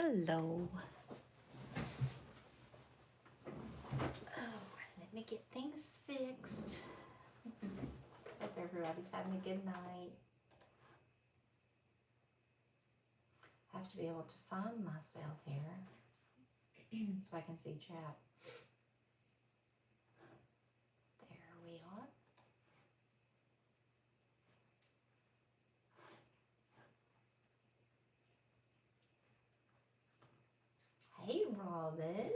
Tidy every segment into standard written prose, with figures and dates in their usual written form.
Hello. Oh, let me get things fixed. Hope everybody's having a good night. I have to be able to find myself here so I can see chat. There we are. Hey, Robin.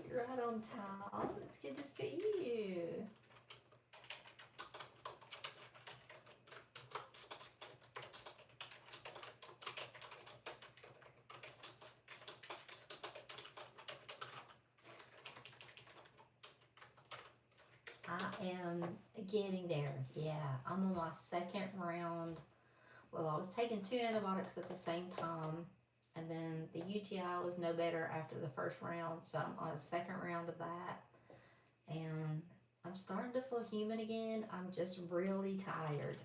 You're right on time. It's good to see you. I am getting there. Yeah, I'm on my second round. Well, I was taking 2 antibiotics at the same time, and then the UTI was no better after the first round, so I'm on a second round of that, and I'm starting to feel human again. I'm just really tired,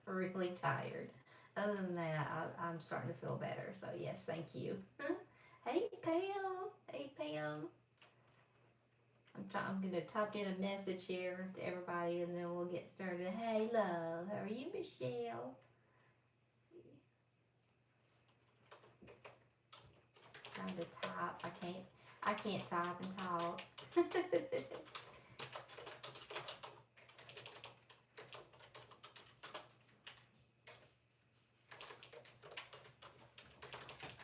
really tired. Other than that, I'm starting to feel better. So yes, thank you. Hey Pam, hey Pam. I'm gonna type in a message here to everybody, and then we'll get started. Hey love, how are you, Michelle? Trying to type. I can't type and talk.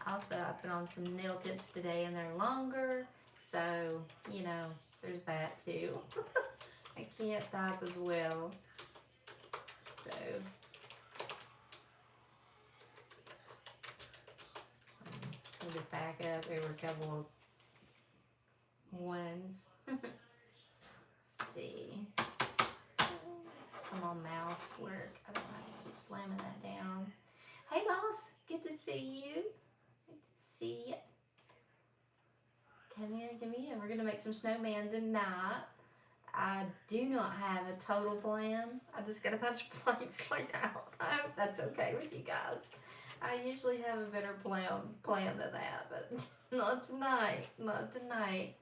Also, I put on some nail tips today and they're longer. So, there's that too. I can't type as well. So, I'm going to back up over a couple of ones. Let's see. Come on, mouse, work. I don't have to keep slamming that down. Hey, boss. Good to see you. Good to see you. Come in. We're going to make some snowman tonight. I do not have a total plan. I just got a bunch of plates laid out. I hope that's okay with you guys. I usually have a better plan than that, but not tonight. Not tonight.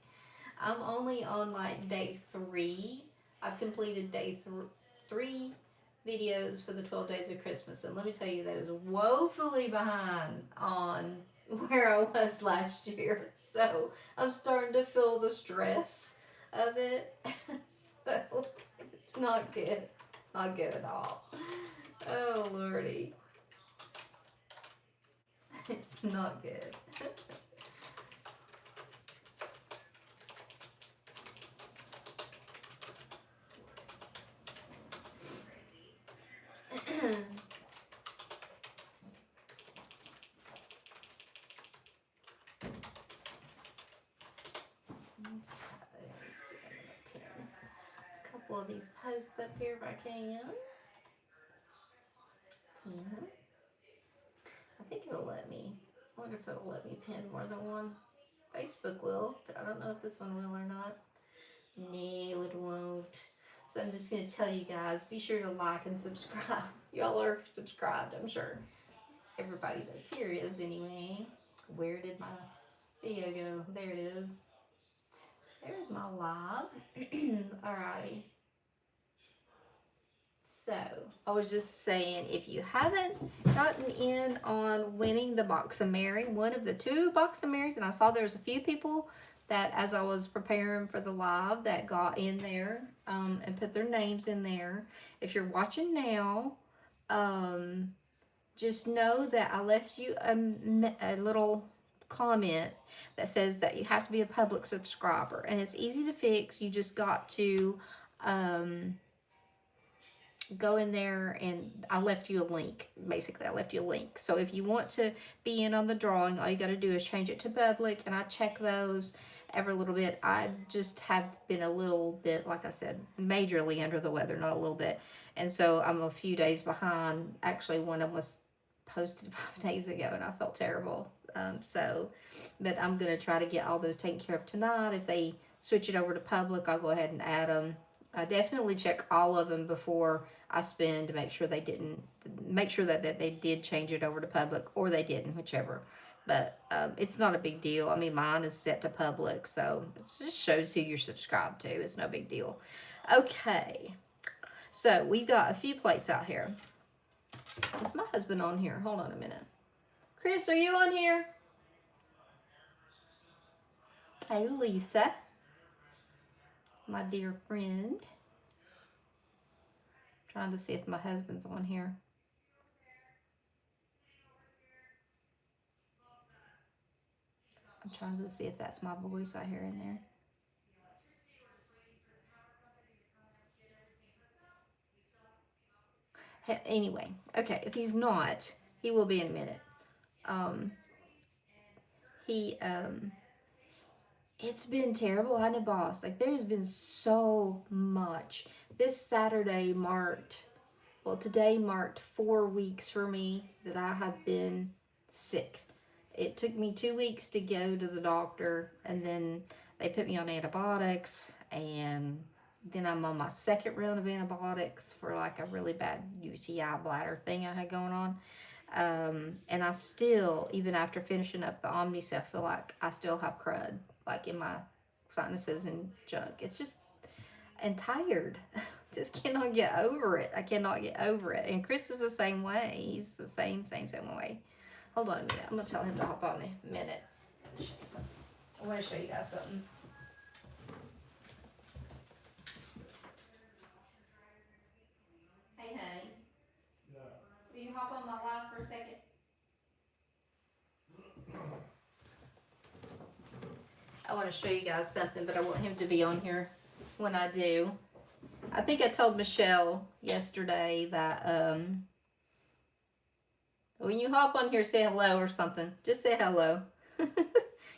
I'm only on like day 3. I've completed day 3 videos for the 12 days of Christmas, and let me tell you, that is woefully behind on where I was last year. So I'm starting to feel the stress of it. So it's not good. Not good at all. Oh lordy. It's not good. A couple of these posts up here if I can. Yeah. I think it'll let me. I wonder if it'll let me pin more than one. Facebook will, but I don't know if this one will or not. No, it won't. So I'm just going to tell you guys, be sure to like and subscribe. Y'all are subscribed, I'm sure. Everybody that's here is anyway. Where did my video go? There it is. There's my live. Alrighty. So, I was just saying, if you haven't gotten in on winning the Box of Mary, one of the 2 Box of Marys, and I saw there's a few people that, as I was preparing for the live, that got in there and put their names in there. If you're watching now, just know that I left you a little comment that says that you have to be a public subscriber, and it's easy to fix. You just got to go in there, and I left you a link. Basically, I left you a link. So if you want to be in on the drawing, all you got to do is change it to public, and I check those every little bit. I just have been a little bit, like I said, majorly under the weather, not a little bit. And so I'm a few days behind. Actually, one of them was posted 5 days ago, and I felt terrible. But I'm going to try to get all those taken care of tonight. If they switch it over to public, I'll go ahead and add them. I definitely check all of them before I spend to make sure they didn't, make sure that they did change it over to public, or they didn't, whichever. but it's not a big deal. I mean, mine is set to public, so it just shows who you're subscribed to. It's no big deal. Okay, so we got a few plates out here. Is my husband on here? Hold on a minute. Chris, are you on here? Hey, Lisa, my dear friend. Trying to see if my husband's on here. I'm trying to see if that's my voice I hear in there. Anyway, okay, if he's not, he will be in a minute. Um, he it's been terrible, hasn't it, boss? Like, there's been so much. This Saturday marked, well, today marked 4 weeks for me that I have been sick. It took me 2 weeks to go to the doctor, and then they put me on antibiotics, and then I'm on my second round of antibiotics for like a really bad UTI bladder thing I had going on. And I still, even after finishing up the Omnicell, feel like I still have crud, like in my sinuses and junk. It's just, and tired. Just cannot get over it. I cannot get over it. And Chris is the same way. He's the same way. Hold on a minute. I'm going to tell him to hop on in a minute. I want to show you guys something. Hey, honey. Yeah. Will you hop on my live for a second? I want to show you guys something, but I want him to be on here when I do. I think I told Michelle yesterday that when you hop on here, say hello or something. Just say hello.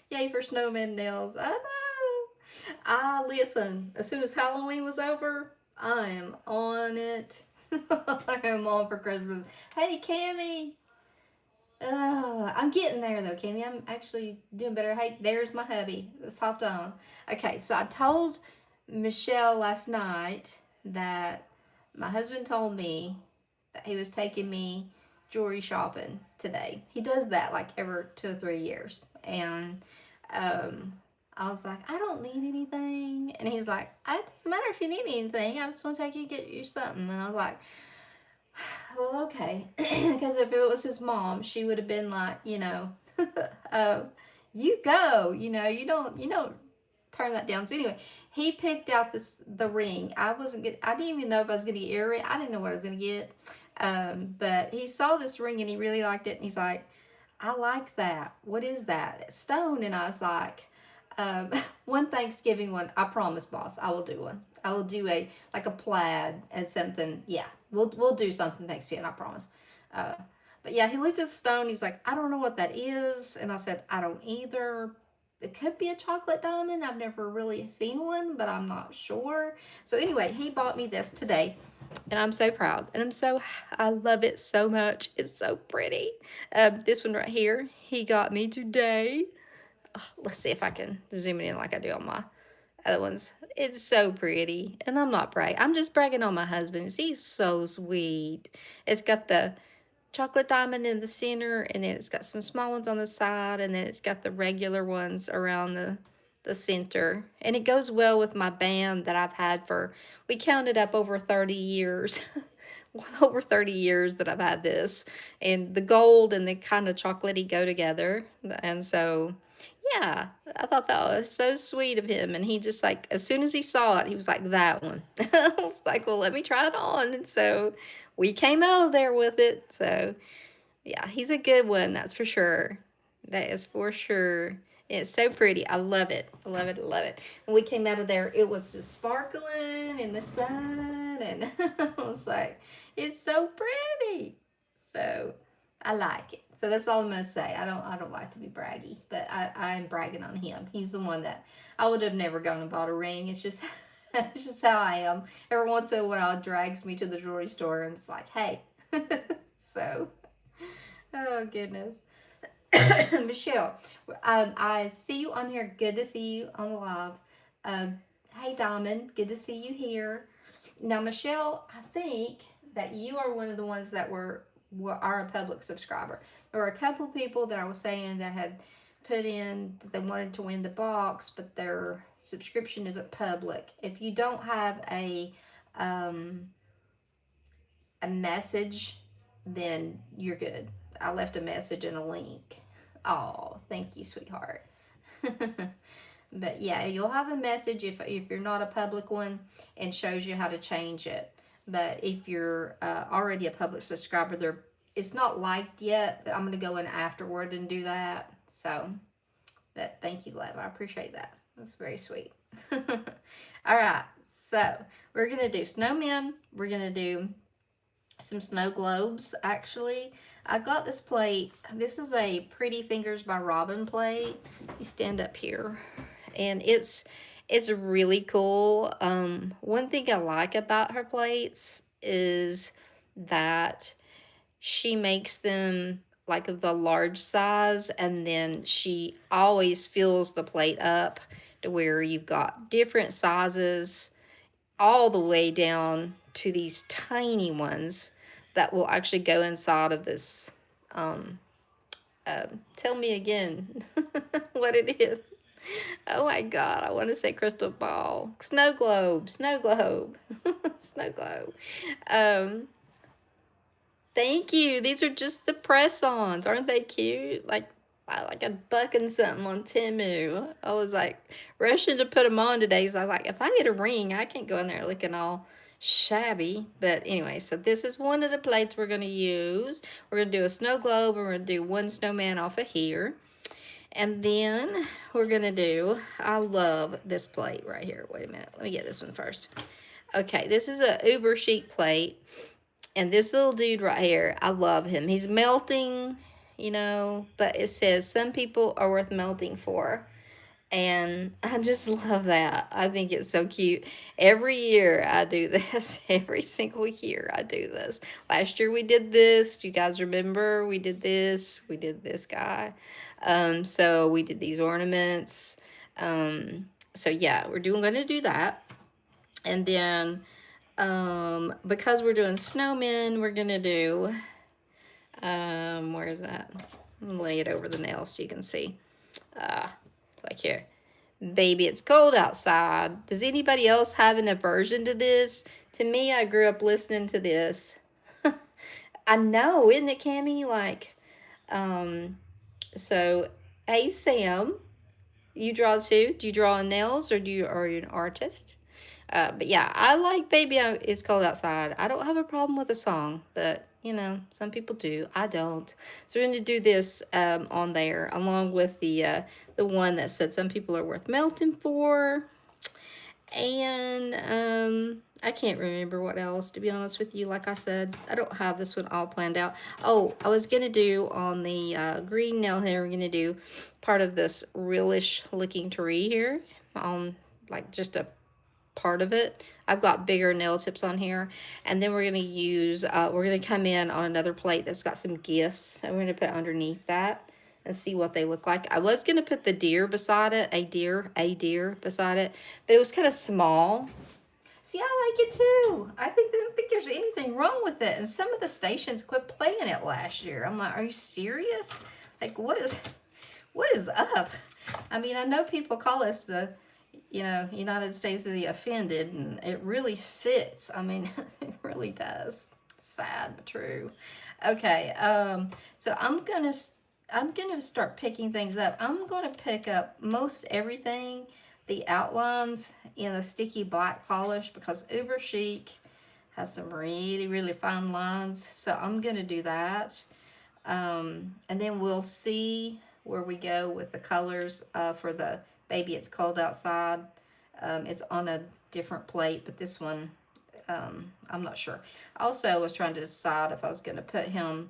Yay for Snowman Nails. I know. Listen, as soon as Halloween was over, I am on it. I am on for Christmas. Hey, Cammie. I'm getting there though, Cammie. I'm actually doing better. Hey, there's my hubby. Let's hop on. Okay, so I told Michelle last night that my husband told me that he was taking me jewelry shopping today. He does that like every 2 or 3 years. And I was like, I don't need anything. And he was like, it doesn't matter if you need anything. I just want to take you to get you something. And I was like, well, okay. Because if it was his mom, she would have been like, you go, you don't turn that down. So anyway, he picked out the ring. I didn't even know if I was gonna get an earring. I didn't know what I was gonna get. But he saw this ring and he really liked it, and he's like, I like that. What is that? Stone. And I was like, one Thanksgiving one, I promise, boss, I will do one. I will do a plaid and something. Yeah, we'll do something Thanksgiving, I promise. But yeah, he looked at the stone. He's like, I don't know what that is. And I said, I don't either. It could be a chocolate diamond. I've never really seen one, but I'm not sure. So anyway, he bought me this today, and I'm so proud. And I love it so much. It's so pretty. This one right here, he got me today. Let's see if I can zoom it in like I do on my other ones. It's so pretty. And I'm not bragging. I'm just bragging on my husband. He's so sweet. It's got the chocolate diamond in the center, and then it's got some small ones on the side, and then it's got the regular ones around the center. And it goes well with my band that I've had we counted up over 30 years. Over 30 years that I've had this. And the gold and the kind of chocolatey go together. And so, yeah, I thought that was so sweet of him. And he just like, as soon as he saw it, he was like, that one. I was like, well, let me try it on. And so we came out of there with it. So, yeah, he's a good one, that's for sure. That is for sure. It's so pretty. I love it. I love it. I love it. When we came out of there, it was just sparkling in the sun, and I was like, it's so pretty. So I like it. So that's all I'm gonna say. I don't like to be braggy, but I'm bragging on him. He's the one that I would have never gone and bought a ring. It's just it's just how I am. Every once in a while, it drags me to the jewelry store, and it's like, hey. So, oh goodness. Michelle, I see you on here. Good to see you on the live. Hey, Diamond. Good to see you here. Now, Michelle, I think that you are one of the ones that are a public subscriber. there were a couple people that I was saying that had put in that they wanted to win the box, but their subscription isn't public. If you don't have um, a message, then you're good. I left a message and a link. Oh, thank you, sweetheart. But yeah, you'll have a message if you're not a public one, and shows you how to change it. But if you're already a public subscriber, it's not liked yet. I'm going to go in afterward and do that. So, but thank you, love. I appreciate that. That's very sweet. All right, so we're going to do snowmen. We're going to do some snow globes. Actually, I got this plate. This is a Pretty Fingers by Robin plate. You stand up here, and it's really cool. One thing I like about her plates is that she makes them like the large size, and then she always fills the plate up to where you've got different sizes all the way down to these tiny ones that will actually go inside of this. Um, Tell me again what it is. Oh my God, I want to say crystal ball. Snow globe, snow globe, snow globe. Um, Thank you. These are just the press-ons. Aren't they cute? Like a buck and something on Temu. I was like rushing to put them on today. So I was like, if I get a ring, I can't go in there looking all shabby. But anyway, so this is one of the plates we're going to use. We're going to do a snow globe, and we're going to do one snowman off of here. And then we're going to do, I love this plate right here. Wait a minute. Let me get this one first. Okay, this is a Uber Chic plate. And this little dude right here, I love him. He's melting, you know, but it says some people are worth melting for. And I just love that. I think it's so cute. Every year I do this. Every single year I do this. Last year we did this. Do you guys remember? We did this. We did this guy. So we did these ornaments. So yeah, we're going to do that. And then because we're doing snowmen, we're gonna do, where is that? I'm gonna lay it over the nail so you can see. Like here. Baby, it's cold outside. Does anybody else have an aversion to this? To me, I grew up listening to this. I know, isn't it, Cammie? Like, so, hey, Sam, you draw too? Do you draw on nails, or are you an artist? But yeah, I like Baby It's Cold Outside. I don't have a problem with the song, but you know, some people do. I don't. So we're going to do this on there, along with the one that said some people are worth melting for. And I can't remember what else, to be honest with you. Like I said, I don't have this one all planned out. Oh, I was going to do on the green nail here, we're going to do part of this realish looking tree here. Like just a part of it. I've got bigger nail tips on here, and then we're going to use we're going to come in on another plate that's got some gifts, and we're going to put underneath that and see what they look like. I was going to put the deer beside it, a deer beside it, but it was kind of small. See, I like it too. I don't think there's anything wrong with it, and some of the stations quit playing it last year. I'm like, are you serious? Like, what is up? I mean, I know people call us the United States of the offended, and it really fits. I mean, it really does. Sad but true. Okay, so I'm gonna start picking things up. I'm gonna pick up most everything, the outlines in a sticky black polish, because Uber Chic has some really, really fine lines. So I'm gonna do that. And then we'll see where we go with the colors for the Baby It's Cold Outside. It's on a different plate, but this one, I'm not sure. Also, I was trying to decide if I was going to put him,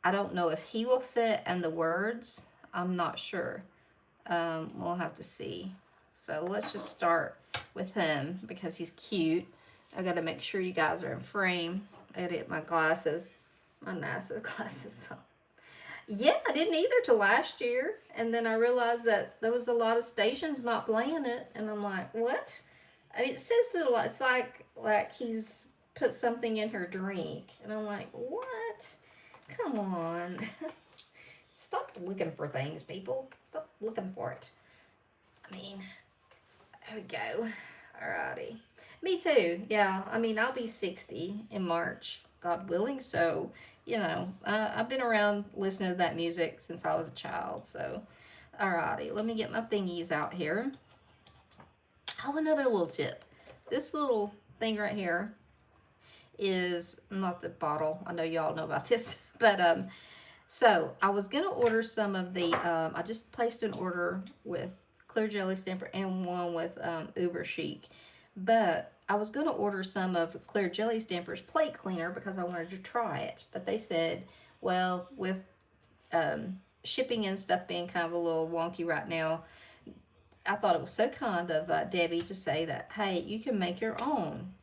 I don't know if he will fit and the words. I'm not sure. We'll have to see. So let's just start with him because he's cute. I got to make sure you guys are in frame. I got to get my glasses, my NASA glasses on. Yeah, I didn't either till last year, and then I realized that there was a lot of stations not playing it, and I'm like, what? I mean, it says that it's like he's put something in her drink, and I'm like, what? Come on. stop looking for things, people. Stop looking for it. I mean, there we go. Alrighty. Me too. Yeah. I mean, I'll be 60 in March, God willing. So, you know, I've been around listening to that music since I was a child. So, alrighty. Let me get my thingies out here. Oh, another little tip. This little thing right here is not the bottle. I know y'all know about this, but so I was gonna order some of the. I just placed an order with Clear Jelly Stamper and one with Uber Chic, but I was gonna order some of Clear Jelly Stamper's plate cleaner because I wanted to try it. But they said, well, with shipping and stuff being kind of a little wonky right now, I thought it was so kind of Debbie to say that, hey, you can make your own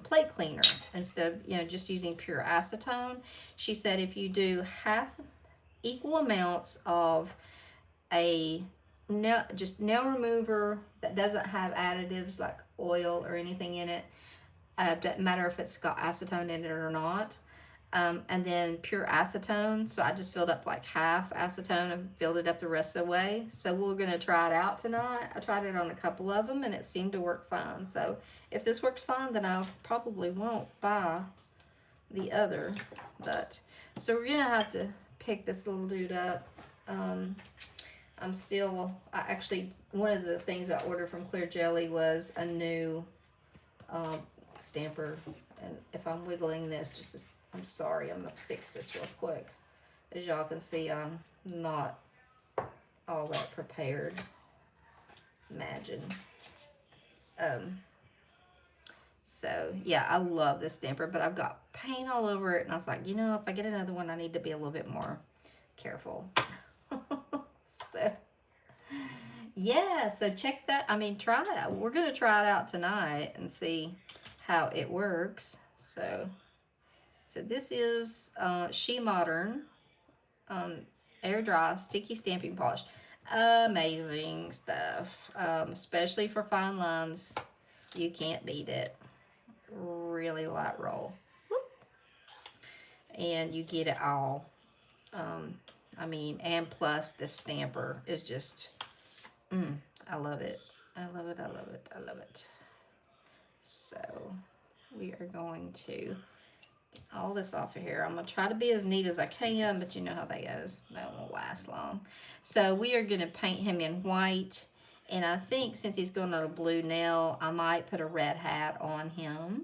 plate cleaner instead of, you know, just using pure acetone. She said if you do half equal amounts of a just nail remover that doesn't have additives like oil or anything in it, doesn't matter if it's got acetone in it or not, and then pure acetone. So I just filled up like half acetone and filled it up the rest of the way. So we're going to try it out tonight. I tried it on a couple of them and it seemed to work fine. So if this works fine, then I probably won't buy the other. But so we're going to have to pick this little dude up. Actually, one of the things I ordered from Clear Jelly was a new stamper. And if I'm wiggling this, I'm sorry, I'm gonna fix this real quick. As y'all can see, I'm not all that prepared. Imagine. So yeah, I love this stamper, but I've got paint all over it, and I was like, you know, if I get another one, I need to be a little bit more careful. So yeah, so check that. I mean, try it. We're gonna try it out tonight and see how it works. So this is She Modern air dry sticky stamping polish. Amazing stuff, especially for fine lines. You can't beat it. Really light roll. Whoop. And you get it all. I mean, and plus the stamper is just, I love it. I love it, I love it, I love it. So we are going to get all this off of here. I'm going to try to be as neat as I can, but you know how that goes. That won't last long. So we are going to paint him in white. And I think since he's going on a blue nail, I might put a red hat on him.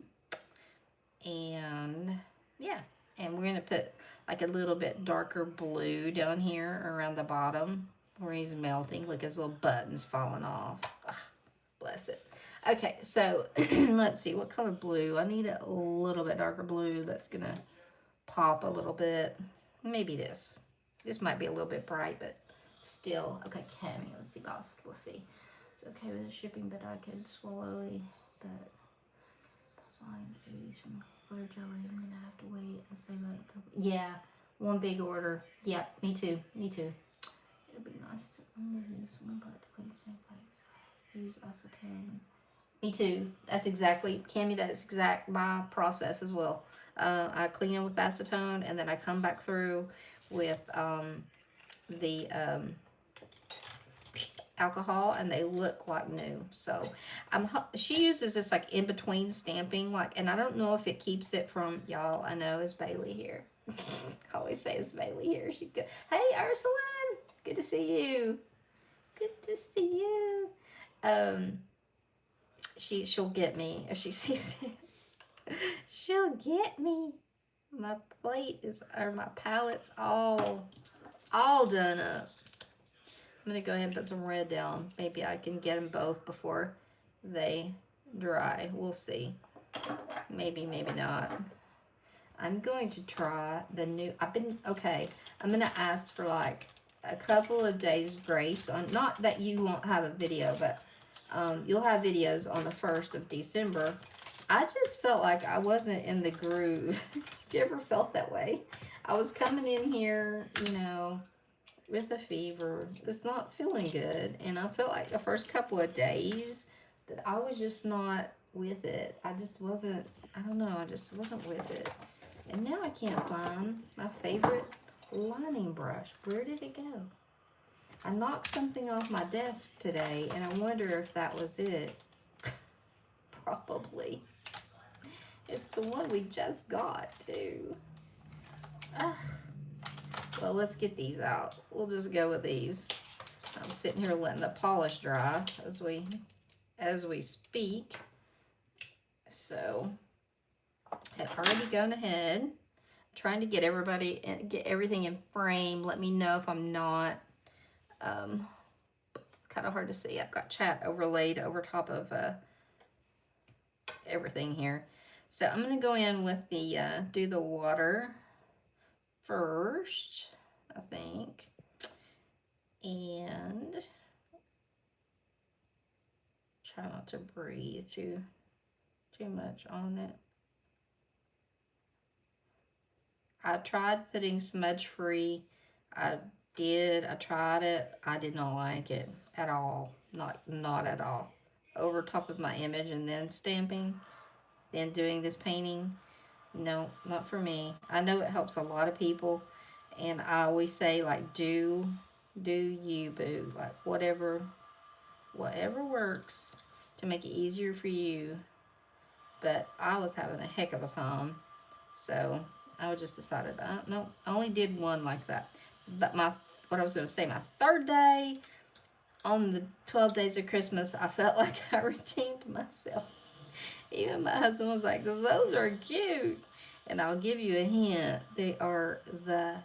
And yeah, and we're going to put like a little bit darker blue down here around the bottom where he's melting. Look, his little button's falling off. Ugh, bless it. Okay, so let's see, what color blue? I need a little bit darker blue that's going to pop a little bit. Maybe this. This might be a little bit bright, but still. Okay, Cammy, let's see, boss. Let's see. It's okay with the shipping, but I could swallow it. But fine, from Clear Jelly, I'm going to have to wait and save up. Yeah, one big order. Yeah, me too. Me too. It'd be nice to only use one part to clean the same place. Use acetone. Me too. That's exactly, Cammy, that's exact my process as well. I clean them with acetone, and then I come back through with the alcohol, and they look like new. So she uses this like in between stamping, like, and I don't know if it keeps it from, y'all, I know it's Bailey here. I always say it's Bailey here. She's good. Hey, Ursuline, good to see you. Good to see you. She'll get me if she sees it. She'll get me. My plate is, or my palette's all done up. I'm gonna go ahead and put some red down. Maybe I can get them both before they dry. We'll see. Maybe, maybe not. I'm going to try the new, I'm gonna ask for like a couple of days grace on, not that you won't have a video, but you'll have videos on the 1st of December. I just felt like I wasn't in the groove. You ever felt that way? I was coming in here, you know, with a fever. It's not feeling good. And I felt like the first couple of days that I was just not with it. I just wasn't, I don't know, I just wasn't with it. And now I can't find my favorite lining brush. Where did it go? I knocked something off my desk today, and I wonder if that was it. Probably. It's the one we just got, too. Ah. Well, let's get these out. We'll just go with these. I'm sitting here letting the polish dry as we speak. So, had already gone ahead, trying to get everything in frame. Let me know if I'm not. It's kind of hard to see. I've got chat overlaid over top of everything here. So I'm going to go in with the, do the water first, I think. And try not to breathe too much on it. I tried putting smudge free. I tried it. I did not like it at all. Not at all. Over top of my image and then stamping, then doing this painting. No, not for me. I know it helps a lot of people, and I always say, like, do you, boo. Like, whatever works to make it easier for you. But I was having a heck of a time, so I just decided, no, I only did one like that. But what I was going to say, my third day, on the 12 days of Christmas, I felt like I redeemed myself. Even my husband was like, those are cute. And I'll give you a hint. They are the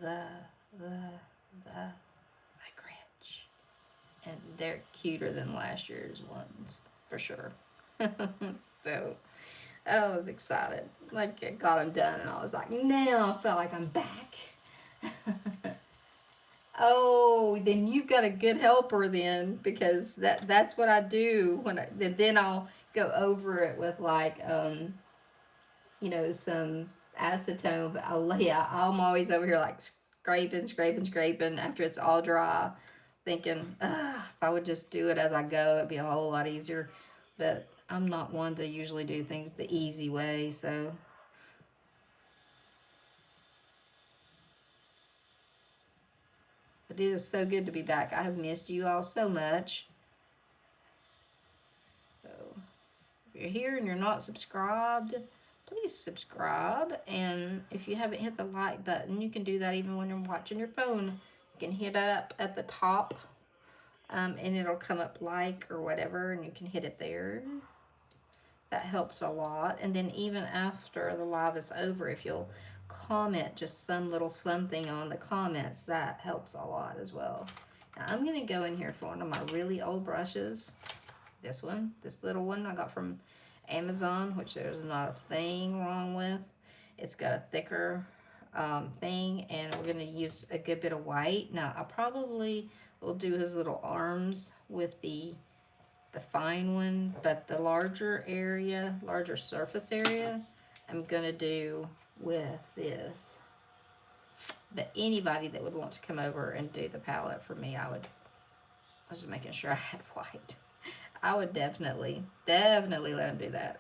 Grinch. And they're cuter than last year's ones, for sure. So, I was excited. Like, I got them done, and I was like, now I felt like I'm back. Oh, then you've got a good helper then, because that's what I do then I'll go over it with, like, some acetone. But I'm always over here like scraping after it's all dry, thinking, if I would just do it as I go, it'd be a whole lot easier. But I'm not one to usually do things the easy way, so. But it is so good to be back. I have missed you all so much. So, if you're here and you're not subscribed, please subscribe. And if you haven't hit the like button, you can do that even when you're watching your phone. You can hit it up at the top, and it'll come up like or whatever, and you can hit it there. That helps a lot. And then even after the live is over, if you'll comment just some little something on the comments, that helps a lot as well. Now I'm going to go in here for one of my really old brushes. This little one I got from Amazon, which there's not a thing wrong with. It's got a thicker thing, and we're going to use a good bit of white. Now I probably will do his little arms with the fine one, but the larger surface area, I'm going to do with this. But anybody that would want to come over and do the palette for me, I was just making sure I had white. I would definitely let them do that.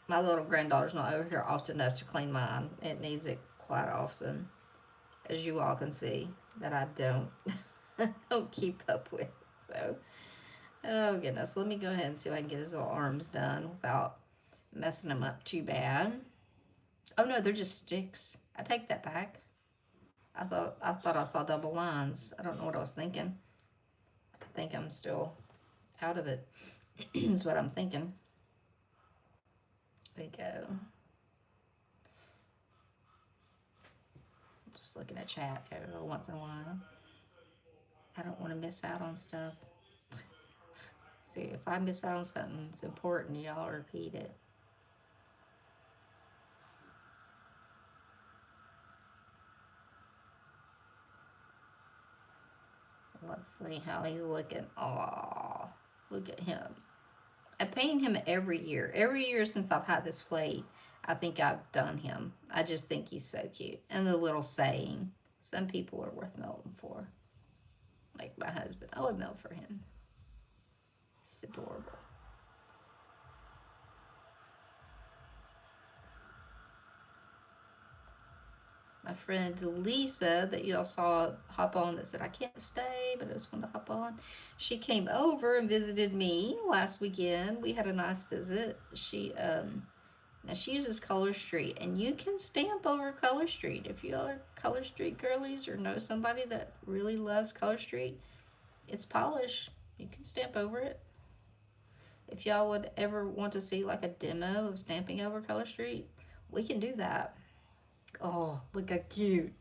My little granddaughter's not over here often enough to clean mine. It needs it quite often, as you all can see, that I don't keep up with. So, oh goodness, let me go ahead and see if I can get his little arms done without messing them up too bad. Oh no, they're just sticks. I take that back. I thought I saw double lines. I don't know what I was thinking. I think I'm still out of it. Is what I'm thinking. There we go. Just looking at chat every once in a while. I don't want to miss out on stuff. See, if I miss out on something that's important, y'all repeat it. Let's see how he's looking. Oh, look at him. I paint him every year. Every year since I've had this plate, I think I've done him. I just think he's so cute. And the little saying, some people are worth melting for. Like my husband, I would melt for him. It's adorable. My friend Lisa that y'all saw hop on that said I can't stay, but I just want to hop on. She came over and visited me last weekend. We had a nice visit. Now she uses Color Street, and you can stamp over Color Street if you are Color Street girlies or know somebody that really loves Color Street. It's polished. You can stamp over it. If y'all would ever want to see like a demo of stamping over Color Street, we can do that. Oh, look how cute.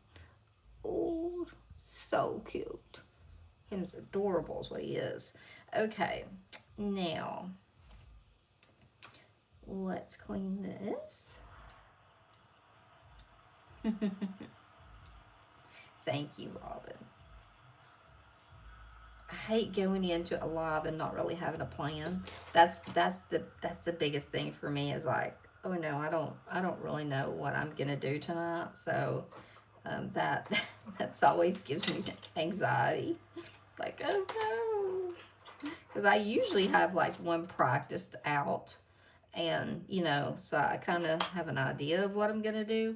Oh, so cute. Him's adorable is what he is. Okay, now let's clean this. Thank you, Robin. I hate going into a live and not really having a plan. That's the biggest thing for me is like, oh no, I don't really know what I'm gonna do tonight. So that that's always gives me anxiety. Like, oh no, because I usually have like one practiced out, and so I kind of have an idea of what I'm gonna do.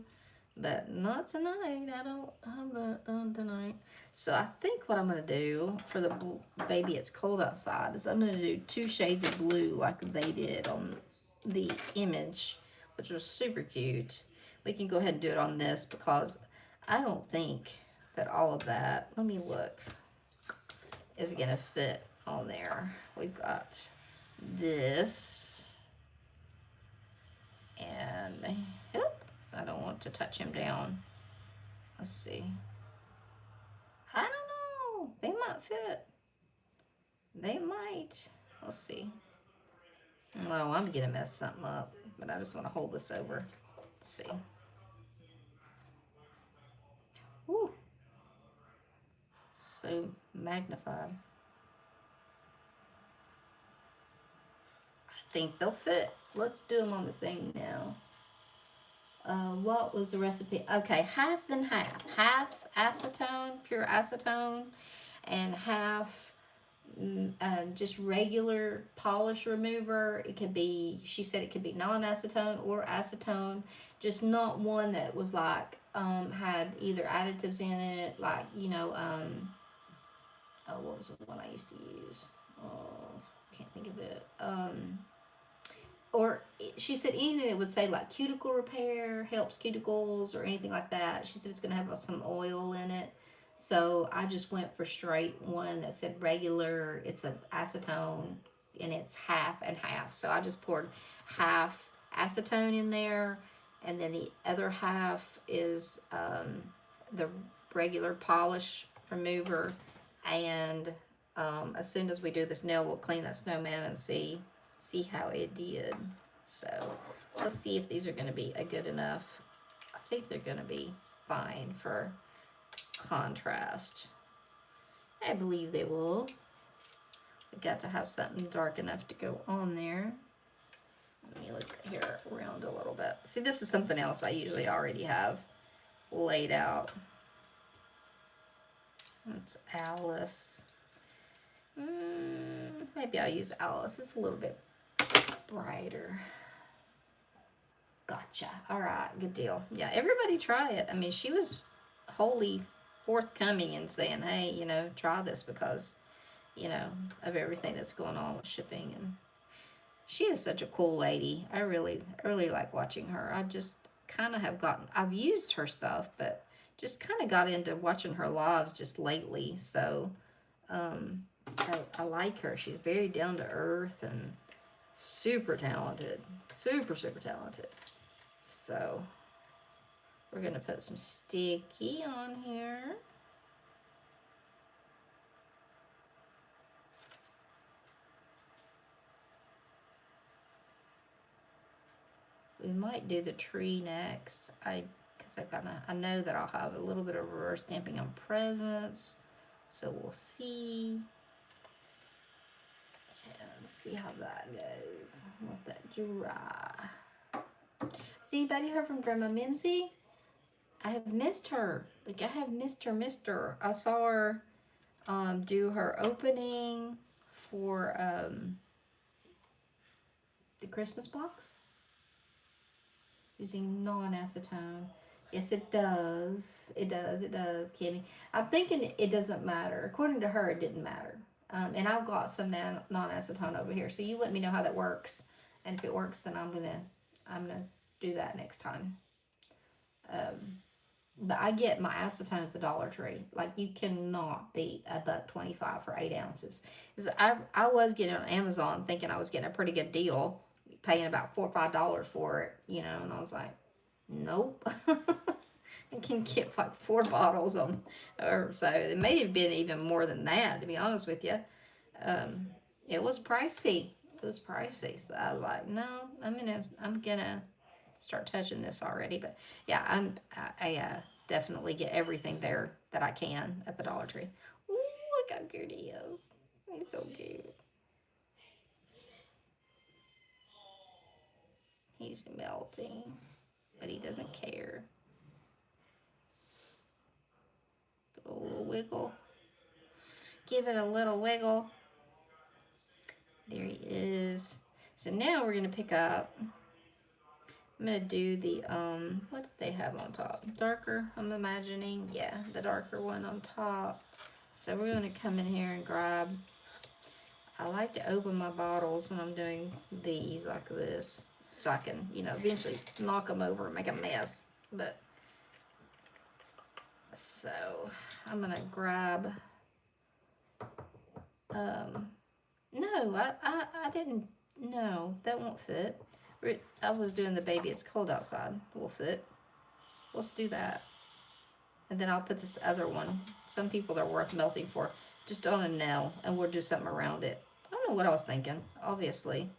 But not tonight. I don't have that done tonight. So I think what I'm going to do for the Baby It's Cold Outside is I'm going to do 2 shades of blue like they did on the image, which was super cute. We can go ahead and do it on this because I don't think that all of that, let me look, is going to fit on there. We've got this and, I don't want to touch him down. Let's see. I don't know. They might fit. They might. Let's see. No, I'm gonna mess something up, but I just want to hold this over. Let's see. Ooh. So magnified. I think they'll fit. Let's do them on the same now. What was the recipe? Okay, half and half. Half acetone, pure acetone, and half just regular polish remover. It could be, she said it could be non-acetone or acetone, just not one that was like, had either additives in it, like, oh, what was the one I used to use? Oh, can't think of it. Or she said anything that would say like cuticle repair, helps cuticles, or anything like that. She said it's going to have some oil in it. So I just went for straight one that said regular. It's an acetone and it's half and half. So I just poured half acetone in there, and then the other half is the regular polish remover. And as soon as we do this nail, we'll clean that snowman and see how it did. So let's see if these are going to be a good enough. I think they're going to be fine for contrast. I believe they will. We got to have something dark enough to go on there. Let me look here around a little bit. See, this is something else I usually already have laid out. That's Alice. Maybe I'll use Alice. It's a little bit brighter. Gotcha. All right, good deal. Yeah, everybody try it. I mean, she was wholly forthcoming and saying, hey, try this because, of everything that's going on with shipping. And she is such a cool lady. I really like watching her. I just kind of I've used her stuff, but just kind of got into watching her lives just lately. So I like her. She's very down to earth and super talented. Super talented. So we're going to put some sticky on here. We might do the tree next. I know that I'll have a little bit of reverse stamping on presents. So we'll see. Let's see how that goes. Let that dry. Has anybody heard from Grandma Mimsy? I have missed her. Like, I have missed her. I saw her do her opening for the Christmas box using non-acetone. Yes, it does. It does. It does, Kimmy. I'm thinking it doesn't matter. According to her, it didn't matter. And I've got some non-acetone over here. So you let me know how that works. And if it works, then I'm gonna do that next time. Um, but I get my acetone at the Dollar Tree. Like you cannot beat $1.25 for 8 ounces. 'Cause I was getting it on Amazon thinking I was getting a pretty good deal, paying about $4 or $5 for it, and I was like, nope. I can get like 4 bottles on, or so. It may have been even more than that, to be honest with you. Um, it was pricey. It was pricey. So I was like, no, I'm gonna start touching this already. But yeah, I definitely get everything there that I can at the Dollar Tree. Ooh, look how cute he is. He's so cute. He's melting, but he doesn't care. A little wiggle. Give it a little wiggle. There he is. So now we're gonna pick up. I'm gonna do the what do they have on top? Darker, I'm imagining. Yeah, the darker one on top. So we're gonna come in here and grab. I like to open my bottles when I'm doing these like this, so I can, eventually knock them over and make a mess. But so I'm gonna grab. No, I didn't. No, that won't fit. I was doing the baby. It's cold outside. Will fit. Let's do that. And then I'll put this other one. Some people they're worth melting for. Just on a nail, and we'll do something around it. I don't know what I was thinking. Obviously,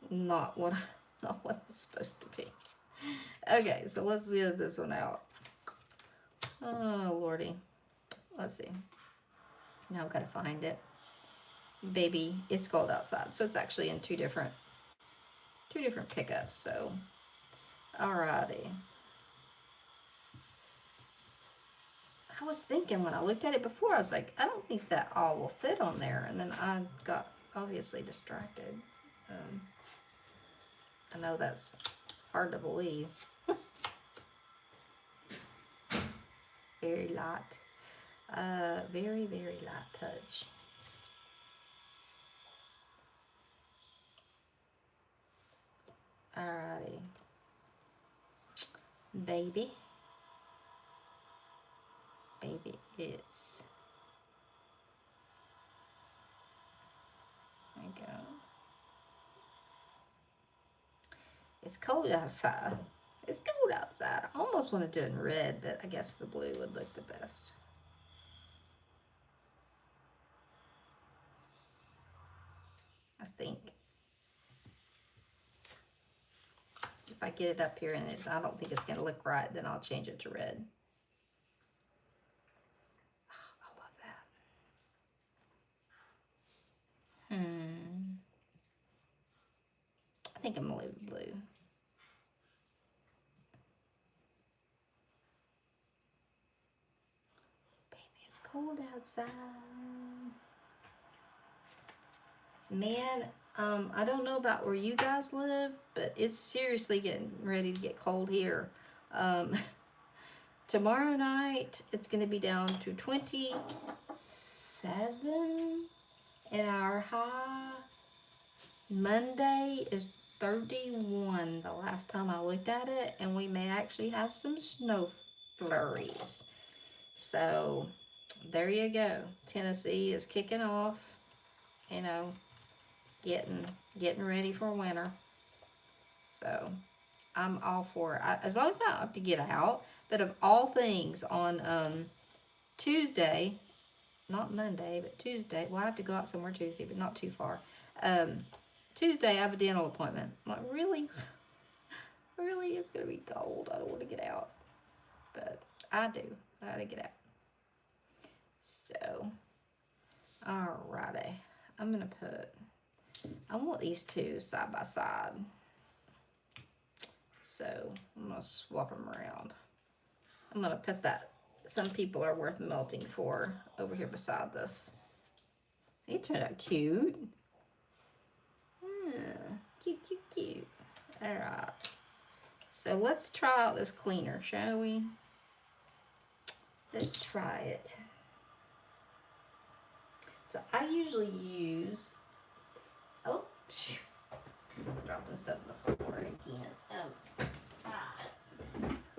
not what not what it was supposed to be. Okay, so let's zero this one out. Oh lordy. Let's see. Now I've got to find it. Baby, it's cold outside, so it's actually in two different pickups. So, alrighty. I was thinking when I looked at it before, I was like, I don't think that all will fit on there. And then I got obviously distracted. I know that's hard to believe. Very light. Very, very light touch. Alrighty. Baby. Baby, it's. There you go. It's cold outside. It's cold outside. I almost want to do it in red, but I guess the blue would look the best. I think. If I get it up here and I don't think it's going to look right, then I'll change it to red. Oh, I love that. I think I'm going to leave blue. Baby, it's cold outside. Man, I don't know about where you guys live, but it's seriously getting ready to get cold here. Tomorrow night, it's going to be down to 27 and our high. Monday is 31 the last time I looked at it, and we may actually have some snow flurries. So there you go. Tennessee is kicking off, getting ready for winter. So I'm all for it. As long as I don't have to get out. But of all things, on Tuesday, not Monday, but Tuesday. Well, I have to go out somewhere Tuesday, but not too far. Tuesday, I have a dental appointment. I'm like, really? Really? It's going to be cold. I don't want to get out. But I do. I got to get out. So, alrighty. I'm going to I want these two side by side. So, I'm going to swap them around. I'm going to put that. Some people are worth melting for over here beside this. They turned out cute. Cute. Alright. So let's try out this cleaner, shall we? Let's try it. So I usually use, oh, shoot, dropping stuff on the floor again.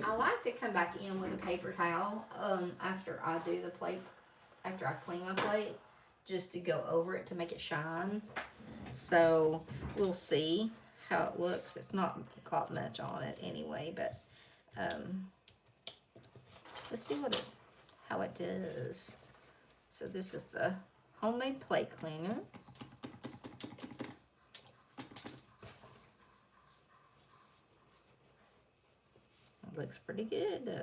I like to come back in with a paper towel after I do the plate, after I clean my plate, just to go over it to make it shine. So we'll see how it looks. It's not got much on it anyway, but let's see how it does. So this is the homemade plate cleaner. It looks pretty good.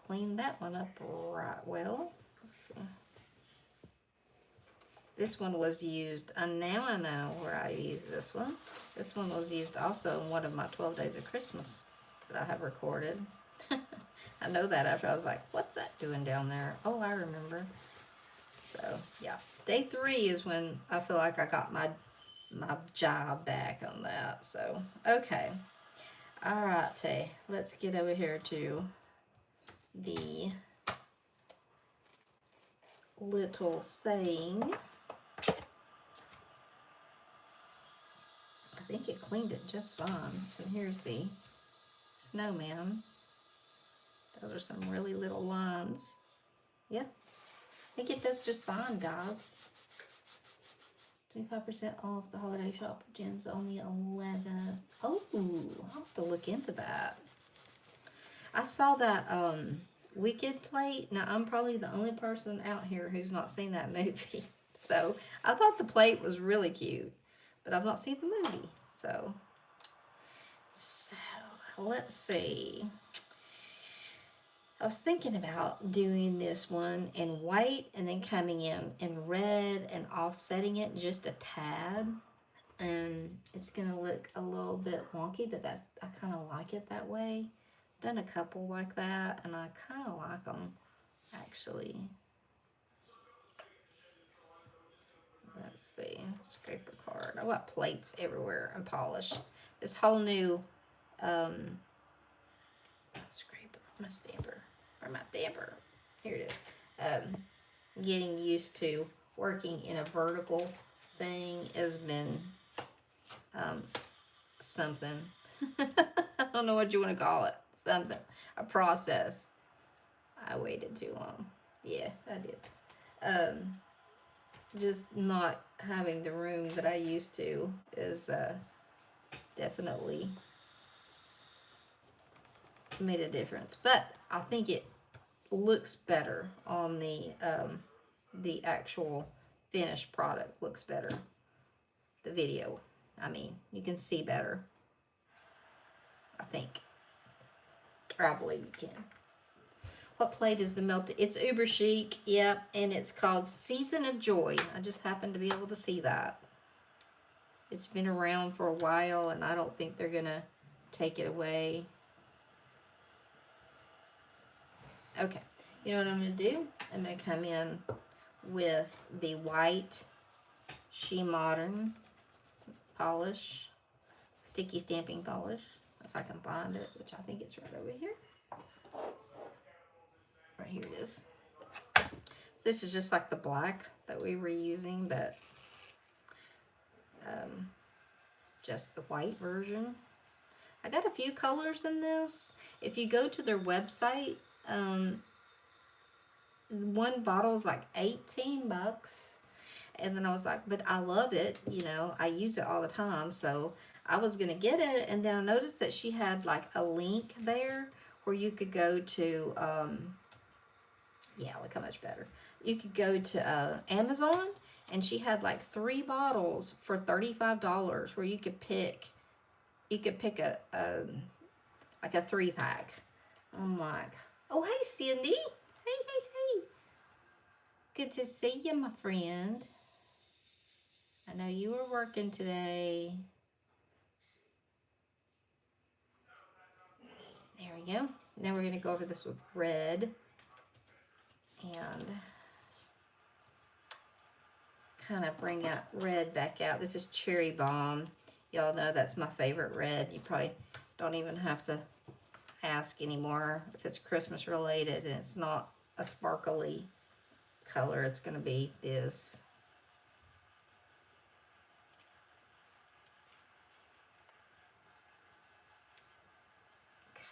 Clean that one up right well. Let's see. This one was used, and now I know where I used this one. This one was used also in one of my 12 Days of Christmas that I have recorded. I know that after I was like, what's that doing down there? Oh, I remember. So, yeah. Day 3 is when I feel like I got my job back on that. So, okay. All right, let's get over here to the little saying. I think it cleaned it just fine. And here's the snowman. Those are some really little lines. Yeah, I think it does just fine, guys. 25% off the holiday shop begins on the 11th. Oh, I'll have to look into that. I saw that Wicked plate. Now, I'm probably the only person out here who's not seen that movie. So, I thought the plate was really cute. But I've not seen the movie. So let's see. I was thinking about doing this one in white and then coming in red and offsetting it just a tad. And it's going to look a little bit wonky, but I kind of like it that way. I've done a couple like that, and I kind of like them, actually. Let's see. Scraper card. I got plates everywhere and polish. This whole new scraper. My stamper. Or my damper. Here it is. Getting used to working in a vertical thing has been something. I don't know what you want to call it. Something. A process. I waited too long. Yeah, I did. Just not having the room that I used to is definitely made a difference. But I think it looks better on the actual finished product. Looks better. The video. I mean, you can see better. I think. Or I believe you can. What plate is the melted? It's Uber Chic, yep, and it's called Season of Joy. I just happened to be able to see that. It's been around for a while, and I don't think they're going to take it away. Okay, you know what I'm going to do? I'm going to come in with the white She Modern polish, sticky stamping polish, if I can find it, which I think it's right over here. Right here it is. So this is just like the black that we were using, but just the white version. I got a few colors in this. If you go to their website, one bottle is like 18 bucks. And then I was like, but I love it. You know, I use it all the time. So I was going to get it. And then I noticed that she had like a link there where you could go to, yeah, look how much better. You could go to Amazon, and she had like 3 bottles for $35 where you could pick a like a 3-pack. I'm like, oh, hey, Cindy. Hey. Good to see you, my friend. I know you were working today. There we go. Now we're going to go over this with red. And kind of bring that red back out. This is Cherry Bomb. Y'all know that's my favorite red. You probably don't even have to ask anymore if it's Christmas related and it's not a sparkly color. It's going to be this.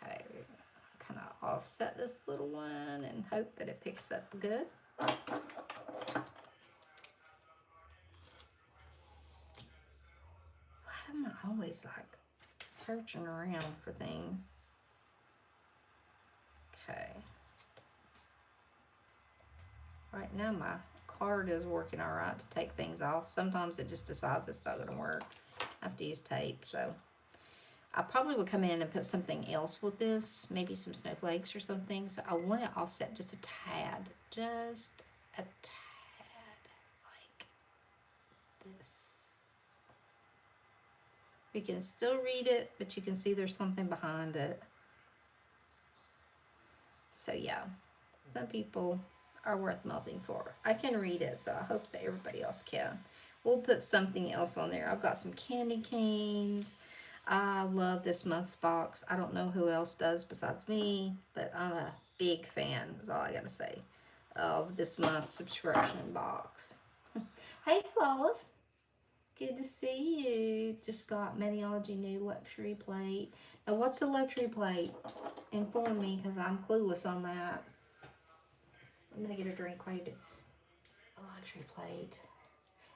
Okay, kind of offset this little one and hope that it picks up good. Why am I always like searching around for things? Okay. Right now my card is working all right to take things off. Sometimes it just decides it's not going to work. I have to use tape, so I probably would come in and put something else with this, maybe some snowflakes or something. So I want to offset just a tad, like this. You can still read it, but you can see there's something behind it. So yeah, some people are worth melting for. I can read it, so I hope that everybody else can. We'll put something else on there. I've got some candy canes. I love this month's box. I don't know who else does besides me, but I'm a big fan, is all I gotta say, of this month's subscription box. Hey, Flawless. Good to see you. Just got Maniology new luxury plate. Now, what's the luxury plate? Inform me, because I'm clueless on that. I'm gonna get a drink. Wait, a luxury plate.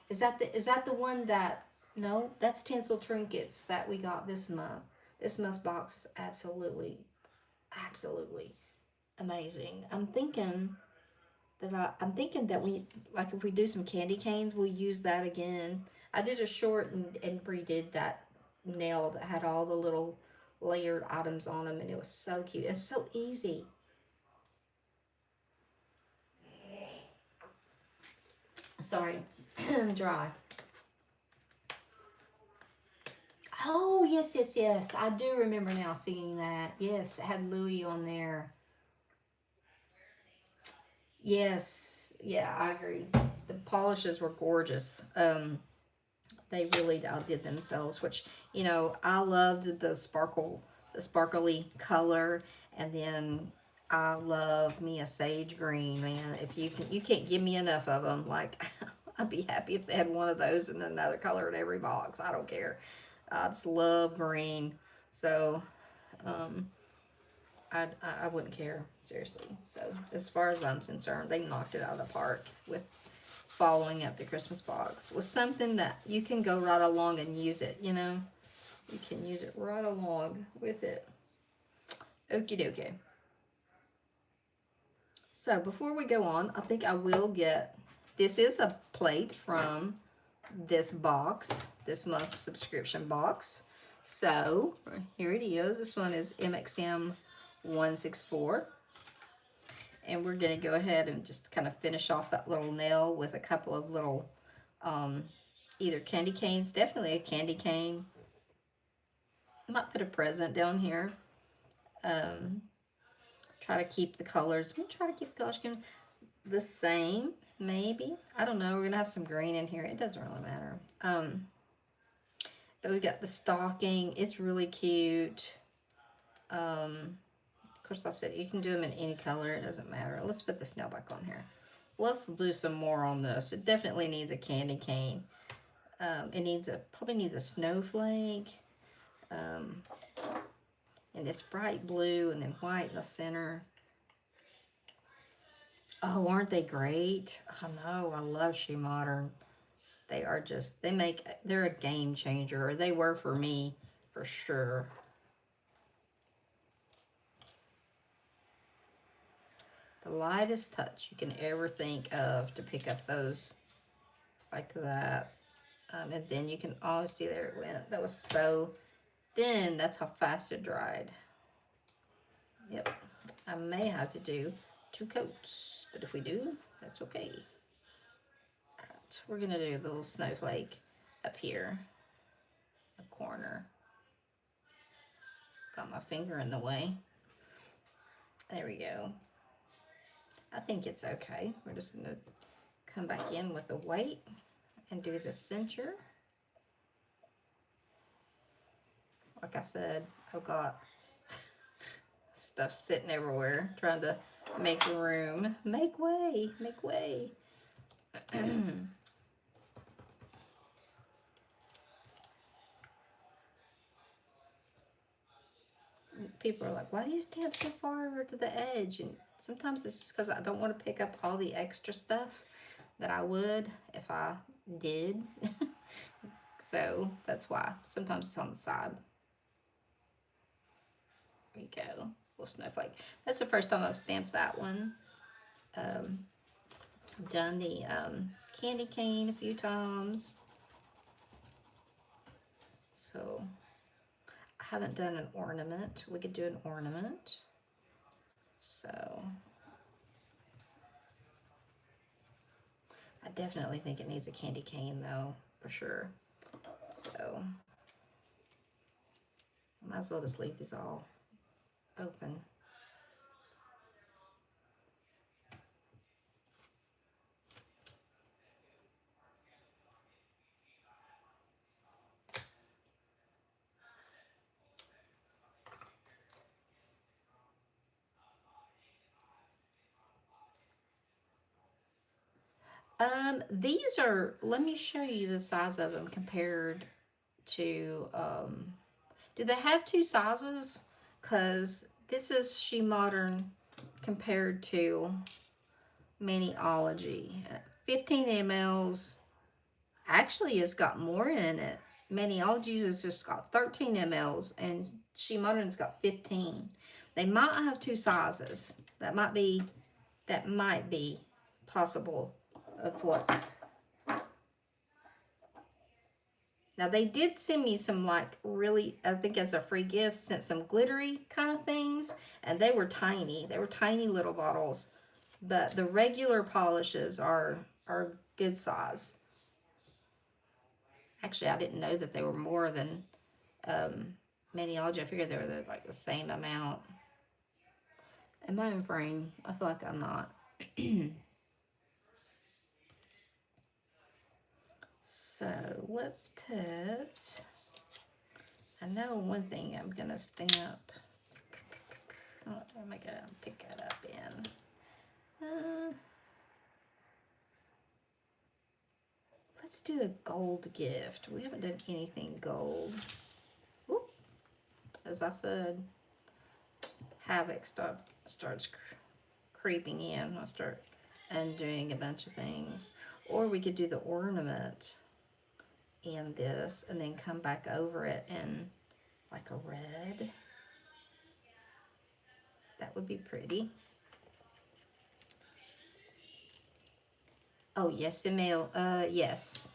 Is that the one that? No, that's Tinsel Trinkets that we got this month. This month's box is absolutely amazing. I'm thinking that we, like, if we do some candy canes, we'll use that again. I did a short and redid that nail that had all the little layered items on them, and it was so cute. It's so easy. Sorry, I'm dry. Oh, yes, yes, yes. I do remember now seeing that. Yes, it had Louis on there. Yes, yeah, I agree. The polishes were gorgeous. They really outdid themselves, which, I loved the sparkly color, and then I love me a sage green, man. If you can't give me enough of them. Like, I'd be happy if they had one of those and another color in every box. I don't care. I just love green. So, I wouldn't care, seriously. So, as far as I'm concerned, they knocked it out of the park with following up the Christmas box with something that you can go right along and use it, You can use it right along with it. Okie dokie. So, before we go on, I think I will get, this is a plate from this box, this month's subscription box. So, here it is. This one is MXM 164. And we're going to go ahead and just kind of finish off that little nail with a couple of little either candy canes, definitely a candy cane. I might put a present down here. Try to keep the colors. I'm going to try to keep the colors the same, maybe. I don't know. We're going to have some green in here. It doesn't really matter. But we got the stocking. It's really cute. Of course, I said you can do them in any color. It doesn't matter. Let's put the snail back on here. Let's do some more on this. It definitely needs a candy cane. It probably needs a snowflake. And this bright blue and then white in the center. Oh, aren't they great? I know. I love Shoe Modern. They are just, they're a game changer. Or they were for me, for sure. The lightest touch you can ever think of to pick up those like that. And then you can always see there it went. That was so thin. That's how fast it dried. Yep. I may have to do 2 coats, but if we do, that's okay. Alright, we're going to do the little snowflake up here, the corner. Got my finger in the way. There we go. I think it's okay. We're just going to come back in with the white and do the center. Like I said, I've got stuff sitting everywhere trying to make room. Make way, make way. People are like, why do you stamp so far over to the edge? And sometimes it's just because I don't want to pick up all the extra stuff that I would if I did. So that's why. Sometimes it's on the side. There you go. Little snowflake. That's the first time I've stamped that one. I've done the candy cane a few times. So I haven't done an ornament. We could do an ornament. So I definitely think it needs a candy cane though, for sure. So I might as well just leave these all open. These are, let me show you the size of them compared to, do they have two sizes? Because this is She Modern compared to Maniology. 15 mLs. Actually, it's got more in it. Maniology's has just got 13 mLs, and She Modern's got 15. They might have two sizes. That might be possible of what's. Now they did send me some like really, I think as a free gift, sent some glittery kind of things, and they were tiny. They were tiny little bottles, but the regular polishes are good size. Actually, I didn't know that they were more than Maniology. I figured they were like the same amount. Am I in frame? I feel like I'm not. So let's put, I know one thing I'm gonna stamp. What am I gonna pick that up in? Let's do a gold gift. We haven't done anything gold. Whoop. As I said, havoc starts creeping in. I start undoing a bunch of things. Or we could do the ornament in this and then come back over it in like a red. That would be pretty. Oh yes, ML. Yes.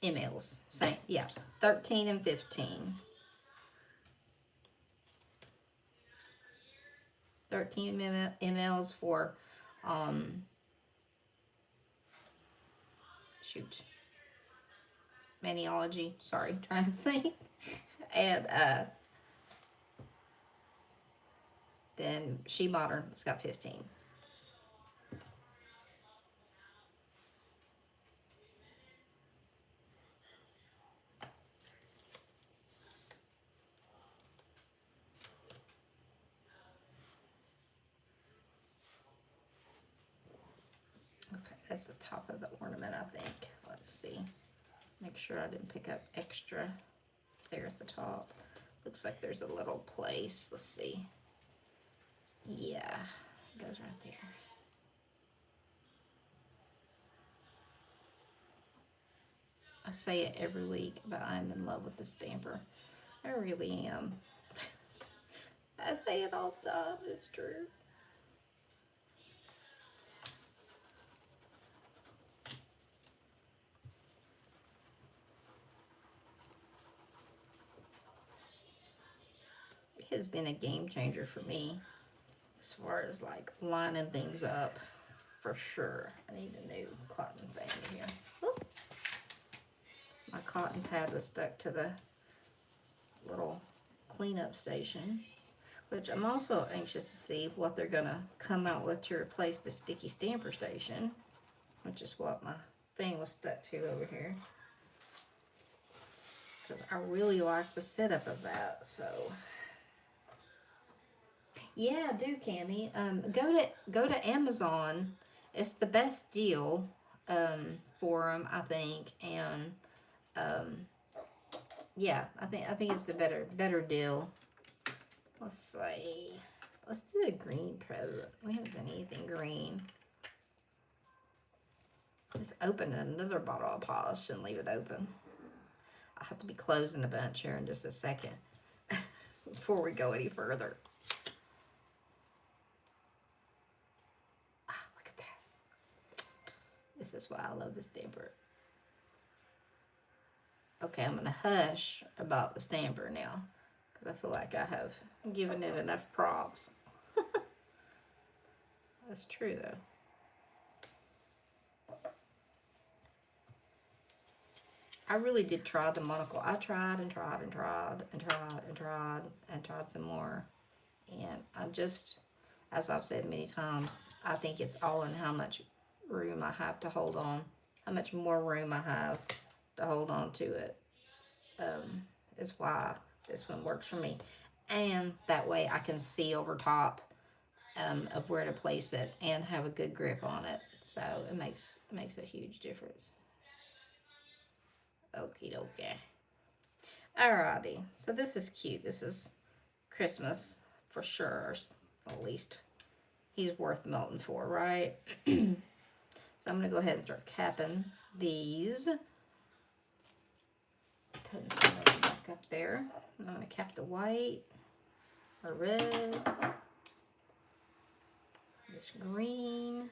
MLs. Same. Yeah. 13 and 15. 13 mLs for shoot, Maniology. Sorry, trying to think. And then She Modern, it's got 15. Okay, that's the top of the ornament, I think. Let's see. Make sure I didn't pick up extra there at the top. Looks like there's a little place. Let's see. Yeah, it goes right there. I say it every week, but I'm in love with the stamper. I really am. I say it all the time. It's true. It has been a game changer for me as far as like lining things up, for sure. I need a new cotton thing here. Oop. My cotton pad was stuck to the little cleanup station, which I'm also anxious to see what they're gonna come out with to replace the sticky stamper station, which is what my thing was stuck to over here. Because I really like the setup of that, so. Yeah, do, Cammy. Go to Amazon. It's the best deal for them, I think. And um, yeah, I think it's the better deal. Let's see. Let's do a green present. We haven't done anything green. Just open another bottle of polish and leave it open. I'll have to be closing a bunch here in just a second before we go any further. Ah, look at that. This is why I love the stamper. Okay, I'm going to hush about the stamper now because I feel like I have given it enough props. That's true, though. I really did try the monocle. I tried and tried and tried and tried and tried and tried some more. And I just, as I've said many times, I think it's all in how much room I have to hold on. How much more room I have to hold on to it. Is why this one works for me. And that way I can see over top of where to place it and have a good grip on it. So it makes a huge difference. Okie dokie. Alrighty. So this is cute. This is Christmas for sure. At least he's worth melting for, right? So I'm going to go ahead and start capping these. Putting some of them back up there. I'm going to cap the white or red. This green.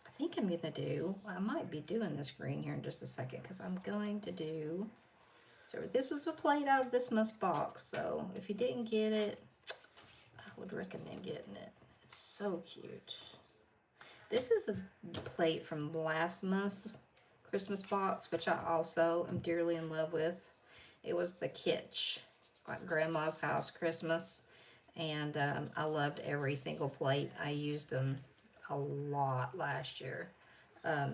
I think I'm going to do, I might be doing this green here in just a second because I'm going to do, so this was a plate out of this month's box, so if you didn't get it, I would recommend getting it. It's so cute. This is a plate from last month's Christmas box, which I also am dearly in love with. It was the Kitsch, like Grandma's House Christmas, and I loved every single plate. I used them a lot last year. I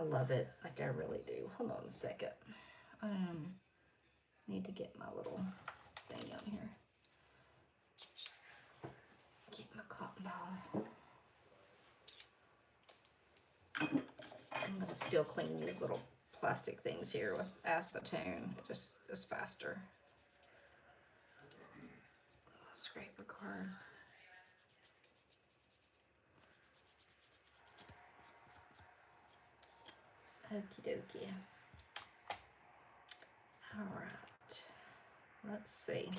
love it, like I really do. Hold on a second. Need to get my little thing on here. Get my cotton ball. I'm gonna still clean these little plastic things here with acetone. It just is faster. Scraper card. Okie dokie. Alright. Let's see.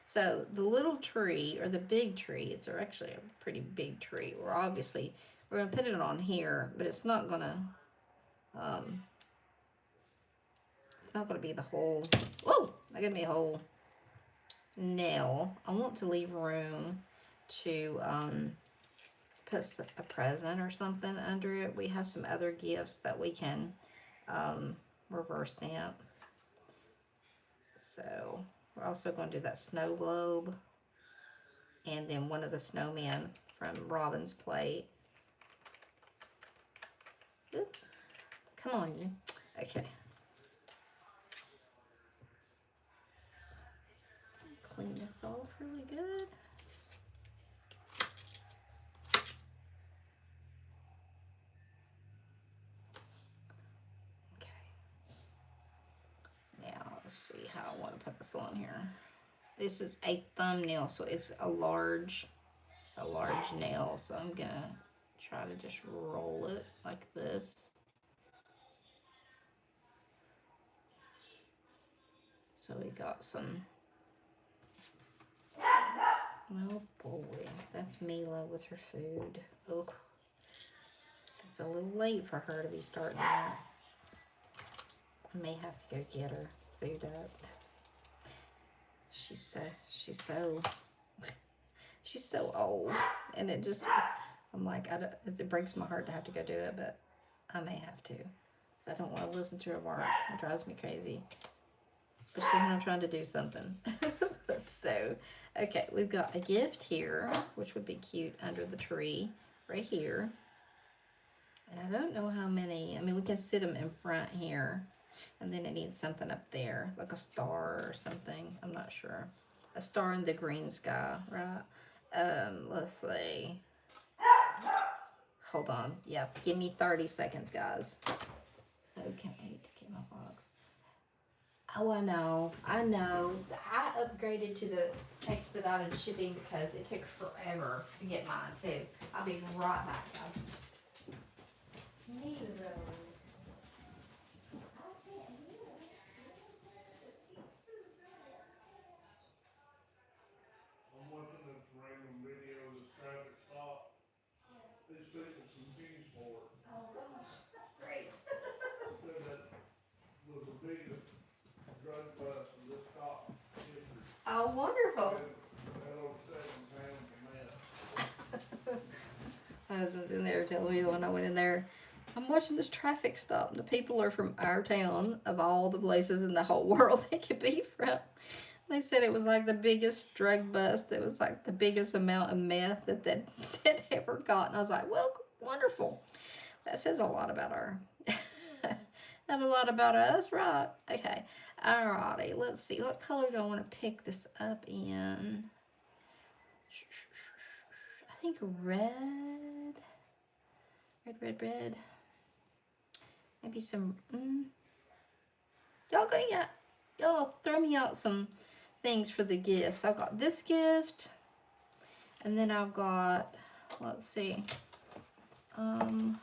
So the little tree, or the big tree, it's actually a pretty big tree. We're going to put it on here, but it's not going to be the whole, whoa, not going to be a whole nail. I want to leave room to put a present or something under it. We have some other gifts that we can reverse stamp. So we're also going to do that snow globe and then one of the snowmen from Robin's plate. Oops. Come on. Okay. Clean this off really good. Okay. Now let's see how I want to put this on here. This is a thumbnail, so it's a large nail. So I'm gonna try to just roll it like this. So we got some, oh boy, that's Mila with her food. Ugh. It's a little late for her to be starting that. I may have to go get her food up. She's so old, and it just, I'm like, it breaks my heart to have to go do it, but I may have to. So I don't want to listen to her bark. It drives me crazy. Especially when I'm trying to do something. So, okay, we've got a gift here, which would be cute under the tree right here. And I don't know how many. I mean, we can sit them in front here. And then it needs something up there, like a star or something. I'm not sure. A star in the green sky, right? Let's see. Hold on. Yep. Give me 30 seconds, guys. So can't wait to get my box. Oh, I know. I upgraded to the expedited shipping because it took forever to get mine too. I'll be right back, guys. Neither of those. I'm watching this random video of this traffic stop. These people confused for it. Oh gosh, great. Said that was the biggest drug bust in this stop history. Oh, wonderful. Had over 7 pounds of meth. My husband's in there telling me when I went in there, I'm watching this traffic stop. The people are from our town, of all the places in the whole world they could be from. They said it was like the biggest drug bust. It was like the biggest amount of meth that ever got. And I was like, well, wonderful. That says a lot about our, not a lot about us, right? Okay. Alrighty. Let's see. What color do I want to pick this up in? I think red. Red. Maybe some. Y'all throw me out some things for the gifts. I've got this gift, and then I've got, let's see, I've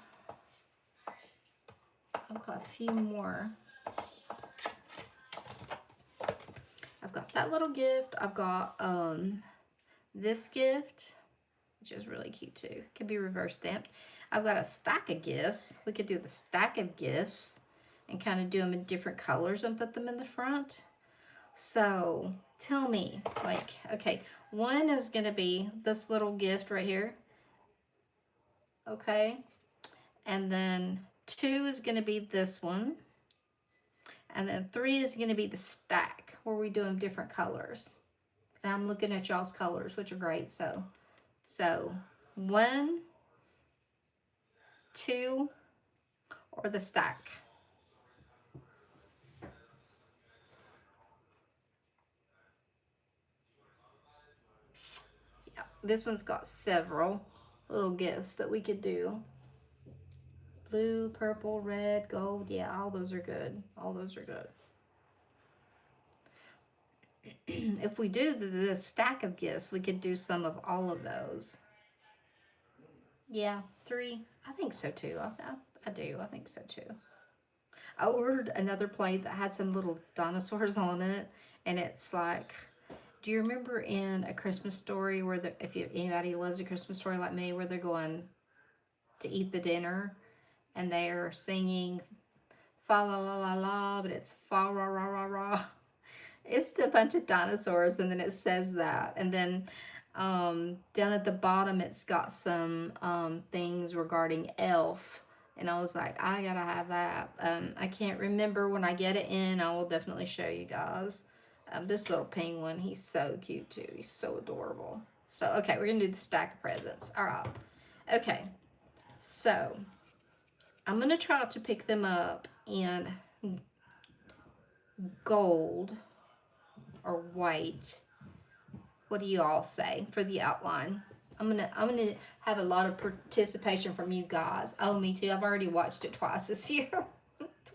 got a few more. I've got that little gift. I've got this gift, which is really cute too. Could be reverse stamped. I've got a stack of gifts. We could do the stack of gifts and kind of do them in different colors and put them in the front. So tell me, like, okay, one is going to be this little gift right here. Okay. And then 2 is going to be this one. And then 3 is going to be the stack where we do them different colors. And I'm looking at y'all's colors, which are great. So 1, 2, or the stack. Yeah, this one's got several little gifts that we could do. Blue, purple, red, gold. Yeah, all those are good. All those are good. If we do this stack of gifts, we could do some of all of those. Yeah, 3. I think so too. I do. I think so too. I ordered another plate that had some little dinosaurs on it, and it's like, do you remember in A Christmas Story where anybody loves A Christmas Story like me, where they're going to eat the dinner and they're singing fa la la la la, but it's fa ra ra ra ra. It's a bunch of dinosaurs, and then it says that, and then down at the bottom it's got some things regarding Elf, and I was like, I gotta have that. I can't remember. When I get it in, I will definitely show you guys. This little penguin, he's so cute too. He's so adorable. So okay, we're gonna do the stack of presents. All right. Okay, so I'm gonna try to pick them up in gold or white. What do you all say for the outline? I'm gonna have a lot of participation from you guys. Oh, me too. I've already watched it twice this year.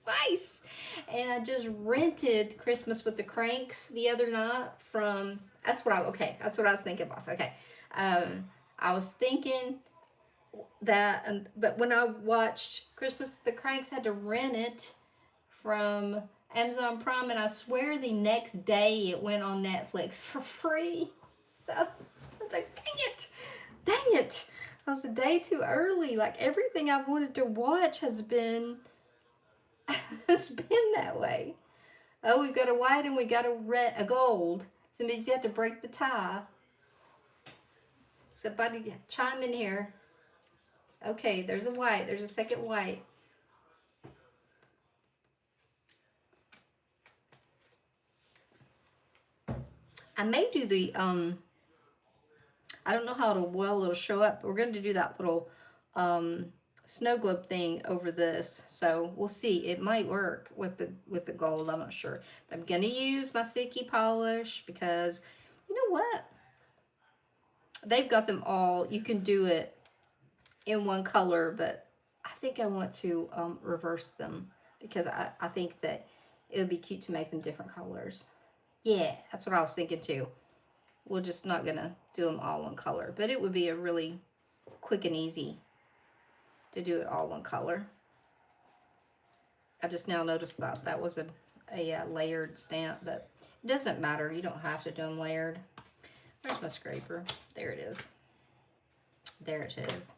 Twice. And I just rented Christmas with the Cranks the other night from, that's what I was thinking, boss. Okay. I was thinking that, but when I watched Christmas with the Cranks, I had to rent it from Amazon Prime, and I swear the next day it went on Netflix for free. So I was like, dang it. I was a day too early. Like, everything I've wanted to watch has been that way. Oh, we've got a white and we got a gold. So it means you have to break the tie. Somebody chime in here. Okay, there's a white. There's a second white. I may do the, I don't know how it'll show up. We're going to do that little um, snow globe thing over this. So we'll see. It might work with the gold. I'm not sure. But I'm going to use my sticky polish because you know what? They've got them all. You can do it in one color, but I think I want to reverse them because I think that it would be cute to make them different colors. Yeah, that's what I was thinking too. We're just not going to do them all one color, but it would be a really quick and easy to do it all one color. I just now noticed that that was a layered stamp, but it doesn't matter. You don't have to do them layered. Where's my scraper? There it is. There it is.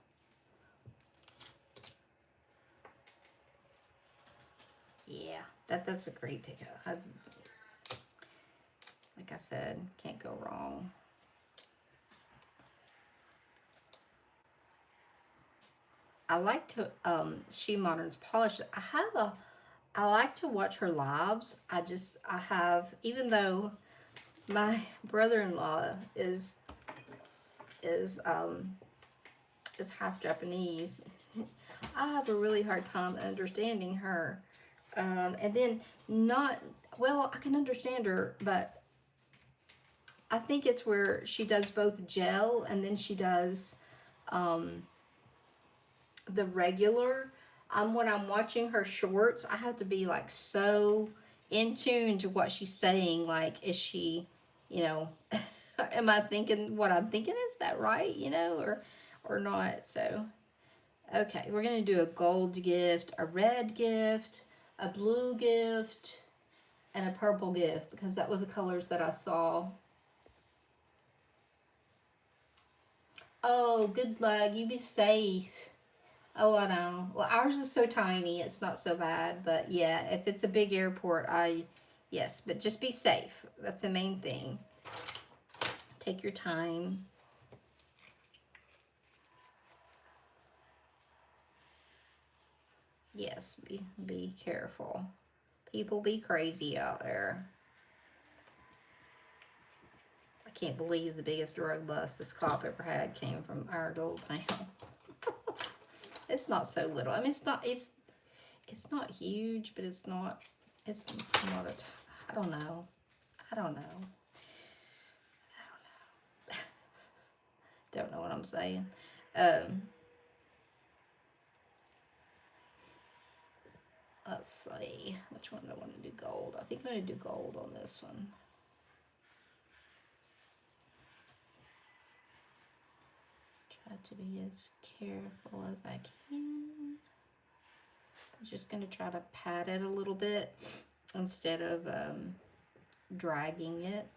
Yeah, that's a great pickup. Like I said, can't go wrong. I like to She Modern's polish. I like to watch her lives. I have, even though my brother-in-law is um is half Japanese, I have a really hard time understanding her. And then not, well, I can understand her, but I think it's where she does both gel and then she does the regular. When I'm watching her shorts, I have to be like so in tune to what she's saying. Like, is she, you know, am I thinking what I'm thinking? Is that right? You know, or not? So, okay, we're gonna do a gold gift, a red gift, a blue gift, and a purple gift because that was the colors that I saw. Oh, good luck. You be safe. Oh, I know. Well, ours is so tiny, it's not so bad. But yeah, if it's a big airport, yes, but just be safe. That's the main thing. Take your time. Yes, be careful. People be crazy out there. I can't believe the biggest drug bust this cop ever had came from our little town. It's not so little. I mean, it's not huge, but it's not I don't know. I don't know. Don't know what I'm saying. Let's see. Which one do I want to do gold? I think I'm going to do gold on this one. Try to be as careful as I can. I'm just going to try to pat it a little bit instead of dragging it,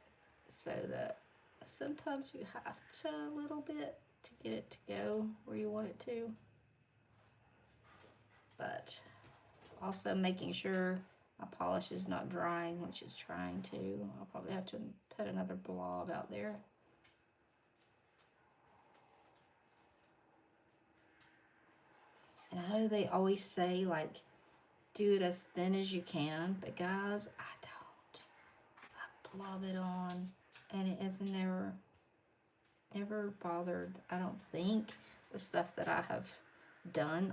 so that sometimes you have to a little bit to get it to go where you want it to. But also making sure my polish is not drying, which it's trying to. I'll probably have to put another blob out there. And I know they always say, like, do it as thin as you can, but guys, I don't. I blob it on, and it has never bothered, I don't think, the stuff that I have done.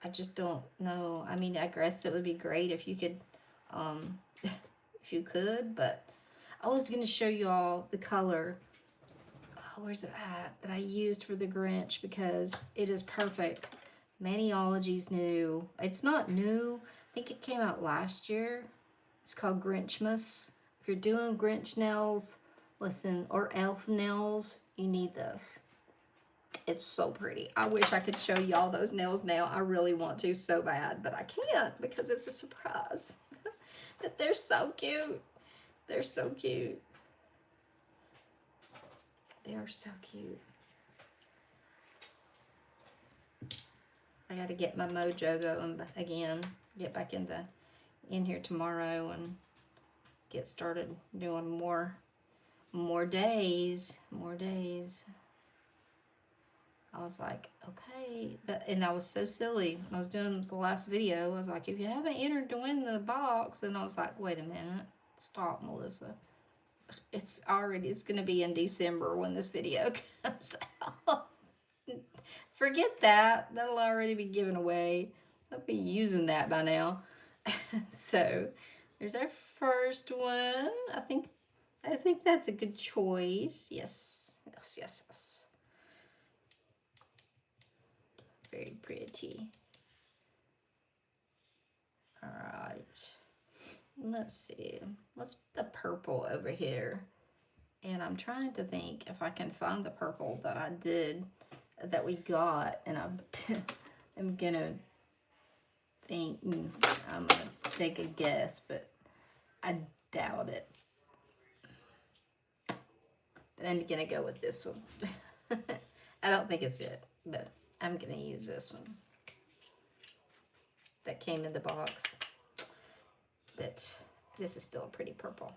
I just don't know. I mean, I guess it would be great if you could, if you could, but I was going to show you all the color. Oh, where's it at? That I used for the Grinch because it is perfect. Maniology's new. It's not new. I think it came out last year. It's called Grinchmas. If you're doing Grinch nails, listen, or elf nails, you need this. It's so pretty. I wish I could show y'all those nails now. I really want to so bad, but I can't because it's a surprise. But they're so cute. They're so cute. They are so cute. I got to get my mojo going again. Get back in here tomorrow and get started doing more days. I was like, okay. And I was so silly. When I was doing the last video, I was like, if you haven't entered to win the box, and I was like, wait a minute. Stop, Melissa. it's going to be in December when this video comes out. Forget that. That'll already be given away. I'll be using that by now. So there's our first one. I think that's a good choice. Yes. Yes, yes, yes. Very pretty. All right. Let's see. Let's put the purple over here. And I'm trying to think if I can find the purple that I did, that we got. And I'm gonna think, I'm gonna take a guess, but I doubt it. But I'm gonna go with this one. I don't think it's it, but I'm gonna use this one that came in the box. But this is still a pretty purple.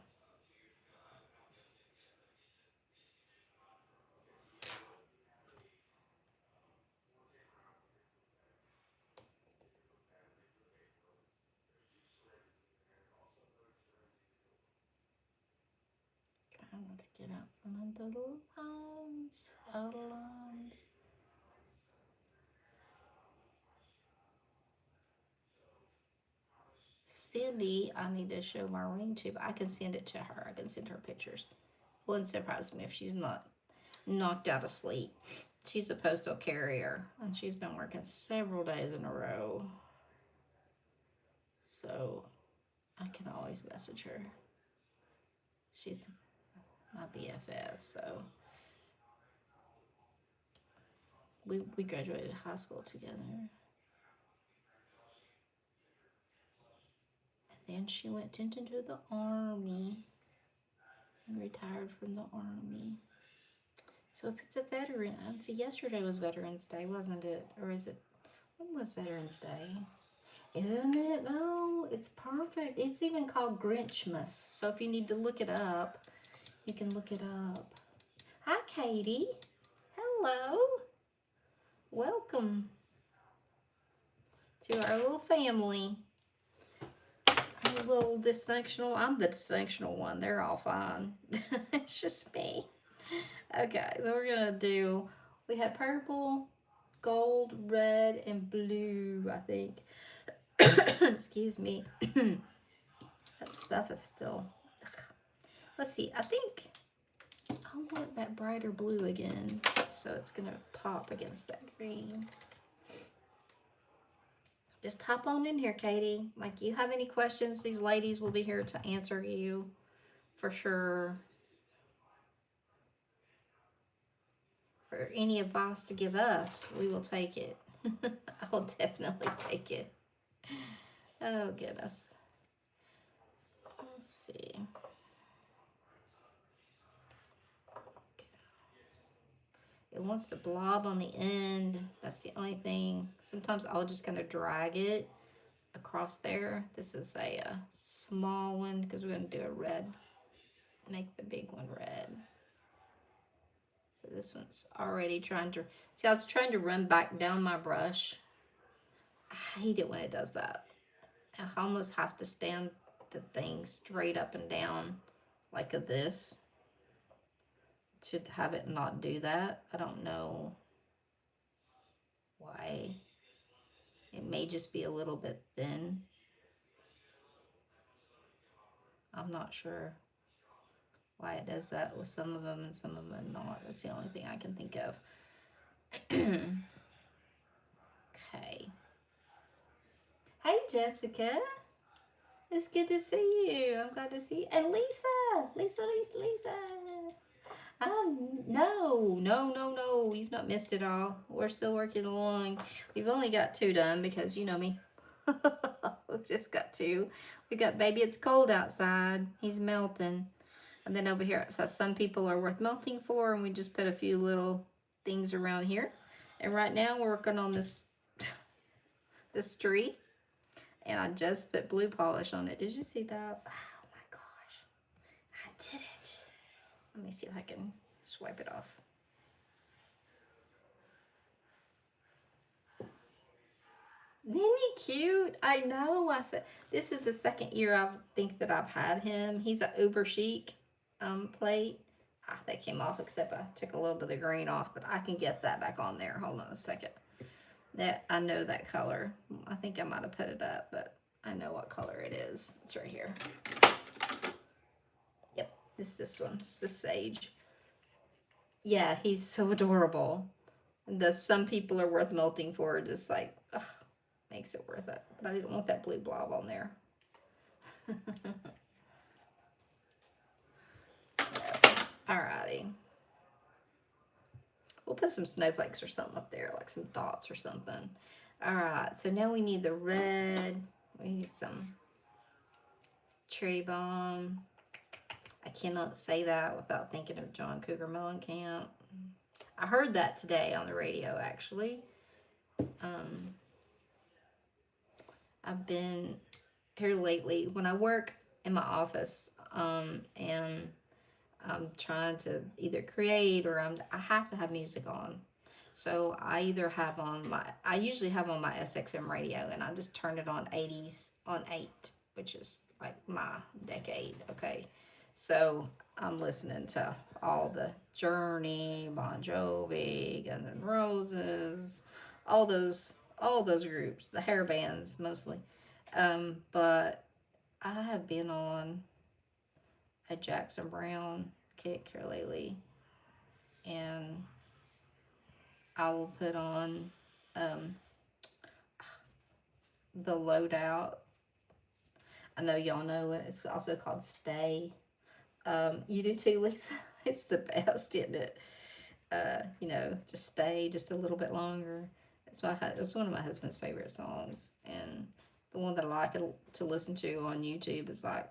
I want to get out from under the lines, out of the lines. Cindy, I need to show my ring to, but I can send it to her. I can send her pictures. Wouldn't surprise me if she's not knocked out of sleep. She's a postal carrier, and she's been working several days in a row. So I can always message her. She's my BFF, so we graduated high school together. And then she went into the Army and retired from the Army. So if it's a veteran, I'd say yesterday was Veterans Day, wasn't it? Or is it, when was Veterans Day? Isn't it? No, it's perfect. It's even called Grinchmas. So if you need to look it up, you can look it up. Hi, Katie. Hello. Welcome to our little family. Our little dysfunctional. I'm the dysfunctional one. They're all fine. It's just me. Okay, so we're going to do, we had purple, gold, red, and blue, I think. Excuse me. That stuff is still... Let's see, I think I want that brighter blue again, so it's gonna pop against that green. Just hop on in here, Katie. Like, you have any questions, these ladies will be here to answer you for sure. For any advice to give us, we will take it. I'll definitely take it. Oh, goodness. Let's see. It wants to blob on the end. That's the only thing. Sometimes I'll just kind of drag it across there. This is a small one because we're going to do a red. Make the big one red. So this one's already trying to... See, I was trying to run back down my brush. I hate it when it does that. I almost have to stand the thing straight up and down like this to have it not do that. I don't know why. It may just be a little bit thin. I'm not sure why it does that with some of them and some of them not. That's the only thing I can think of. Okay. Hey, Jessica. It's good to see you. I'm glad to see you. And Lisa. Lisa. No. You've not missed it all. We're still working along. We've only got 2 done because you know me. We've just got 2. We got Baby It's Cold Outside. He's melting. And then over here, so some people are worth melting for, and we just put a few little things around here. And right now we're working on this tree. And I just put blue polish on it. Did you see that? Oh my gosh. I did it. Let me see if I can swipe it off. Isn't he cute? I know. I said this is the 2nd year I think that I've had him. He's an uber chic. plate. Ah, that came off, except I took a little bit of the green off, but I can get that back on there. Hold on a second. That, I know that color. I think I might have put it up, but I know what color it is. It's right here. Yep, it's this one. It's this sage. Yeah, he's so adorable. And the some people are worth melting for. Just like, ugh, makes it worth it. But I didn't want that blue blob on there. Alrighty. We'll put some snowflakes or something up there, like some dots or something. Alright, so now we need the red. We need some cherry bomb. I cannot say that without thinking of John Cougar Mellencamp. I heard that today on the radio, actually. I've been here lately when I work in my office, and I'm trying to either create or I have to have music on. So I either have on I usually have on my SXM radio, and I just turn it on 80s on 8, which is like my decade, okay? So I'm listening to all the Journey, Bon Jovi, Guns N' Roses, all those groups, the hair bands mostly. But I have been on a Jackson Brown kick here lately, and I will put on the Loadout. I know y'all know it. It's also called Stay. You do too, Lisa. It's the best, isn't it? Just stay just a little bit longer. It's one of my husband's favorite songs, and the one that I like to listen to on YouTube is like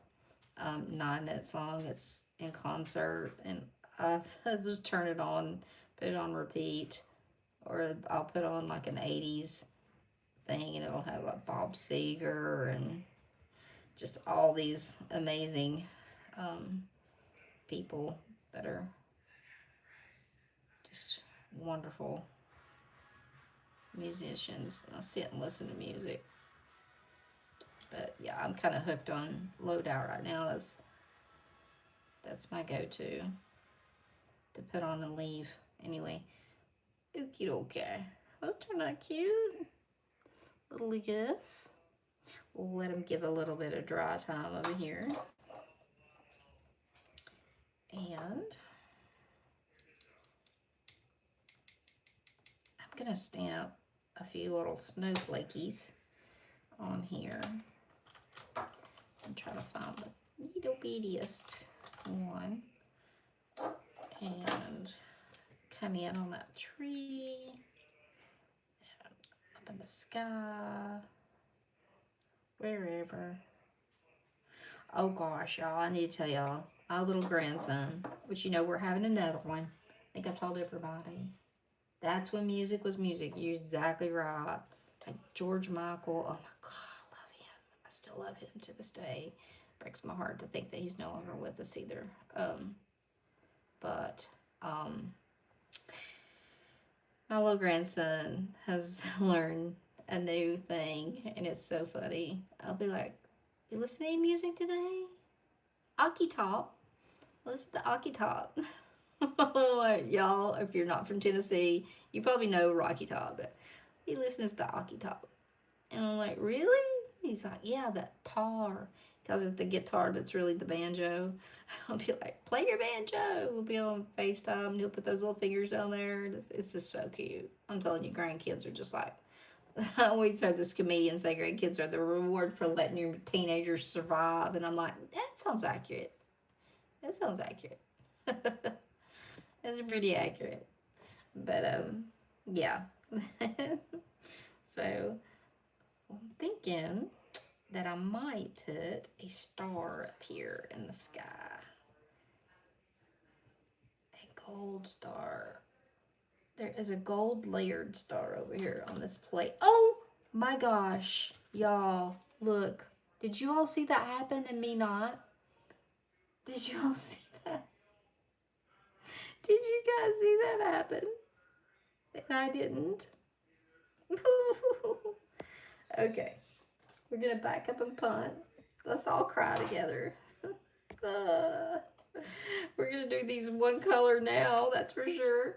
9-minute song. It's in concert, and I just turn it on, put it on repeat, or I'll put on like an 80s thing, and it'll have like Bob Seger and just all these amazing people that are just wonderful musicians. And I sit and listen to music. But yeah, I'm kind of hooked on Loadout right now. That's my go-to to put on and leave. Anyway, okie dokie. Those are not cute. Little Gus. We'll let him give a little bit of dry time over here. And I'm going to stamp a few little snowflakies on here and try to find the little bittiest one. And come in on that tree, up in the sky, wherever. Oh gosh, y'all, I need to tell y'all, our little grandson, which we're having another one. I think I've told everybody. That's when music was music. You're exactly right. Like George Michael, oh my God, I love him. I still love him to this day. Breaks my heart to think that he's no longer with us either. But my little grandson has learned a new thing, and it's so funny. I'll be like, "You listening to music today? Aki Top. Listen to Aki Top." Like, y'all, if you're not from Tennessee, you probably know Rocky Top, but he listens to Aki Top. And I'm like, really? He's like, yeah, that tar. Because it's the guitar that's really the banjo. I'll be like, play your banjo. We'll be on FaceTime, and he'll put those little fingers down there. It's just so cute. I'm telling you, grandkids are just like, I always heard this comedian say grandkids are the reward for letting your teenagers survive. And I'm like, that sounds accurate. That sounds accurate. That's pretty accurate. But, yeah. So, I'm thinking that I might put a star up here in the sky. A gold star. There is a gold layered star over here on this plate. Oh my gosh, y'all, look. Did you all see that happen and me not? Did you all see that? Did you guys see that happen? And I didn't. Okay, we're gonna back up and punt. Let's all cry together. We're gonna do these one color now, that's for sure.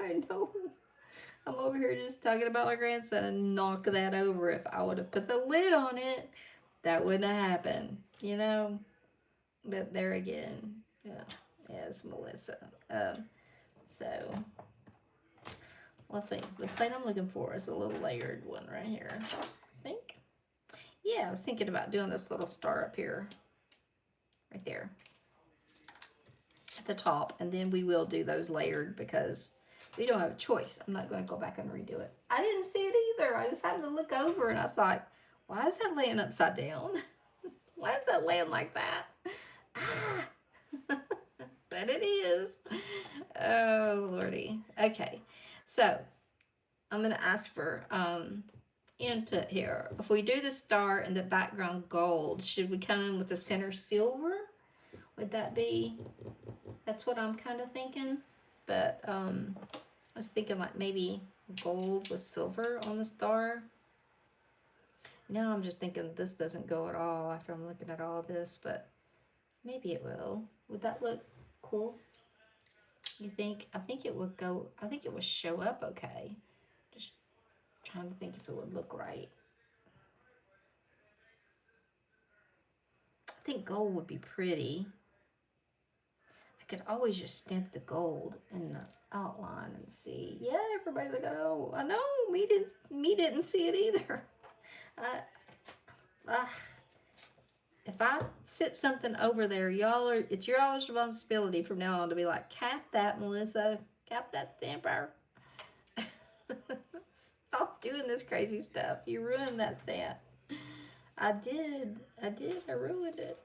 I know. I'm over here just talking about my grandson and knock that over. If I would have put the lid on it, that wouldn't have happened, you know? But there again, yeah, it's Melissa. So, I think the plate I'm looking for is a little layered one right here, I think. Yeah, I was thinking about doing this little star up here, right there, at the top, and then we will do those layered because we don't have a choice. I'm not going to go back and redo it. I didn't see it either. I just happened to look over and I was like, why is that laying upside down? Why is that laying like that? Ah! But it is. Oh, Lordy. Okay, so I'm going to ask for input here. If we do the star and the background gold, should we come in with the center silver? Would that be, that's what I'm kind of thinking. But I was thinking like maybe gold with silver on the star. Now I'm just thinking this doesn't go at all after I'm looking at all this, but maybe it will. Would that look cool? You think? I think it would go, I think it would show up okay. Just trying to think if it would look right. I think gold would be pretty. I could always just stamp the gold in the outline and see. Yeah, everybody's like, oh, I know, me didn't see it either. If I sit something over there, it's your all's responsibility from now on to be like, cap that, Melissa, cap that stamper. Stop doing this crazy stuff. You ruined that stamp. I did, I ruined it.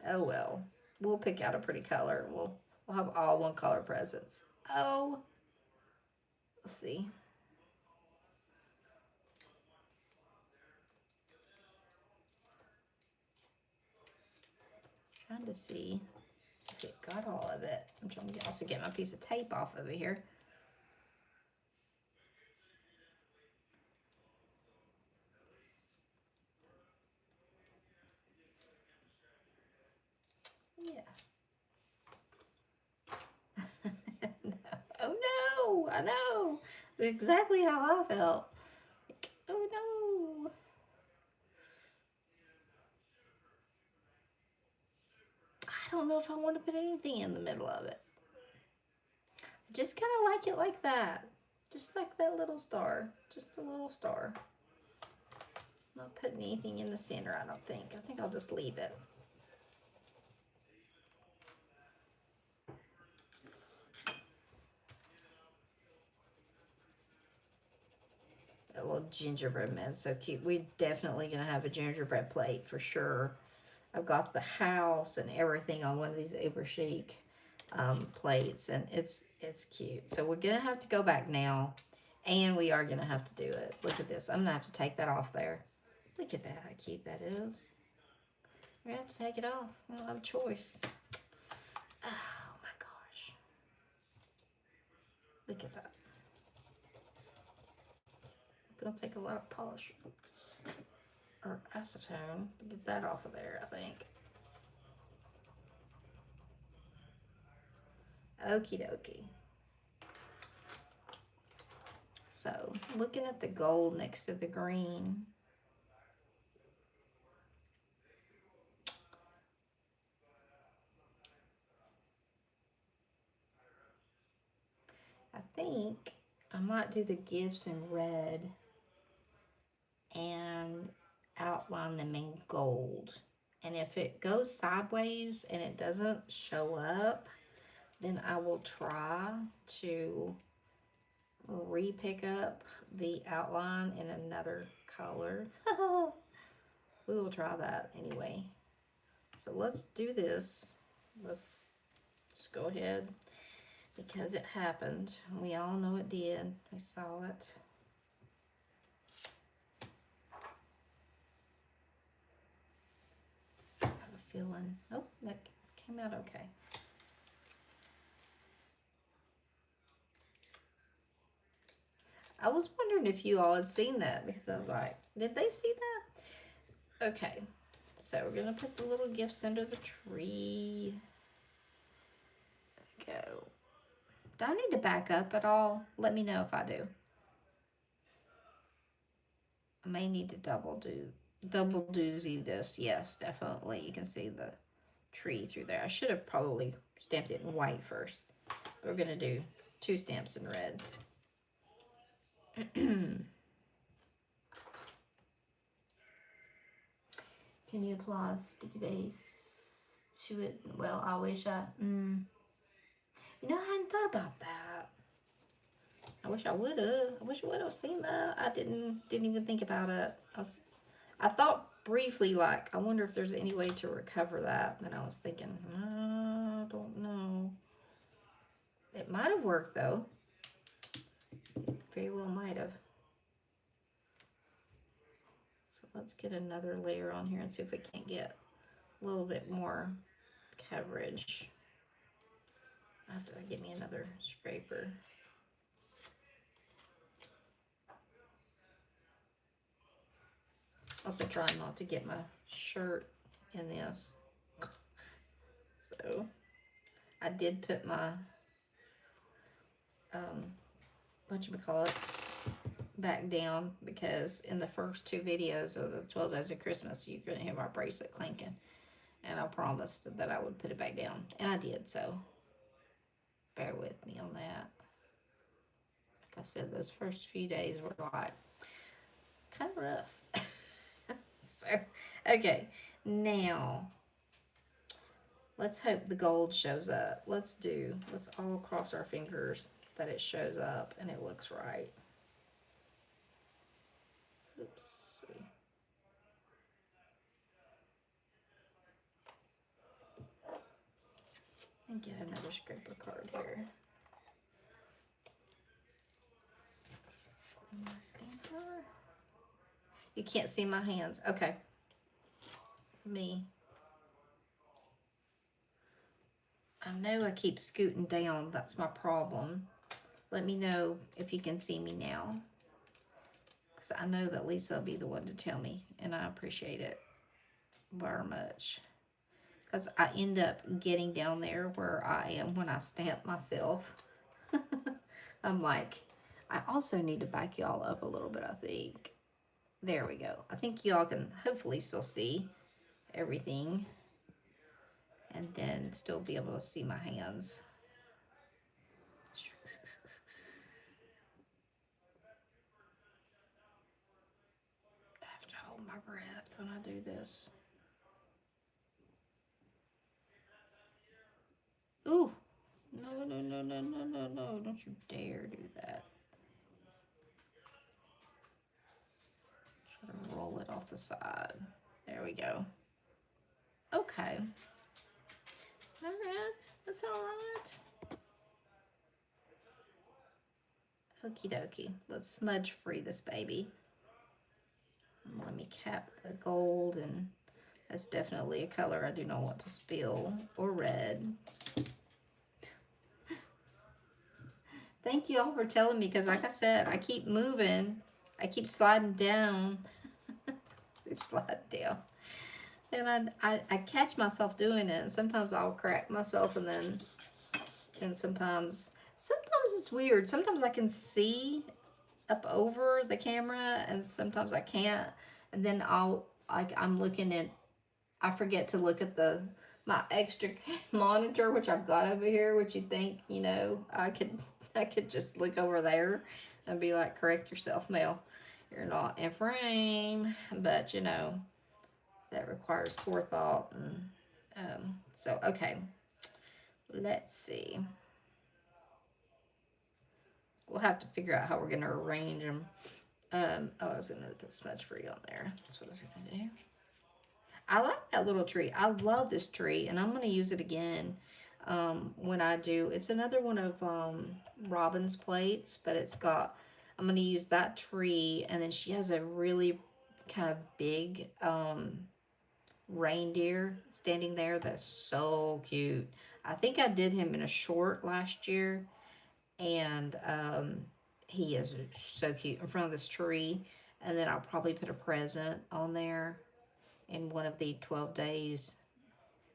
Oh well, we'll pick out a pretty color. We'll have all one color presents. Oh, let's see. Trying to see if it got all of it. I'm trying to also get my piece of tape off over here. Yeah. No. Oh no! I know exactly how I felt. Like, oh no! I don't know if I want to put anything in the middle of it. I just kind of like it like that. Just like that little star. Just a little star. Not putting anything in the center, I don't think. I think I'll just leave it. A little gingerbread man, so cute. We're definitely gonna have a gingerbread plate for sure. I've got the house and everything on one of these uber chic plates, and it's cute. So we're gonna have to go back now, and we are gonna have to do it. Look at this. I'm gonna have to take that off there. Look at that, how cute that is. We're gonna have to take it off. I don't have a choice. Oh my gosh. Look at that. It's gonna take a lot of polish or acetone to get that off of there, I think. Okie dokie. So, looking at the gold next to the green. I think I might do the gifts in red and outline them in gold. And if it goes sideways and it doesn't show up, then I will try to re-pick up the outline in another color. We will try that anyway. So let's do this. Let's just go ahead because it happened. We all know it did. We saw it. I have a feeling. Oh, that came out okay. I was wondering if you all had seen that because I was like, did they see that? Okay, so we're gonna put the little gifts under the tree. Go. Do I need to back up at all? Let me know if I do. I may need to double doozy this. Yes, definitely. You can see the tree through there. I should have probably stamped it in white first. We're gonna do 2 stamps in red. Can you apply sticky base to it? Well, I wish I. You know, I hadn't thought about that. I wish I would have. I wish I would have seen that. I didn't even think about it. I thought briefly, like, I wonder if there's any way to recover that. And I was thinking, I don't know. It might have worked though. Very well might have. So let's get another layer on here and see if we can't get a little bit more coverage. I have to get me another scraper. Also trying not to get my shirt in this. So I did put my whatchamacallit back down because in the first 2 videos of the 12 days of Christmas you're gonna hear my bracelet clanking. And I promised that I would put it back down. And I did, so bear with me on that. Like I said, those first few days were like kind of rough. So, okay, now let's hope the gold shows up. Let's all cross our fingers that it shows up and it looks right. Oops. And get another scraper card here. My stamper. You can't see my hands. Okay. Me. I know I keep scooting down. That's my problem. Let me know if you can see me now. Because I know that Lisa will be the one to tell me. And I appreciate it very much. Because I end up getting down there where I am when I stamp myself. I'm like, I also need to back y'all up a little bit, I think. There we go. I think y'all can hopefully still see everything. And then still be able to see my hands. I have to hold my breath when I do this. Ooh. No, no, no, no, no, no, no. Don't you dare do that. Try to roll it off the side. There we go. Okay. All right. That's all right. Okie dokie. Let's smudge free this baby. Let me cap the gold, and that's definitely a color I do not want to spill, or red. Thank you all for telling me, because like I said, I keep moving. I keep sliding down. Slide down. And I catch myself doing it, and sometimes I'll crack myself, and sometimes it's weird. Sometimes I can see up over the camera, and sometimes I can't. And then I'm looking at, I forget to look at my extra monitor, which I've got over here, which you think, you know, I could just look over there and be like, correct yourself, Mel. You're not in frame. But, you know, that requires forethought. And so, okay. Let's see. We'll have to figure out how we're going to arrange them. I was going to put smudge free on there. That's what I was going to do. I like that little tree. I love this tree, and I'm going to use it again when I do. It's another one of Robin's plates, but I'm going to use that tree, and then she has a really kind of big reindeer standing there that's so cute. I think I did him in a short last year, and he is so cute in front of this tree. And then I'll probably put a present on there. in one of the 12 days.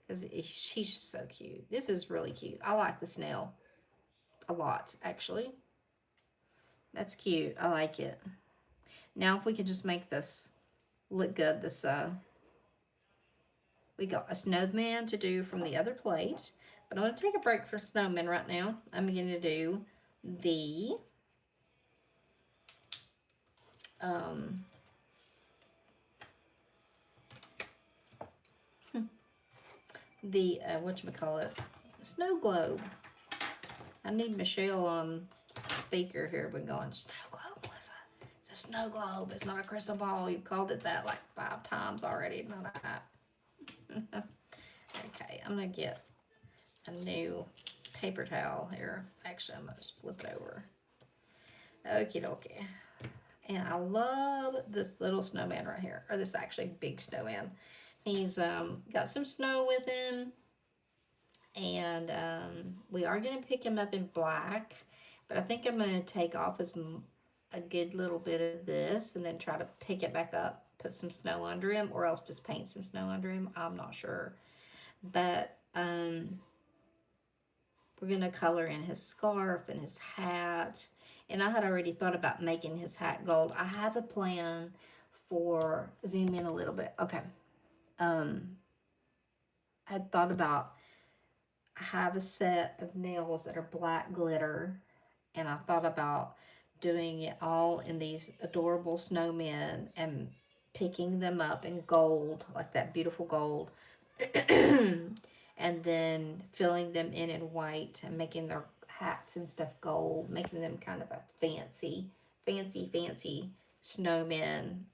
Because she's just so cute. This is really cute. I like the snail a lot, actually. That's cute. I like it. Now if we could just make this look good, this we got a snowman to do from the other plate. But I'm going to take a break from snowman right now. I'm going to do the um, whatchamacallit, snow globe. I need Michelle on speaker here. We're going, snow globe, Melissa. It's a snow globe. It's not a crystal ball. You've called it that like 5 times already. Not a Okay, I'm going to get a new paper towel here. Actually, I'm going to just flip it over. Okie dokie. And I love this little snowman right here. Or this actually big snowman. He's got some snow with him. And we are going to pick him up in black. But I think I'm going to take off a good little bit of this. And then try to pick it back up. Put some snow under him. Or else just paint some snow under him. I'm not sure. But we're going to color in his scarf and his hat. And I had already thought about making his hat gold. I have a plan for, zoom in a little bit. Okay. I had thought about, I have a set of nails that are black glitter. And I thought about doing it all in these adorable snowmen and picking them up in gold, like that beautiful gold. And then filling them in white and making their hats and stuff gold, making them kind of a fancy snowman.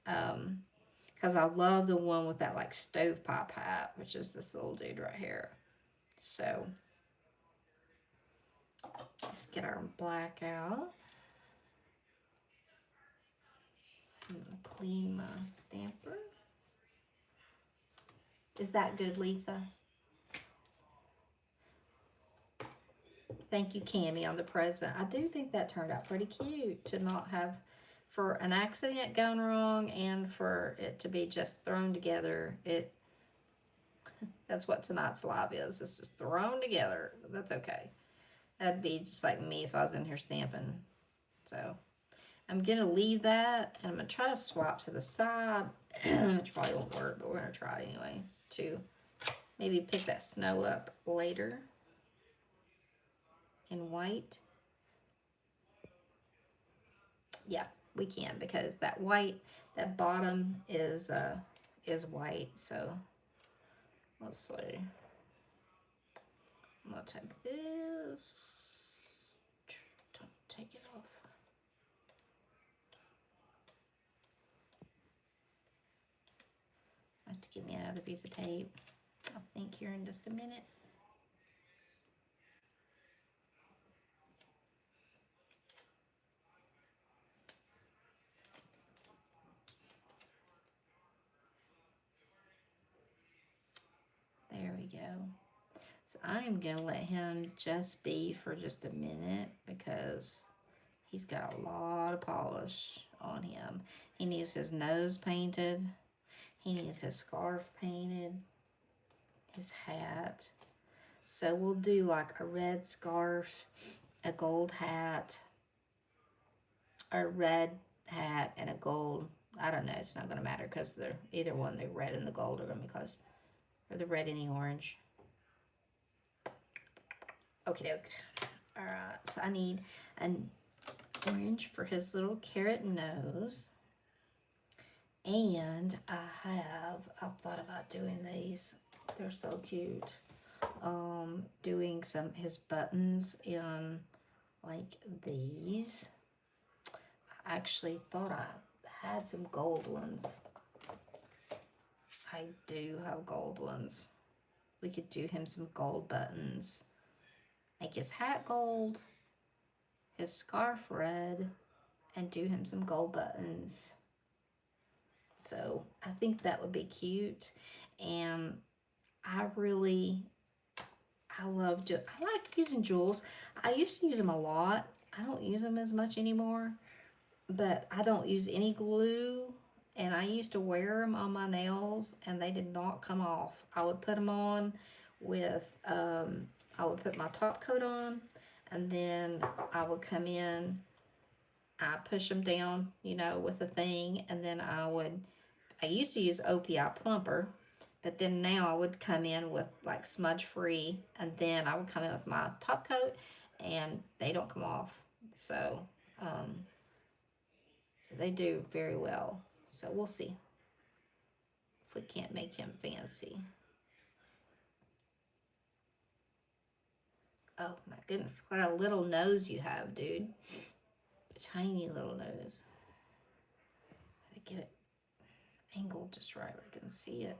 Because I love the one with that like stovepipe hat, which is this little dude right here. So let's get our black out. I'm gonna clean my stamper. Is that good, Lisa? Thank you, Cammie, on the present. I do think that turned out pretty cute to not have, for an accident gone wrong and for it to be just thrown together. That's what tonight's live is. It's just thrown together. That's okay. That'd be just like me if I was in here stamping. So I'm going to leave that. And I'm going to try to swap to the side, which probably won't work, but we're going to try anyway to maybe pick that snow up later. In white. Yeah, we can, because that white, that bottom is white. So let's see. I'm gonna take this. Don't take it off. I have to give me another piece of tape. I'll think here in just a minute. There we go. So I'm going to let him just be for just a minute because he's got a lot of polish on him. He needs his nose painted. He needs his scarf painted. His hat. So we'll do like a red scarf, a gold hat, a red hat, and a gold. I don't know. It's not going to matter because they're either one. The red and the gold are going to be close. Or the red and the orange. Okie doke. Alright, so I need an orange for his little carrot nose. And I've thought about doing these. They're so cute. Doing his buttons in like these. I actually thought I had some gold ones. I do have gold ones. We could do him some gold buttons. Make his hat gold, his scarf red, and do him some gold buttons. So I think that would be cute. And I like using jewels. I used to use them a lot. I don't use them as much anymore. But I don't use any glue. And I used to wear them on my nails and they did not come off. I would put them on with, I would put my top coat on, and then I would come in, I push them down, you know, with a thing, and then I used to use OPI plumper, but then now I would come in with like smudge free, and then I would come in with my top coat, and they don't come off. So, so they do very well. So we'll see if we can't make him fancy. Oh my goodness, what a little nose you have, dude. Tiny little nose. Gotta get it angled just right where I can see it.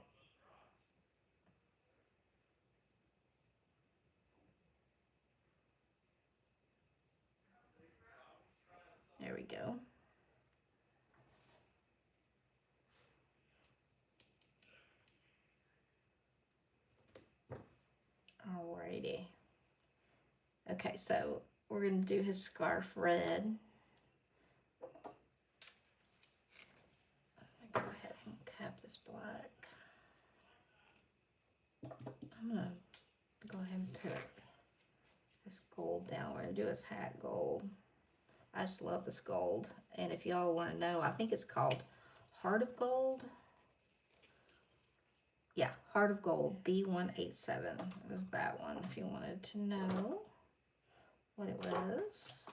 There we go. Alrighty. Okay, so we're gonna do his scarf red. Go ahead and cap this black. I'm gonna go ahead and put this gold down. We're gonna do his hat gold. I just love this gold. And if y'all want to know, I think it's called Heart of Gold. Yeah, Heart of Gold, B187 is that one, if you wanted to know what it was.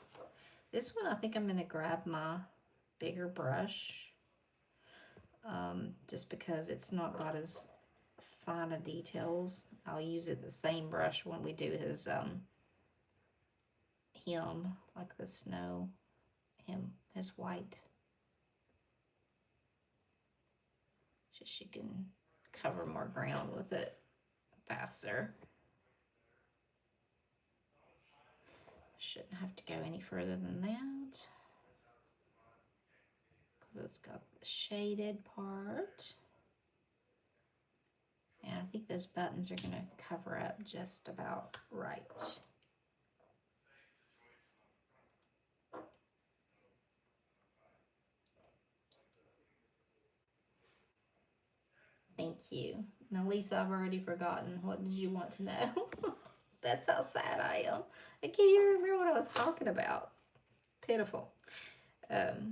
This one, I think I'm going to grab my bigger brush, just because it's not got as fine of details. I'll use it the same brush when we do his hem, like the snow, his white. Just you can cover more ground with it faster. Shouldn't have to go any further than that, because it's got the shaded part. And I think those buttons are going to cover up just about right. Thank you. Now, Lisa, I've already forgotten. What did you want to know? That's how sad I am. I can't even remember what I was talking about. Pitiful. Tell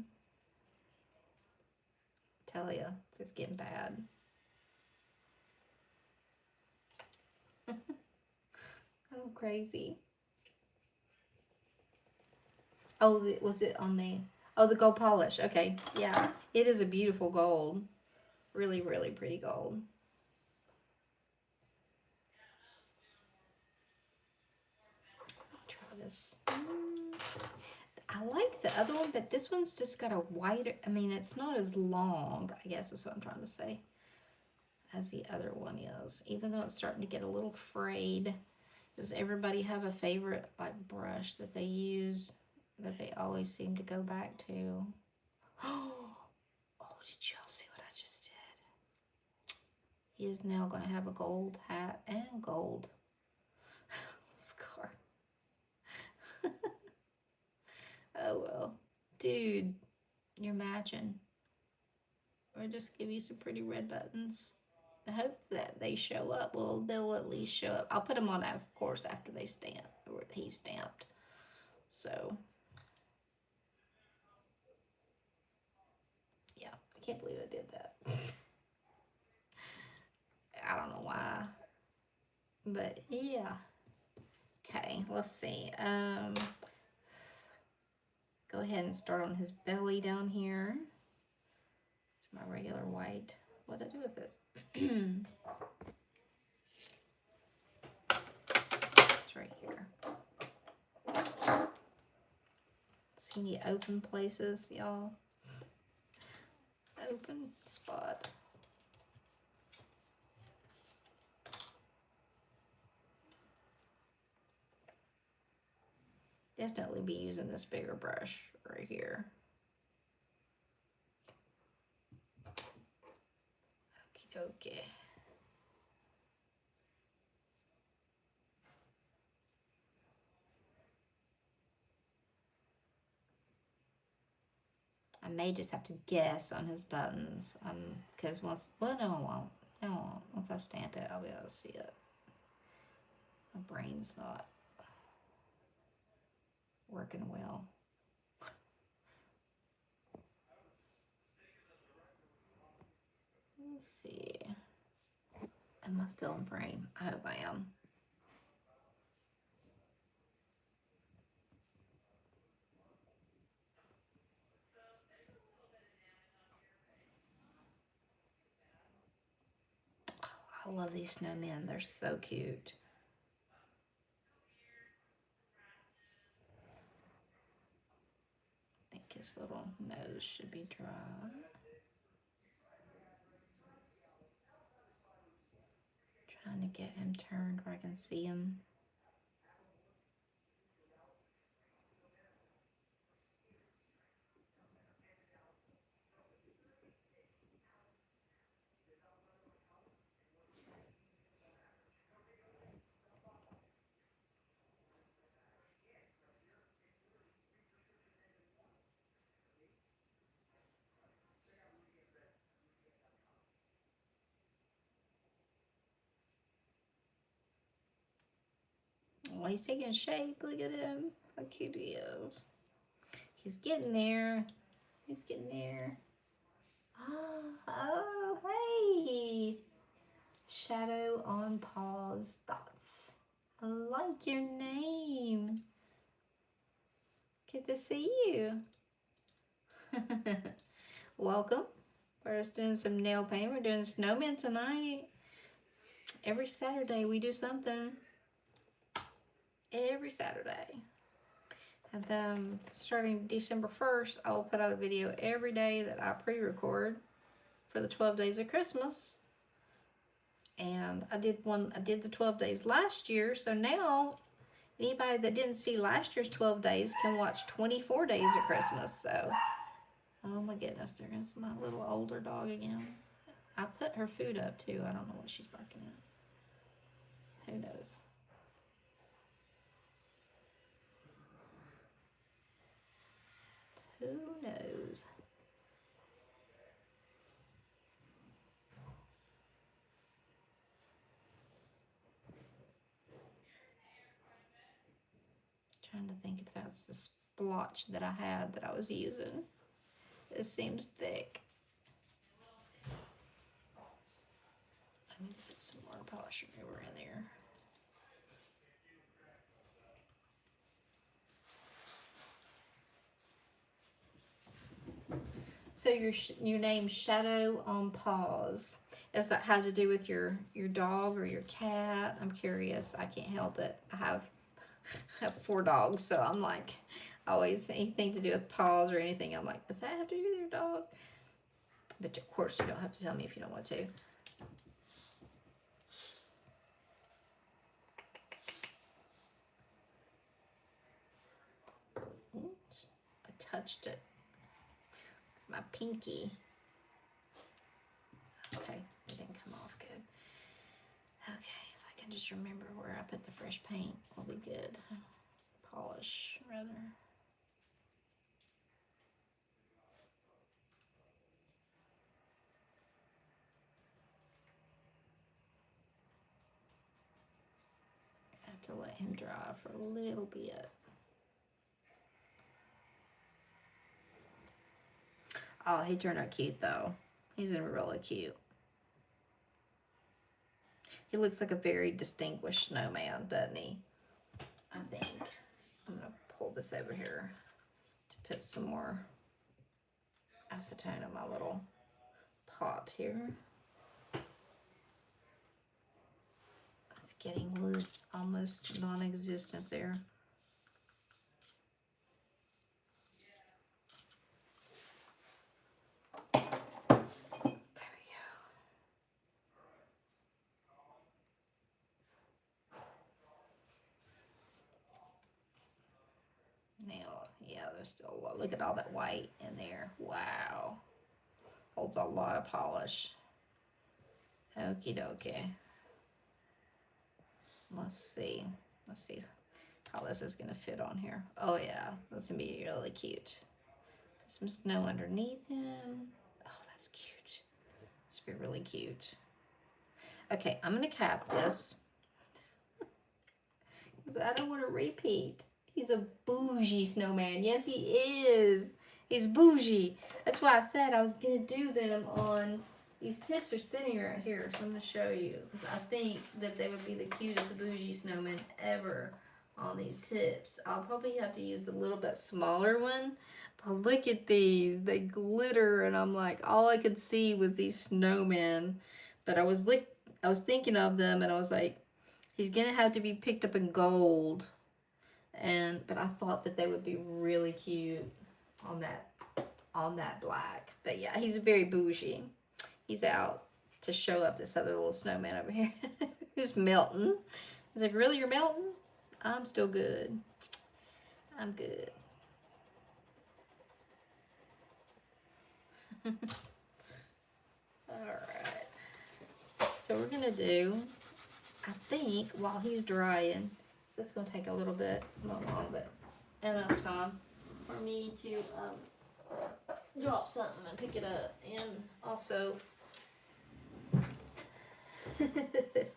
ya, it's just getting bad. Oh, crazy. Oh, was it on the... Oh, the gold polish. Okay, yeah. It is a beautiful gold. Really, really pretty gold. Try this. I like the other one, but this one's just got a wider... I mean, it's not as long, I guess is what I'm trying to say, as the other one is. Even though it's starting to get a little frayed. Does everybody have a favorite, like, brush that they use, that they always seem to go back to? Oh, did y'all see what I just did? He is now going to have a gold hat and gold scarf. Oh, well. Dude, you're matching. Or just give you some pretty red buttons. I hope that they show up. Well, they'll at least show up. I'll put them on, of course, after they stamp, or he's stamped. So, yeah, I can't believe I did that. I don't know why, but yeah. Okay, let's see. Go ahead and start on his belly down here. It's my regular white. What did I do with it? It's right here. See any open places, y'all? Open spot. Definitely be using this bigger brush right here. Okie dokie. I may just have to guess on his buttons. Because once, well, no, I won't. No, I won't. Once I stamp it, I'll be able to see it. My brain's not working well. Let's see. Am I still in frame? I hope I am. I love these snowmen. They're so cute. I think his little nose should be dry. Trying to get him turned where I can see him. Oh, he's taking shape. Look at him. How cute he is. He's getting there. He's getting there. Oh, hey. Shadow on Paws Thoughts. I like your name. Good to see you. Welcome. We're just doing some nail paint. We're doing snowmen tonight. Every Saturday we do something. Every Saturday. And then starting December 1st, I will put out a video every day that I pre-record for the 12 days of Christmas. And I did the 12 days last year. So now anybody that didn't see last year's 12 days can watch 24 days of Christmas. So, oh my goodness, there's my little older dog again. I put her food up too. I don't know what she's barking at. Who knows? Who knows? Trying to think if that's the splotch that I had that I was using. It seems thick. I need to put some more polish remover in there. So your name's Shadow on Paws. Is that have to do with your dog or your cat? I'm curious. I can't help it. I have 4 dogs, so I'm like, always anything to do with paws or anything. I'm like, does that have to do with your dog? But of course, you don't have to tell me if you don't want to. Oops, I touched it. My pinky. Okay, it didn't come off good. Okay, if I can just remember where I put the fresh paint, will be good. Polish, rather. I have to let him dry for a little bit. Oh, he turned out cute though. He's really cute. He looks like a very distinguished snowman, doesn't he? I think. I'm going to pull this over here to put some more acetone in my little pot here. It's getting almost non-existent there. Yeah, there's still look at all that white in there. Wow. Holds a lot of polish. Okie dokie. Let's see how this is gonna fit on here. Oh yeah, that's gonna be really cute. Some snow underneath him. Oh, that's cute. This would be really cute. Okay, I'm gonna cap this because I don't want to repeat. He's a bougie snowman. Yes, he is. He's bougie. That's why I said I was gonna do them on. These tips are sitting right here, so I'm gonna show you because I think that they would be the cutest bougie snowman ever on these tips. I'll probably have to use a little bit smaller one. But look at these. They glitter, and I'm like, all I could see was these snowmen. But I was thinking of them, and I was like, he's gonna have to be picked up in gold. But I thought that they would be really cute on that black. But yeah, he's very bougie. He's out to show up this other little snowman over here who's melting. He's like, really, you're melting? I'm still good. I'm good. All right. So we're gonna do, I think, while he's drying, so it's gonna take a little bit, not long, but enough time for me to drop something and pick it up, and also.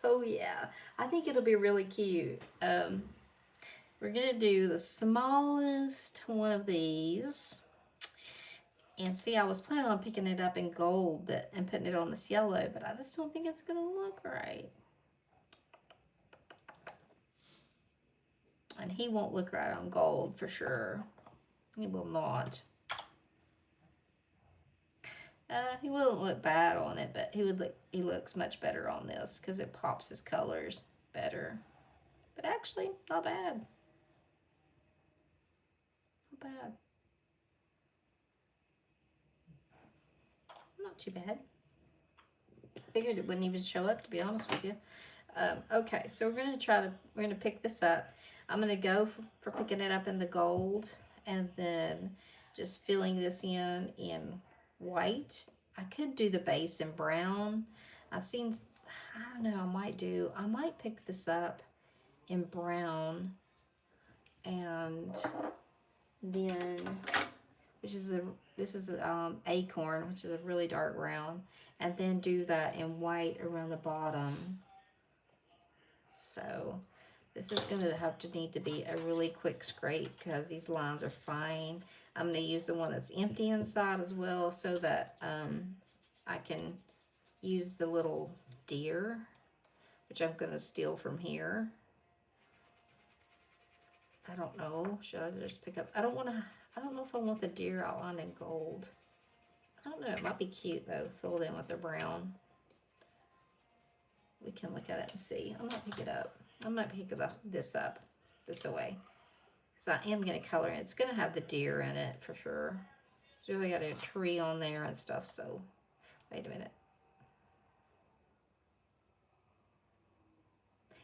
Oh yeah, I think it'll be really cute. We're gonna do the smallest one of these, and see, I was planning on picking it up in gold, and putting it on this yellow, but I just don't think it's gonna look right. And he won't look right on gold for sure. He will not. He wouldn't look bad on it, but he looks much better on this because it pops his colors better. But actually, not bad. Not bad. Not too bad. Figured it wouldn't even show up, to be honest with you. Okay, so we're gonna pick this up. I'm gonna go for picking it up in the gold, and then just filling this in white. I could do the base in brown. I've seen, I don't know, I might pick this up in brown, and then, this is acorn, which is a really dark brown, and then do that in white around the bottom. So this is going to need to be a really quick scrape because these lines are fine. I'm going to use the one that's empty inside as well, so that I can use the little deer, which I'm going to steal from here. I don't know. Should I just pick up? I don't know if I want the deer outlined in gold. I don't know. It might be cute though, filled in with the brown. We can look at it and see. I might pick it up. I might pick this up this away, because I am going to color it. It's going to have the deer in it for sure. So we got a tree on there and stuff. So wait a minute.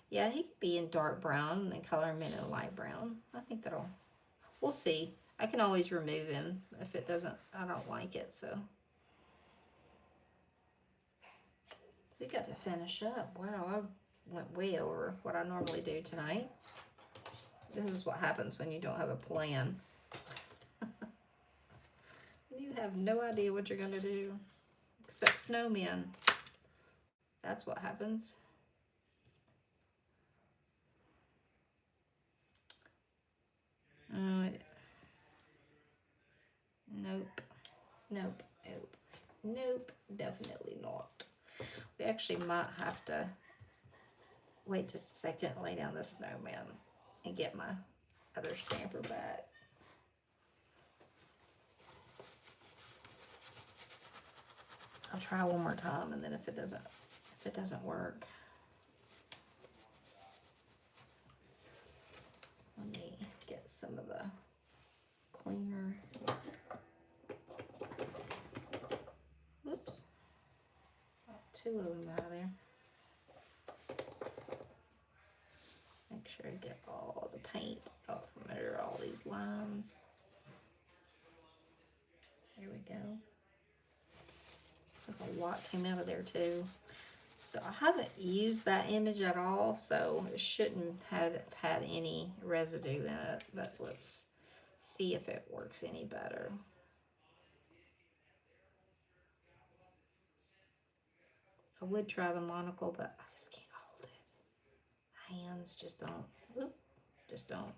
Yeah, he could be in dark brown and then color him in a light brown. I think we'll see. I can always remove him if it doesn't, I don't like it, so. We got to finish up. Wow, I went way over what I normally do tonight. This is what happens when you don't have a plan. You have no idea what you're gonna do, except snowmen. That's what happens. Nope, nope, nope, nope, definitely not. We actually might have to wait just a second, lay down the snowman, and get my other stamper back. I'll try one more time, and then if it doesn't work, let me get some of the cleaner. Whoops. Got two of them out of there. Make sure I get all the paint off from under all these lines. There we go. There's a lot came out of there too. So I haven't used that image at all, so it shouldn't have had any residue in it, but let's see if it works any better. I would try the monocle, but I just can't hold it. My hands just don't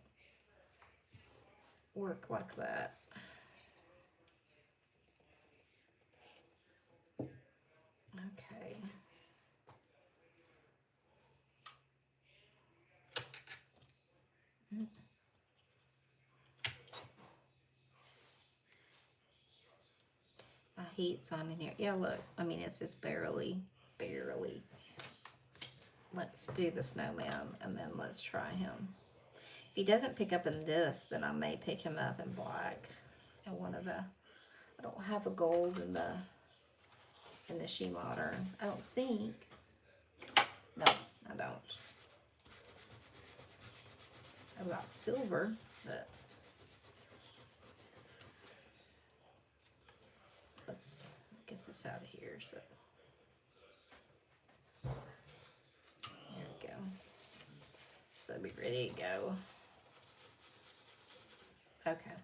work like that. Okay. My heat's on in here. Yeah, look. I mean, it's just barely. Let's do the snowman, and then let's try him. If he doesn't pick up in this, then I may pick him up in black. And one of the, I don't have a gold in the She Modern. I don't think. No, I don't. I've got silver, but let's get this out of here. So there we go. So be ready to go. Okay.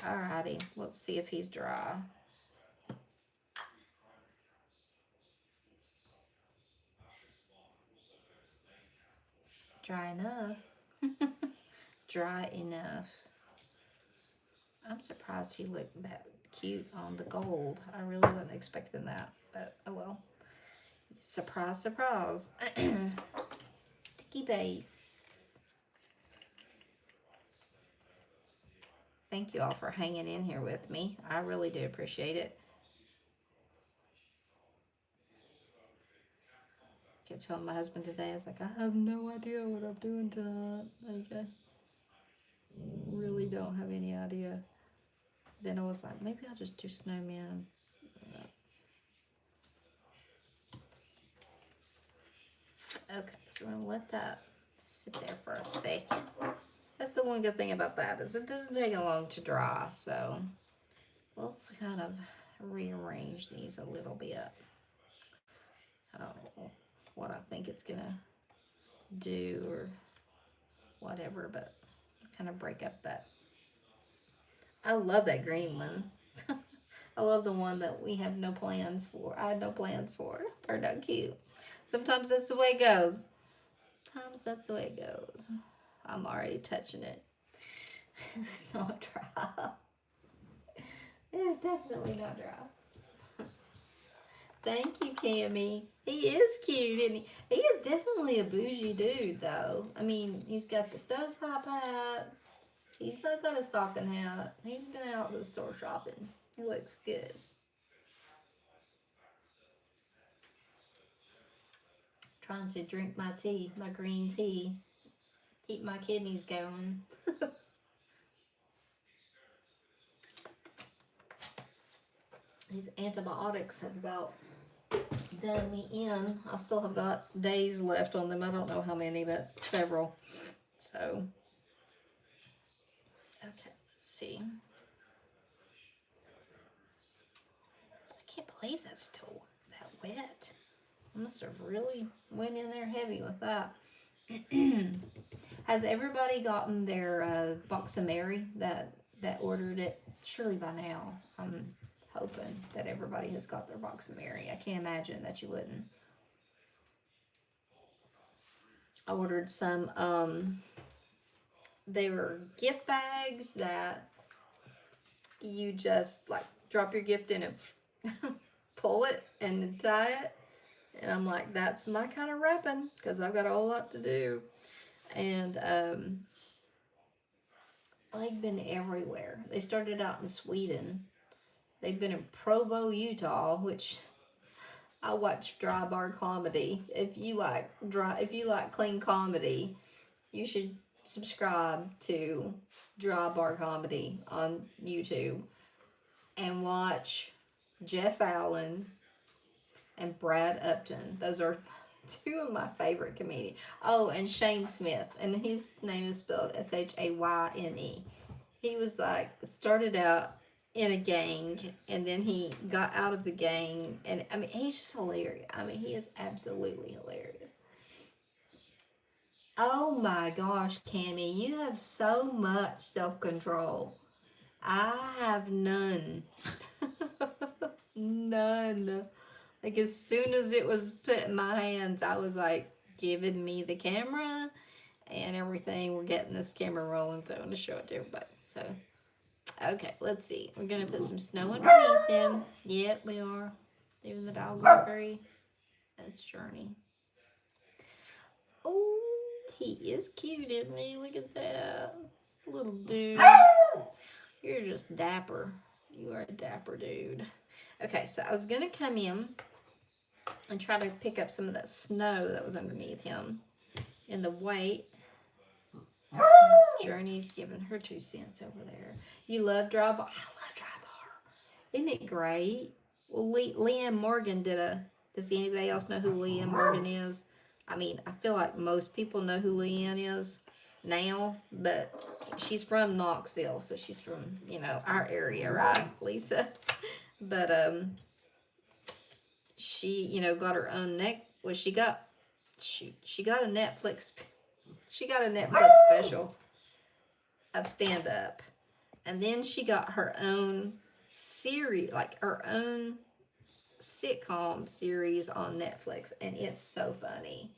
Alrighty. Let's see if he's dry. Dry enough. Dry enough. I'm surprised he looked that cute on the gold. I really wasn't expecting that, but oh well. Surprise, surprise. Sticky base. Thank you all for hanging in here with me. I really do appreciate it. I kept telling my husband today, I was like, I have no idea what I'm doing tonight. Like, I really don't have any idea. Then I was like, maybe I'll just do snowman. Okay, so we're gonna let that sit there for a second. That's the one good thing about that, is it doesn't take long to dry. So let's kind of rearrange these a little bit. I don't know what I think it's gonna do or whatever, but kind of break up that. I love that green one. I love the one that we have no plans for. I had no plans for. Turned out cute. Sometimes that's the way it goes. Sometimes that's the way it goes. I'm already touching it. It's not dry. It's definitely not dry. Thank you, Cammy. He is cute, isn't he? He is definitely a bougie dude, though. I mean, he's got the stovepipe hat. He's not got a stocking hat. He's been out at the store shopping. He looks good. Trying to drink my tea, my green tea. Keep my kidneys going. These antibiotics have about done me in. I still have got days left on them. I don't know how many, but several. So, okay, let's see. I can't believe that's still that wet. I must have really went in there heavy with that. Has everybody gotten their box of Mary that ordered it? Surely by now. I'm hoping that everybody has got their box of Mary. I can't imagine that you wouldn't. I ordered some. They were gift bags that you just like drop your gift in and pull it and tie it. And I'm like, that's my kind of wrapping, because I've got a whole lot to do. And they've been everywhere. They started out in Sweden. They've been in Provo, Utah, which I watch dry bar comedy. If you like clean comedy, you should subscribe to dry bar comedy on YouTube and watch Jeff Allen and Brad Upton. Those are two of my favorite comedians. Oh, and Shane Smith, and his name is spelled Shayne. He was like, started out in a gang, and then he got out of the gang, and I mean, he's just hilarious. I mean, he is absolutely hilarious. Oh my gosh, Cammy, you have so much self-control. I have none. None. Like as soon as it was put in my hands, I was like, giving me the camera and everything. We're getting this camera rolling, so I want to show it to everybody. So, okay, let's see. We're gonna put some snow underneath him. Yep, we are. Even the dog is very. That's Journey. Oh, he is cute, isn't he? Look at that little dude. You're just dapper. You are a dapper dude. Okay, so I was gonna come in and try to pick up some of that snow that was underneath him in the weight. Journey's giving her 2 cents over there. You love dry bar? I love dry bar. Isn't it great? Well, Leanne Morgan did a. Does anybody else know who Leanne Morgan is? I mean, I feel like most people know who Leanne is now, but she's from Knoxville, so she's from, our area, right, Lisa? But she, got her own well, she got a Netflix special of stand up. And then she got her own series, like her own sitcom series on Netflix, and it's so funny.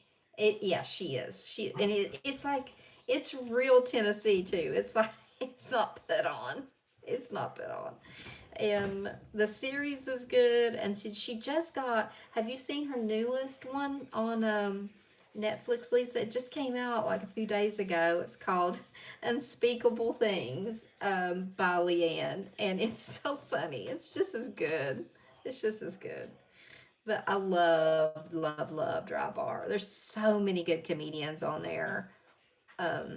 She is. It's like it's real Tennessee too. It's like it's not put on. It's not put on. And the series was good, and she just got. Have you seen her newest one on Netflix, Lisa? It just came out like a few days ago. It's called Unspeakable Things by Leanne, and it's so funny. It's just as good. It's just as good. But I love Dry Bar. There's so many good comedians on there. Have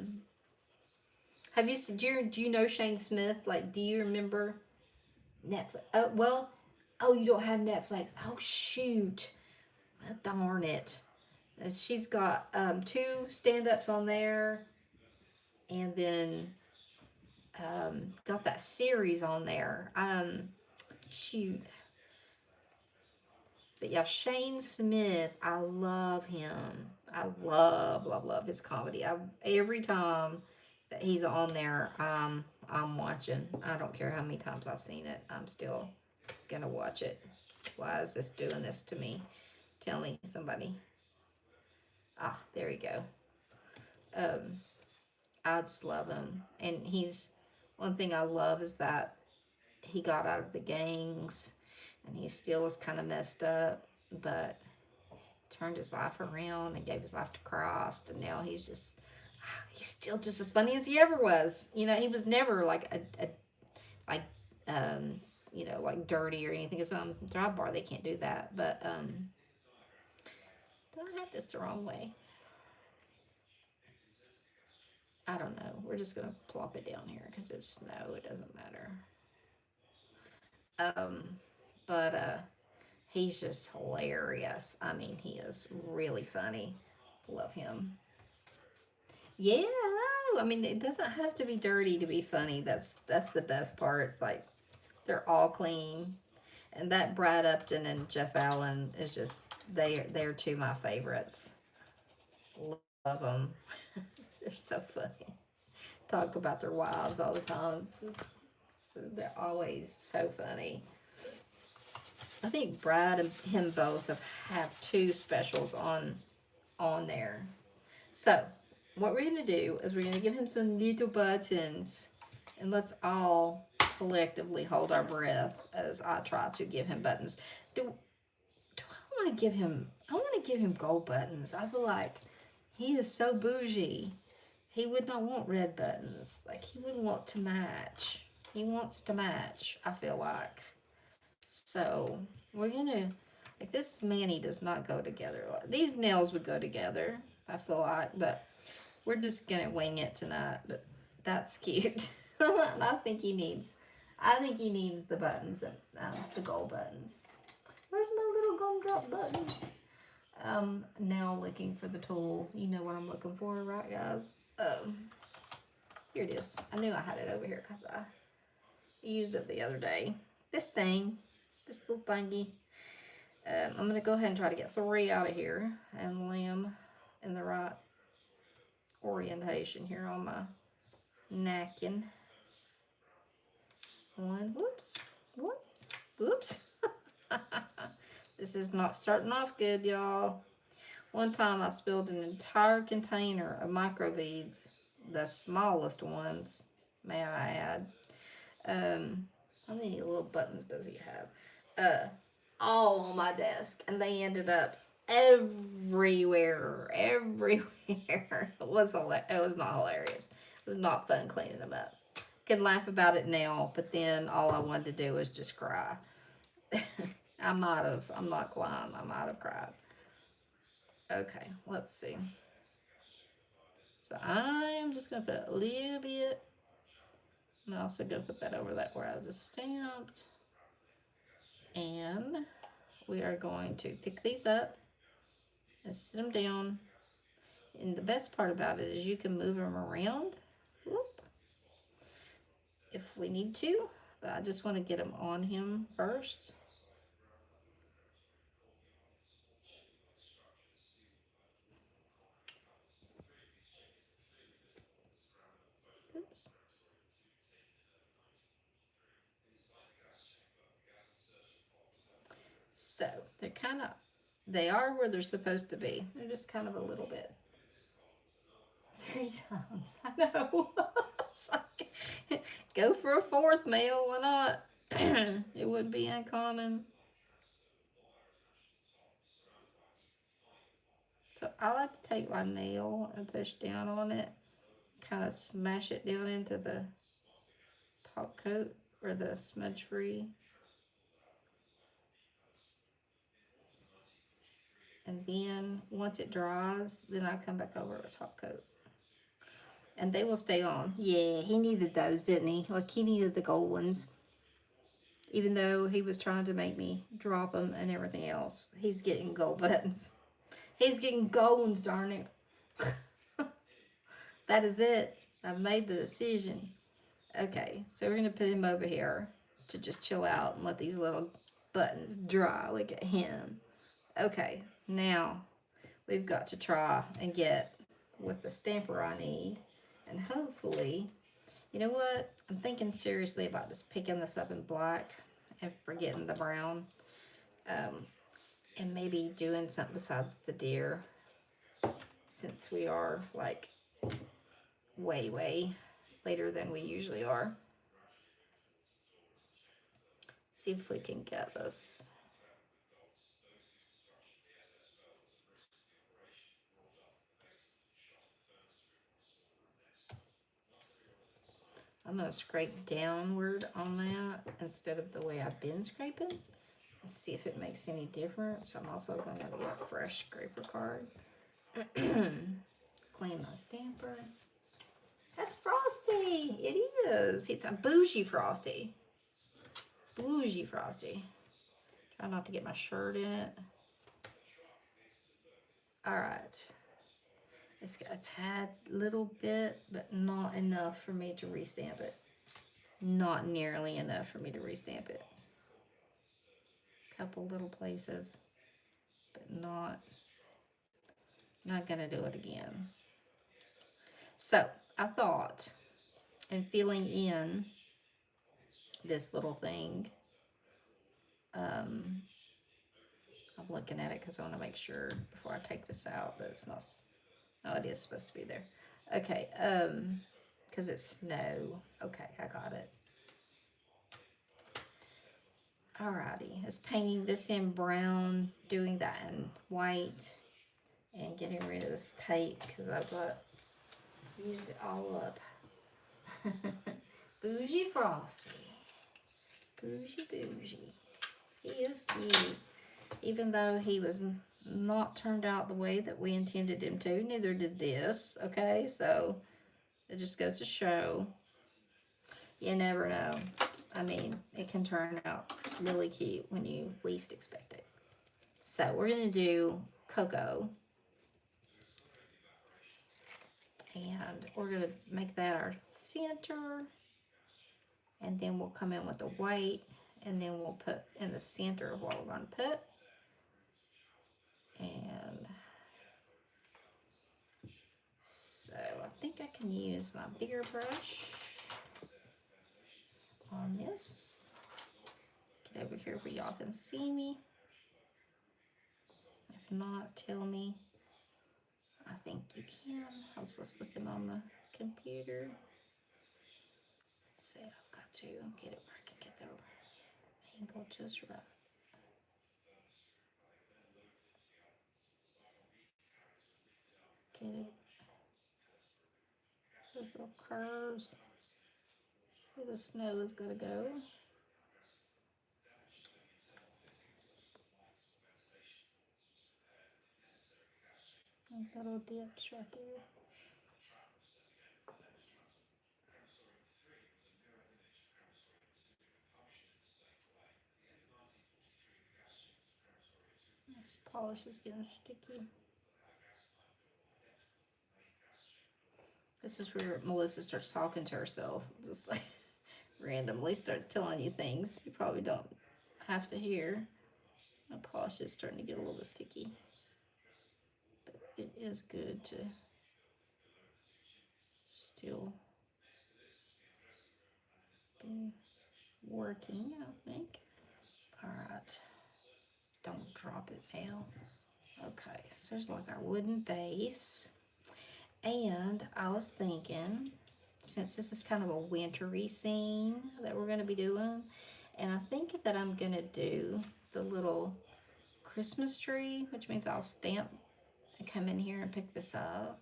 you do you know Shane Smith? Like, do you remember Netflix? Oh, you don't have Netflix. Oh, shoot. Darn it. She's got 2 stand-ups on there, and then got that series on there. Shoot. But yeah, Shane Smith, I love him. I love his comedy. Every time that he's on there, I'm watching. I don't care how many times I've seen it. I'm still gonna watch it. Why is this doing this to me? Tell me, somebody. Ah, there you go. I just love him, and one thing I love is that he got out of the gangs, and he still was kind of messed up, but turned his life around and gave his life to Christ, and now he's still just as funny as he ever was. He was never like like like dirty or anything. It's on Dry Bar, they can't do that. But do I have this the wrong way? I don't know. We're just gonna plop it down here because it's snow. It doesn't matter. But he's just hilarious. I mean, he is really funny. Love him. Yeah, I mean, it doesn't have to be dirty to be funny. That's the best part. It's like they're all clean, and that Brad Upton and Jeff Allen is just they're 2 of my favorites. Love them. They're so funny. Talk about their wives all the time. They're always so funny. I think Brad and him both have 2 specials on there. So what we're going to do is we're going to give him some little buttons, and let's all collectively hold our breath as I try to give him buttons. Do I want to give him? I want to give him gold buttons. I feel like he is so bougie. He would not want red buttons. Like, he would want to match. He wants to match, I feel like. So we're gonna, like, this mani does not go together. These nails would go together, I feel like, but we're just gonna wing it tonight. But that's cute. I think he needs the buttons, the gold buttons. Where's my little gumdrop buttons? Now looking for the tool. You know what I'm looking for, right, guys? Here it is. I knew I had it over here because I used it the other day. This little thingy. I'm gonna go ahead and try to get 3 out of here and lay them in the right orientation here on my napkin. 1, whoops. This is not starting off good, y'all. One time I spilled an entire container of microbeads, the smallest ones, may I add. How many little buttons does he have? All on my desk, and they ended up everywhere. It was not hilarious. It was not fun cleaning them up. Can laugh about it now, but then all I wanted to do was just cry. I'm not lying. I might have cried. Okay, let's see. So I am just gonna put a little bit. I'm also gonna put that over that where I just stamped. And we are going to pick these up and sit them down. And the best part about it is you can move them around. Whoop, if we need to. But I just want to get them on him first. Oops. So they are where they're supposed to be. They're just kind of a little bit. 3 times. I know. Like, go for a 4th male. Why not? It wouldn't be uncommon. So I like to take my nail and push down on it, kind of smash it down into the top coat or the smudge free. And then once it dries, then I come back over the top coat. And they will stay on. Yeah, he needed those, didn't he? Like, he needed the gold ones. Even though he was trying to make me drop them and everything else. He's getting gold buttons. He's getting gold ones, darn it. That is it. I've made the decision. Okay, so we're going to put him over here to just chill out and let these little buttons dry. Look at him. Okay, now we've got to try and get with the stamper I need. And hopefully, you know what? I'm thinking seriously about just picking this up in black and forgetting the brown. And maybe doing something besides the deer. Since we are like way later than we usually are. See if we can get this. I'm going to scrape downward on that instead of the way I've been scraping. Let's see if it makes any difference. I'm also going to get a fresh scraper card. Clean my stamper. That's Frosty. It is. It's a bougie Frosty. Bougie Frosty. Try not to get my shirt in it. Alright. It's got a tad little bit, but not enough for me to restamp it. Not nearly enough for me to restamp it. Couple little places, but not gonna do it again. So I thought, in filling in this little thing, I'm looking at it because I want to make sure before I take this out that it's not. Oh, it is supposed to be there. Okay, because it's snow. Okay, I got it. Alrighty, it's painting this in brown, doing that in white, and getting rid of this tape because I've used it all up. Bougie Frosty. Bougie. He is cute. Even though he was not turned out the way that we intended him to, neither did this. Okay, so it just goes to show you never know. I mean, it can turn out really cute when you least expect it. So we're going to do Cocoa. And we're going to make that our center. And then we'll come in with the white. And then we'll put in the center of what we're going to put. And so I think I can use my bigger brush on this. Get over here where y'all can see me. cannot tell me. I think you can. I was just looking on the computer. Let's see, I've got to get it where I can get the angle just right. Get it. Those little curves where the snow is going to go. And little dips right there. This polish is getting sticky. This is where Melissa starts talking to herself, just like randomly starts telling you things you probably don't have to hear. My polish is starting to get a little bit sticky, but it is good to still be working, I think. All right, don't drop it now. Okay, so there's like our wooden base, and I was thinking, since this is kind of a wintry scene that we're going to be doing, and I think that I'm going to do the little Christmas tree, which means I'll stamp and come in here and pick this up.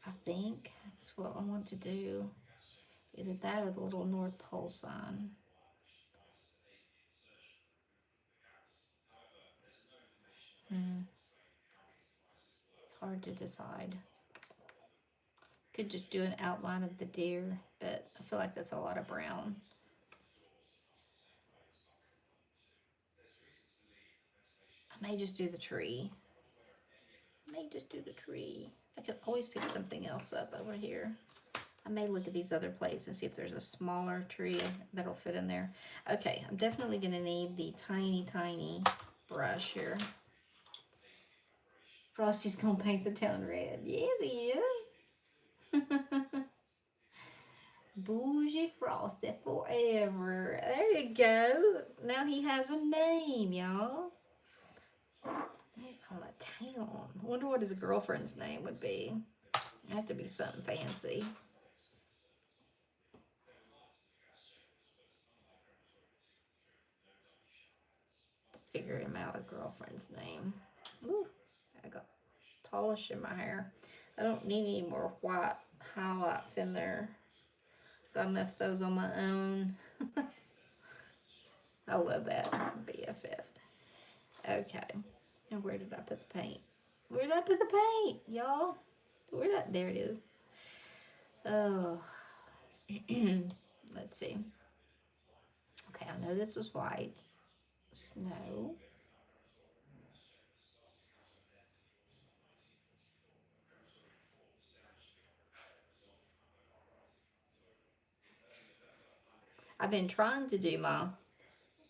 I think that's what I want to do. Either that or the little North Pole sign. It's hard to decide. Could just do an outline of the deer, but I feel like that's a lot of brown. I may just do the tree. I could always pick something else up over here. I may look at these other plates and see if there's a smaller tree that'll fit in there. Okay, I'm definitely gonna need the tiny, tiny brush here. Frosty's gonna paint the town red. Yes, he is. Bougie Frosty forever. There you go. Now he has a name, y'all. On the town. I wonder what his girlfriend's name would be. It'd have to be something fancy. Figure him out a girlfriend's name. Ooh, I got polish in my hair. I don't need any more white highlights in there. Got enough of those on my own. I love that BFF. Okay. And where did I put the paint? Where did I put the paint, y'all? There it is. Oh. Let's see. Okay, I know this was white. Snow. I've been trying to do my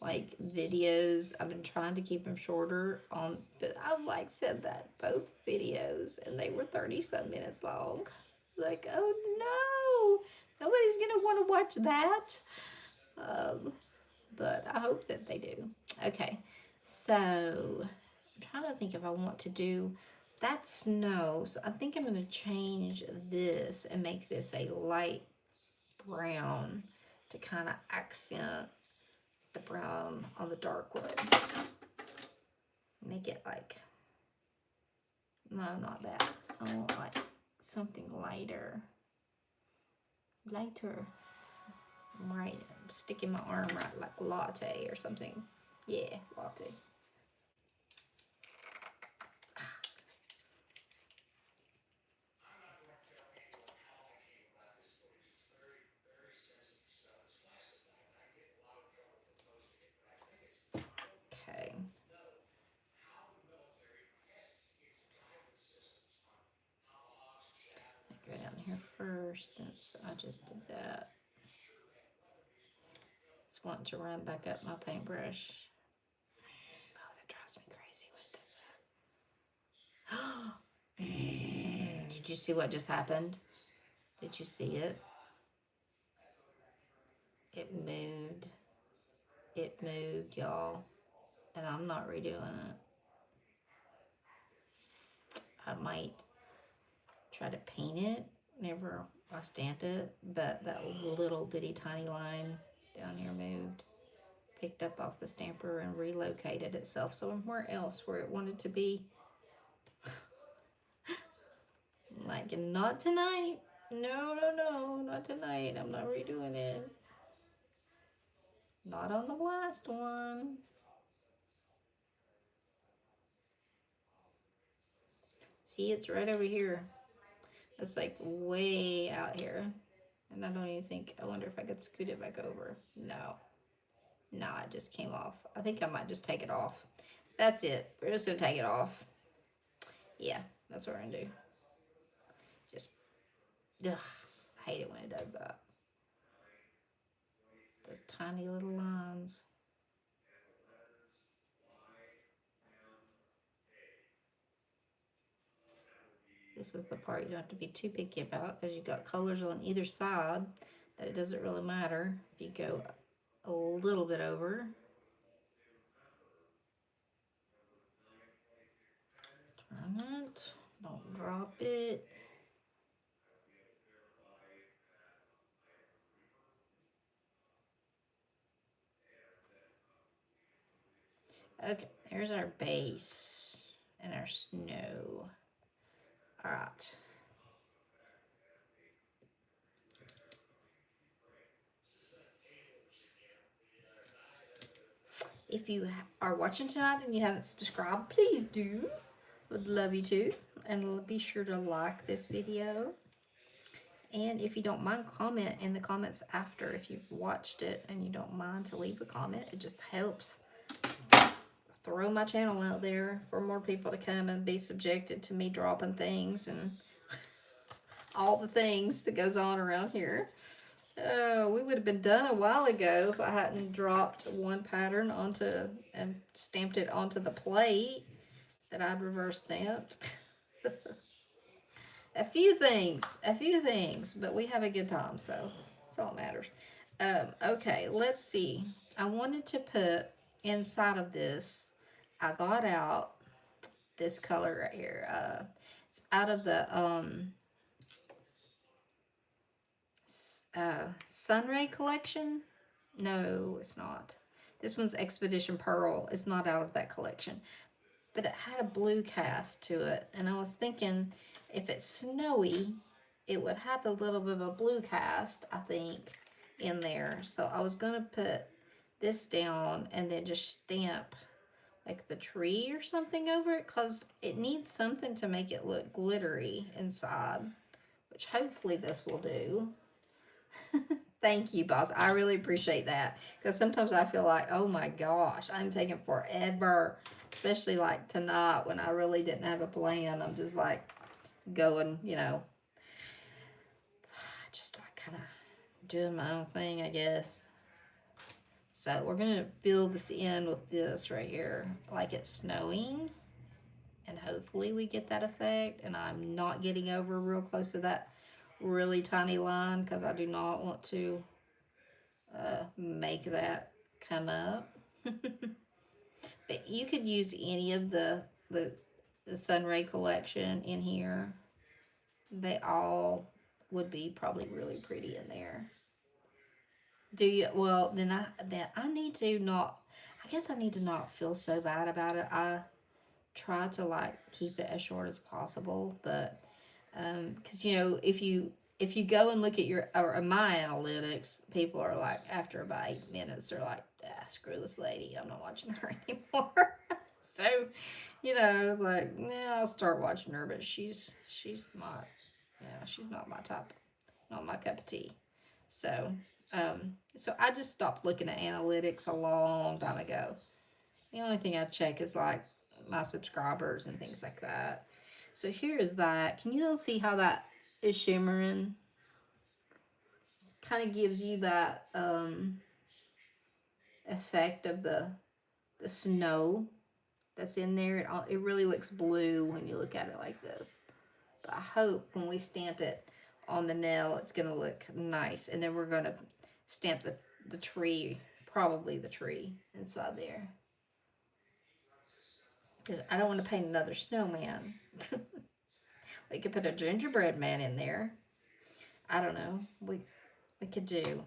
videos. I've been trying to keep them shorter but I said that both videos, and they were 30-some minutes long. Like, oh no, nobody's gonna want to watch that. But I hope that they do. Okay, so I'm trying to think if I want to do that snow. So I think I'm gonna change this and make this a light brown to kind of accent the brown on the dark wood. Make it no, not that. I want something lighter. Right, I'm sticking my arm right like latte or something. Yeah, latte. Okay. Go down here first since I just did that. Just want to run back up my paintbrush. Oh, that drives me crazy when it does that. Did you see what just happened? Did you see it? It moved. It moved, y'all. And I'm not redoing it. might try to paint it whenever I stamp it, but that little bitty tiny line down here moved, picked up off the stamper and relocated itself somewhere else where it wanted to be. Like, not tonight. No, no, no, not tonight. I'm not redoing it. Not on the last one. See, it's right over here. It's like way out here. And I don't even think, I wonder if I could scoot it back over. No. Nah, it just came off. I think I might just take it off. That's it. We're just gonna take it off. Yeah, that's what we're gonna do. Just, ugh, I hate it when it does that. Those tiny little lines. This is the part you don't have to be too picky about because you got colors on either side that it doesn't really matter if you go a little bit over. Turn it. Don't drop it. Okay, there's our base and our snow. All right. If you are watching tonight and you haven't subscribed, please do. Would love you to. And be sure to like this video. And if you don't mind, comment in the comments after if you've watched it and you don't mind to leave a comment. It just helps throw my channel out there for more people to come and be subjected to me dropping things and all the things that goes on around here. We would have been done a while ago if I hadn't dropped one pattern onto and stamped it onto the plate that I'd reverse stamped. a few things, but we have a good time, so that's all that matters. Okay, let's see. I wanted to put inside of this, I got out this color right here. It's out of the Sunray collection. No, it's not. This one's Expedition Pearl. It's not out of that collection. But it had a blue cast to it. And I was thinking if it's snowy, it would have a little bit of a blue cast, I think, in there. So I was going to put this down and then just stamp like the tree or something over it. Because it needs something to make it look glittery inside. Which hopefully this will do. Thank you, boss. I really appreciate that. Because sometimes I feel like, oh my gosh, I'm taking forever. Especially like tonight when I really didn't have a plan. I'm just like going, just like kind of doing my own thing, I guess. So we're going to fill this in with this right here. Like it's snowing. And hopefully we get that effect. And I'm not getting over real close to that really tiny line because I do not want to make that come up. But you could use any of the Sunray collection in here. They all would be probably really pretty in there. Do you? Well, then I need to not. I guess I need to not feel so bad about it. I try to like keep it as short as possible, but because if you go and look at your or my analytics, people are like after about 8 minutes, they're like, screw this lady, I'm not watching her anymore. So, it's like, yeah, I'll start watching her, but she's not, she's not my type, not my cup of tea. So, so I just stopped looking at analytics a long time ago. The only thing I check is like my subscribers and things like that. So here is that. Can you all see how that is shimmering? Kind of gives you that effect of the snow that's in there. It really looks blue when you look at it like this. But I hope when we stamp it on the nail, it's going to look nice. And then we're going to stamp the tree, probably the tree inside there. Because I don't want to paint another snowman. We could put a gingerbread man in there. I don't know. We could do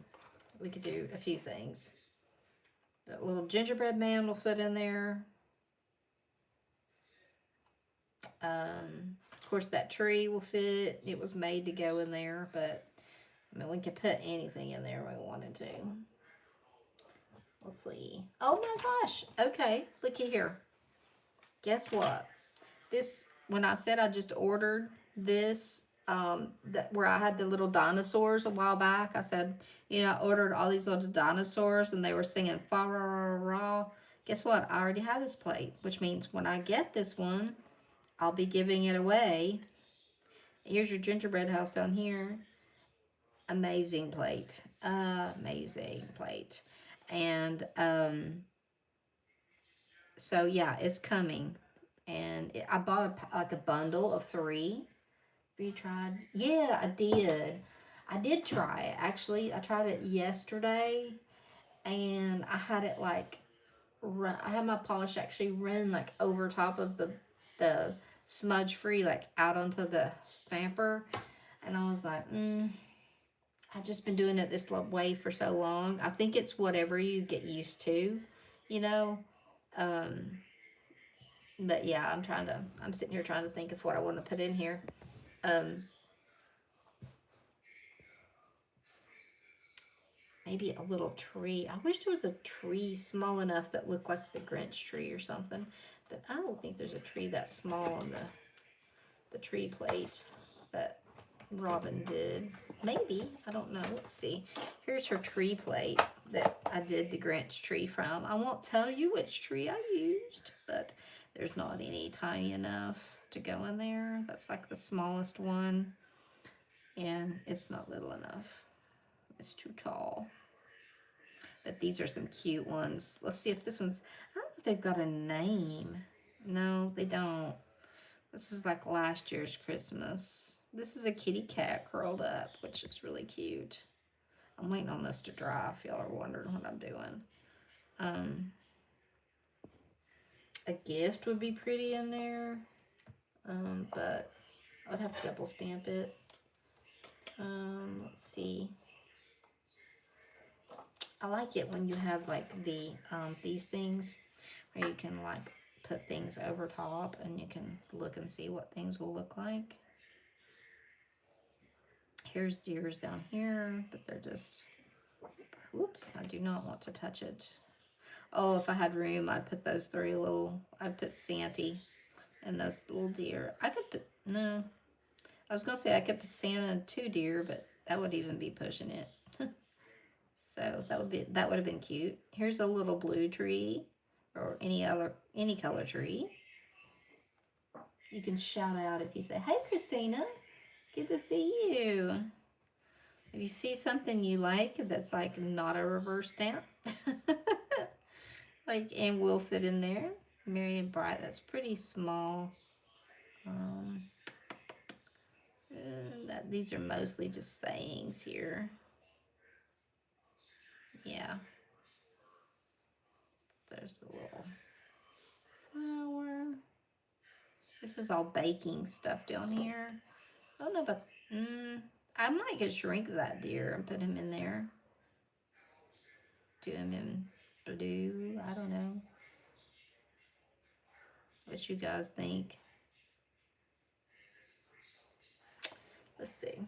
a few things. That little gingerbread man will fit in there. Of course, that tree will fit. It was made to go in there, but I mean, we could put anything in there we wanted to. Let's see. Oh my gosh. Okay, looky here. Guess what? This, when I said I just ordered this, that where I had the little dinosaurs a while back, I said, you know, I ordered all these little dinosaurs and they were singing fa ra ra ra. Guess what? I already have this plate, which means when I get this one, I'll be giving it away. Here's your gingerbread house down here. Amazing plate. Amazing plate. And so yeah, it's coming. And I bought like a bundle of 3. Have you tried? Yeah, I did. I did try it. Actually, I tried it yesterday, and I had it like run. I had my polish actually run like over top of the smudge free, like out onto the stamper, and I was like, I've just been doing it this way for so long. I think it's whatever you get used to, you know. Um, but yeah, I'm sitting here trying to think of what I want to put in here. Um, Maybe a little tree. I wish there was a tree small enough that looked like the Grinch tree or something. But I don't think there's a tree that small on the tree plate that Robin did. Maybe. I don't know. Let's see. Here's her tree plate that I did the Grinch tree from. I won't tell you which tree I used, but there's not any tiny enough to go in there. That's like the smallest one. And it's not little enough. It's too tall. But these are some cute ones. Let's see if this one's, I don't know if they've got a name. No, they don't. This is like last year's Christmas. This is a kitty cat curled up, which is really cute. I'm waiting on this to dry if y'all are wondering what I'm doing. A gift would be pretty in there. But I would have to double stamp it. Let's see. I like it when you have like these things where you can like put things over top and you can look and see what things will look like. Here's deers down here, but they're just, whoops, I do not want to touch it. Oh, if I had room, I'd put those 3 little, I'd put Santy and those little deer. I could put, no, I was going to say I could put Santa and 2 deer, but that would even be pushing it. So that would have been cute. Here's a little blue tree or any color tree. You can shout out if you say, "Hey, Christina, good to see you." If you see something you like that's like not a reverse stamp, like and will fit in there. Merry and Bright, that's pretty small. These are mostly just sayings here. Yeah. There's the little flower. This is all baking stuff down here. I don't know about, I might could shrink that deer and put him in there. Do him in blue. I don't know what you guys think. Let's see.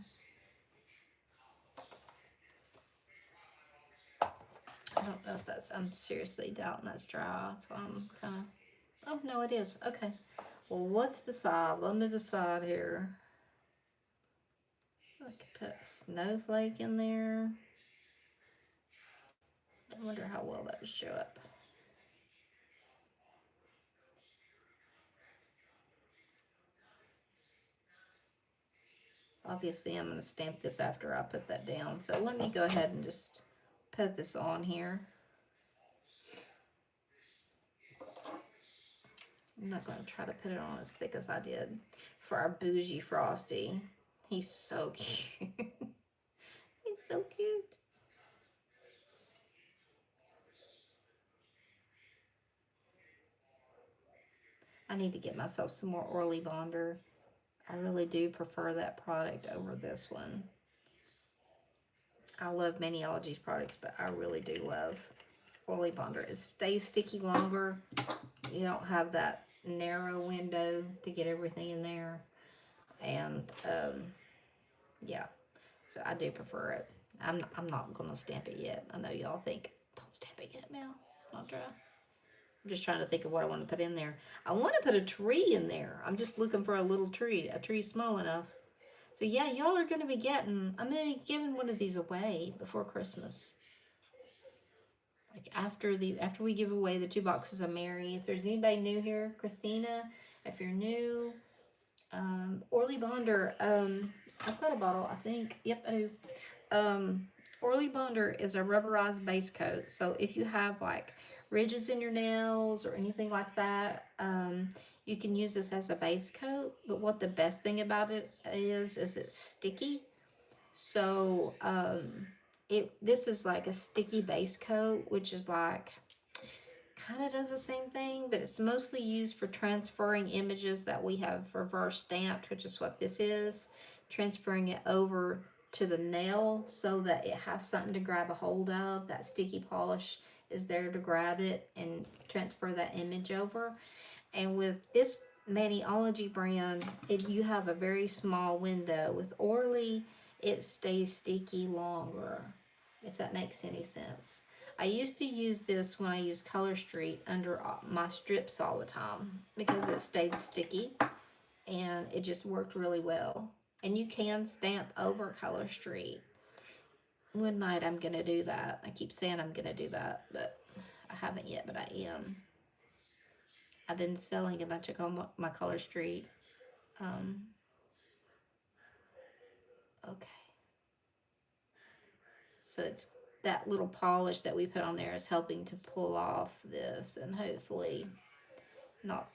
I don't know if that's, I'm seriously doubting that's dry. So I'm kind of, oh no it is. Okay. Well, let's decide. Let me decide here. I could put a snowflake in there. I wonder how well that would show up. Obviously, I'm going to stamp this after I put that down. So let me go ahead and just put this on here. I'm not going to try to put it on as thick as I did for our bougie Frosty. He's so cute. He's so cute. I need to get myself some more Orly Bonder. I really do prefer that product over this one. I love Maniology's products, but I really do love Oily Bonder. It stays sticky longer. You don't have that narrow window to get everything in there. And yeah, so I do prefer it. I'm not gonna stamp it yet. I know y'all think, don't stamp it yet, Mel. It's not dry. I'm just trying to think of what I want to put in there. I want to put a tree in there. I'm just looking for a little tree, a tree small enough. So yeah, y'all are gonna be getting. I'm gonna be giving one of these away before Christmas. Like after we give away the 2 boxes of Mary. If there's anybody new here, Christina, if you're new, Orly Bonder. I've got a bottle. I think. Yep, I do. Orly Bonder is a rubberized base coat. So if you have like ridges in your nails or anything like that, you can use this as a base coat. But what the best thing about it is it's sticky. So this is like a sticky base coat, which is like kind of does the same thing, but it's mostly used for transferring images that we have reverse stamped, which is what this is, transferring it over to the nail so that it has something to grab a hold of. That sticky polish is there to grab it and transfer that image over. And with this Maniology brand, you have a very small window. With Orly, it stays sticky longer, if that makes any sense. I used to use this when I used Color Street under my strips all the time because it stayed sticky and it just worked really well. And you can stamp over Color Street. One night I'm going to do that. I keep saying I'm going to do that, but I haven't yet, but I am. I've been selling a bunch of my Color Street. Okay. So it's that little polish that we put on there is helping to pull off this and hopefully not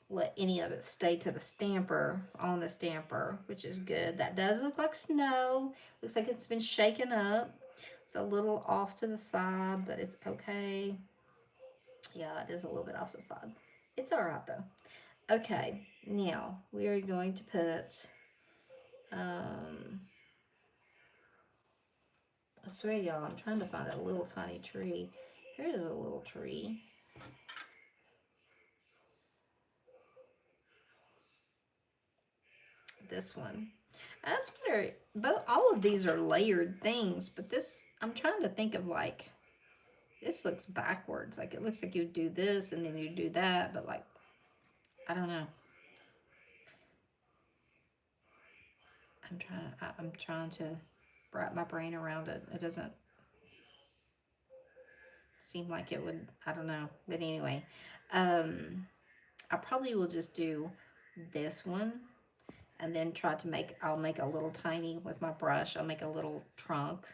let any of it stay to the stamper, on the stamper, which is good. That does look like snow. Looks like it's been shaken up. It's a little off to the side, but it's okay. Yeah, it is a little bit off to the side. It's all right though. Okay, now we are going to put, I swear y'all, I'm trying to find a little tiny tree. Here is a little tree. This one. I swear, all of these are layered things, but this, I'm trying to think of like, this looks backwards. Like it looks like you do this and then you do that, but like, I don't know. I'm trying to wrap my brain around it. It doesn't seem like it would, I don't know. But anyway, I probably will just do this one and then try to I'll make a little tiny with my brush. I'll make a little trunk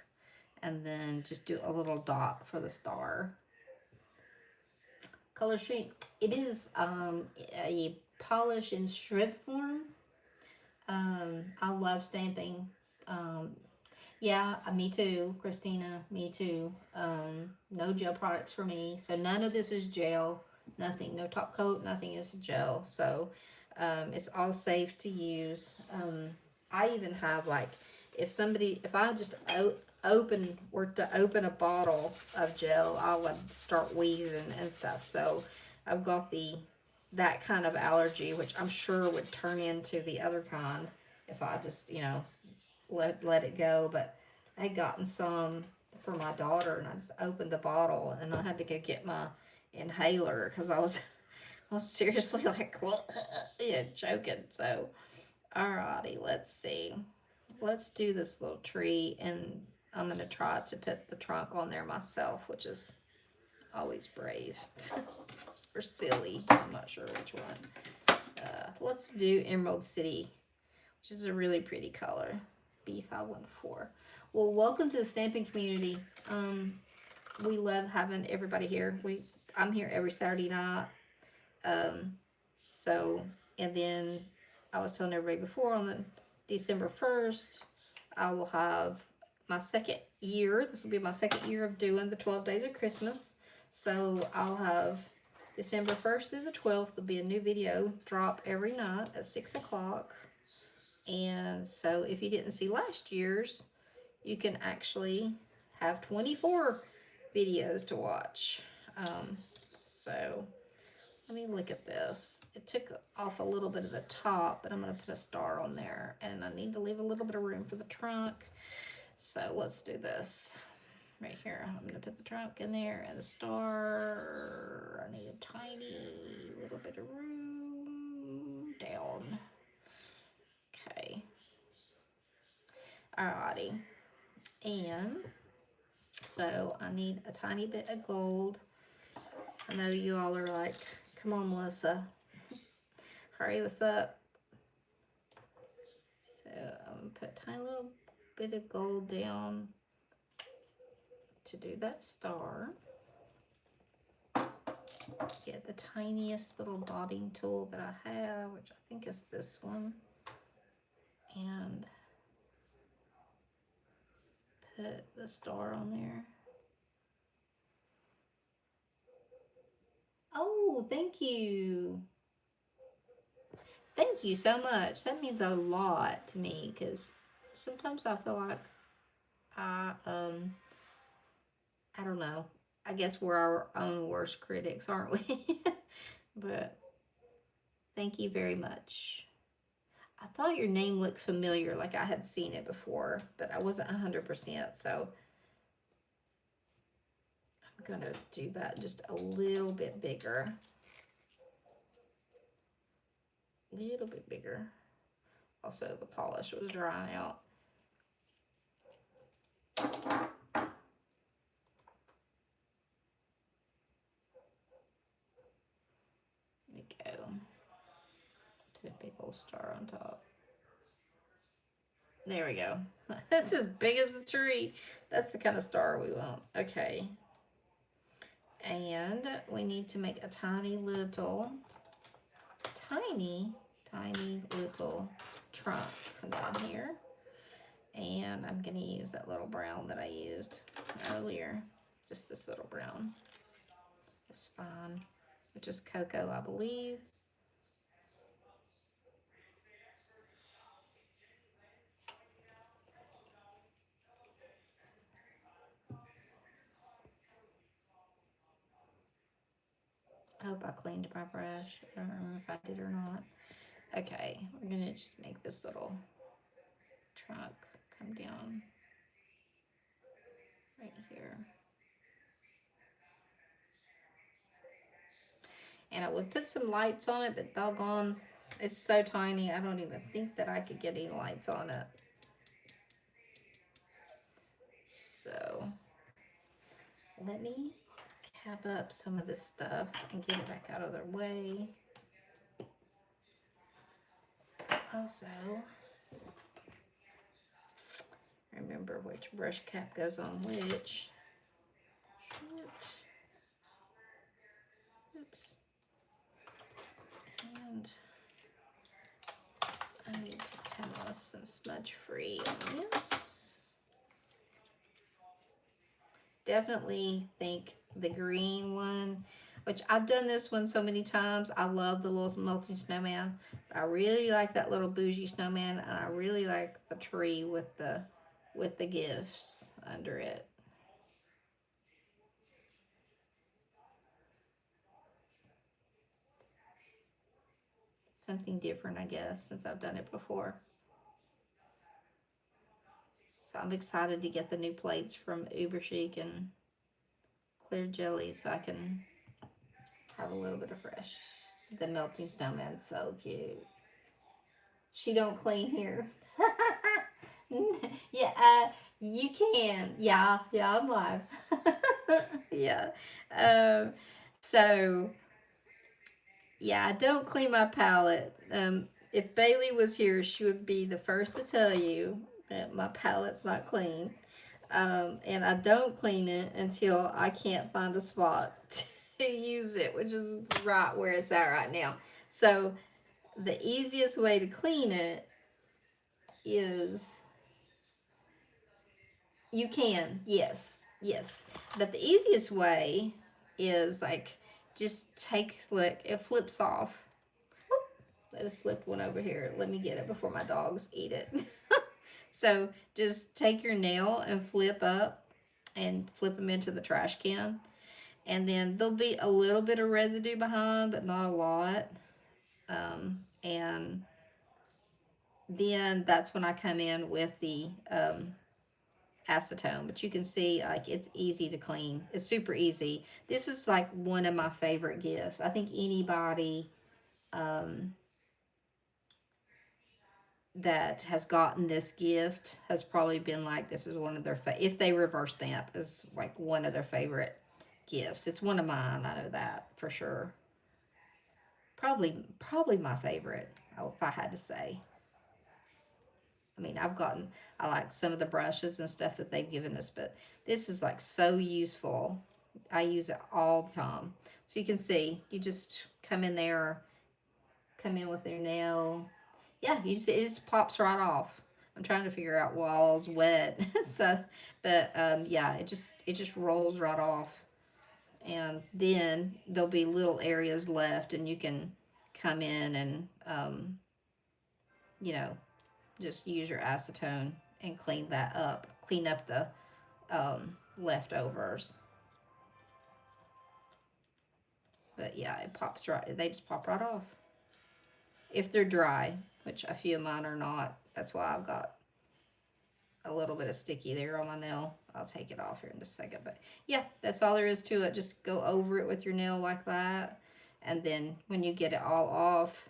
and then just do a little dot for the star. Color Street, it is a polish in strip form. I love stamping. Yeah, me too, Christina, me too. No gel products for me. So none of this is gel. Nothing, no top coat, nothing is gel. So it's all safe to use. I even have like, if I just were to open a bottle of gel, I would start wheezing and stuff. So I've got that kind of allergy, which I'm sure would turn into the other kind if I just, let it go. But I had gotten some for my daughter and I just opened the bottle and I had to go get my inhaler because I was seriously like yeah, choking. So alrighty, let's see. Let's do this little tree and I'm gonna try to put the trunk on there myself, which is always brave or silly. I'm not sure which one. Let's do Emerald City, which is a really pretty color. B514. Well, welcome to the stamping community. We love having everybody here. I'm here every Saturday night. So, and then I was telling everybody before on the December 1st, I will have my second year. This will be my second year of doing the 12 days of Christmas. So I'll have December 1st through the 12th. There'll be a new video drop every night at 6 o'clock. And so if you didn't see last year's, you can actually have 24 videos to watch. So let me look at this. It took off a little bit of the top, but I'm going to put a star on there. And I need to leave a little bit of room for the trunk. So let's do this. Right here, I'm going to put the trunk in there and the star. I need a tiny little bit of room down. Okay. Alrighty. And so I need a tiny bit of gold. I know you all are like, come on, Melissa, hurry this up. So I'm going to put a tiny little bit of gold down to do that star. Get the tiniest little dotting tool that I have, which I think is this one. And put the star on there. Oh, thank you. Thank you so much. That means a lot to me because sometimes I feel like I don't know. I guess we're our own worst critics, aren't we? But thank you very much. I thought your name looked familiar, like I had seen it before, but I wasn't 100%, so I'm gonna do that just a little bit bigger. A little bit bigger. Also, the polish was drying out. There we go. Put a big old star on top. There we go. That's as big as the tree. That's the kind of star we want. Okay. And we need to make a tiny little trunk down here. And I'm going to use that little brown that I used earlier. Just this little brown. It's fine. Which is cocoa, I believe. I hope I cleaned my brush. I don't remember if I did or not. Okay, we're going to just make this little trunk come down right here. And I would put some lights on it, but doggone, it's so tiny, I don't even think that I could get any lights on it. So, let me cap up some of this stuff and get it back out of their way. Also, remember which brush cap goes on which. Oops. And I need to come with some smudge free on this. Definitely think the green one, which I've done this one so many times. I love the little melting snowman. I really like that little bougie snowman, and I really like the tree with the gifts under it. Something different, I guess, since I've done it before. So I'm excited to get the new plates from Uber Chic and Clear Jelly so I can have a little bit of fresh. The melting snowman's so cute. She don't clean here. Yeah, you can. Yeah, I'm live. Yeah. So, yeah, I don't clean my palette. If Bailey was here, she would be the first to tell you that my palette's not clean. And I don't clean it until I can't find a spot to use it, which is right where it's at right now. So, the easiest way to clean it is you can, yes, but the easiest way is like just take, look, it flips off. I just slipped one over here. Let me get it before my dogs eat it. So just take your nail and flip up and flip them into the trash can. And then there'll be a little bit of residue behind, but not a lot. And then that's when I come in with the acetone. But you can see, like, it's easy to clean. It's super easy. This is like one of my favorite gifts. I think anybody that has gotten this gift has probably been like, this is one of their if they reverse stamp, is like one of their favorite gifts. It's one of mine, I know that for sure. Probably my favorite, if I had to say. I mean, I like some of the brushes and stuff that they've given us, but this is like so useful. I use it all the time. So you can see, you just come in there, come in with your nail. Yeah, it just pops right off. I'm trying to figure out why I was wet. So, but yeah, it just rolls right off. And then there'll be little areas left, and you can come in and you know, just use your acetone and clean that up. Clean up the leftovers. But yeah, it pops right. They just pop right off if they're dry, which a few of mine are not. That's why I've got a little bit of sticky there on my nail. I'll take it off here in just a second. But yeah, that's all there is to it. Just go over it with your nail like that. And then when you get it all off,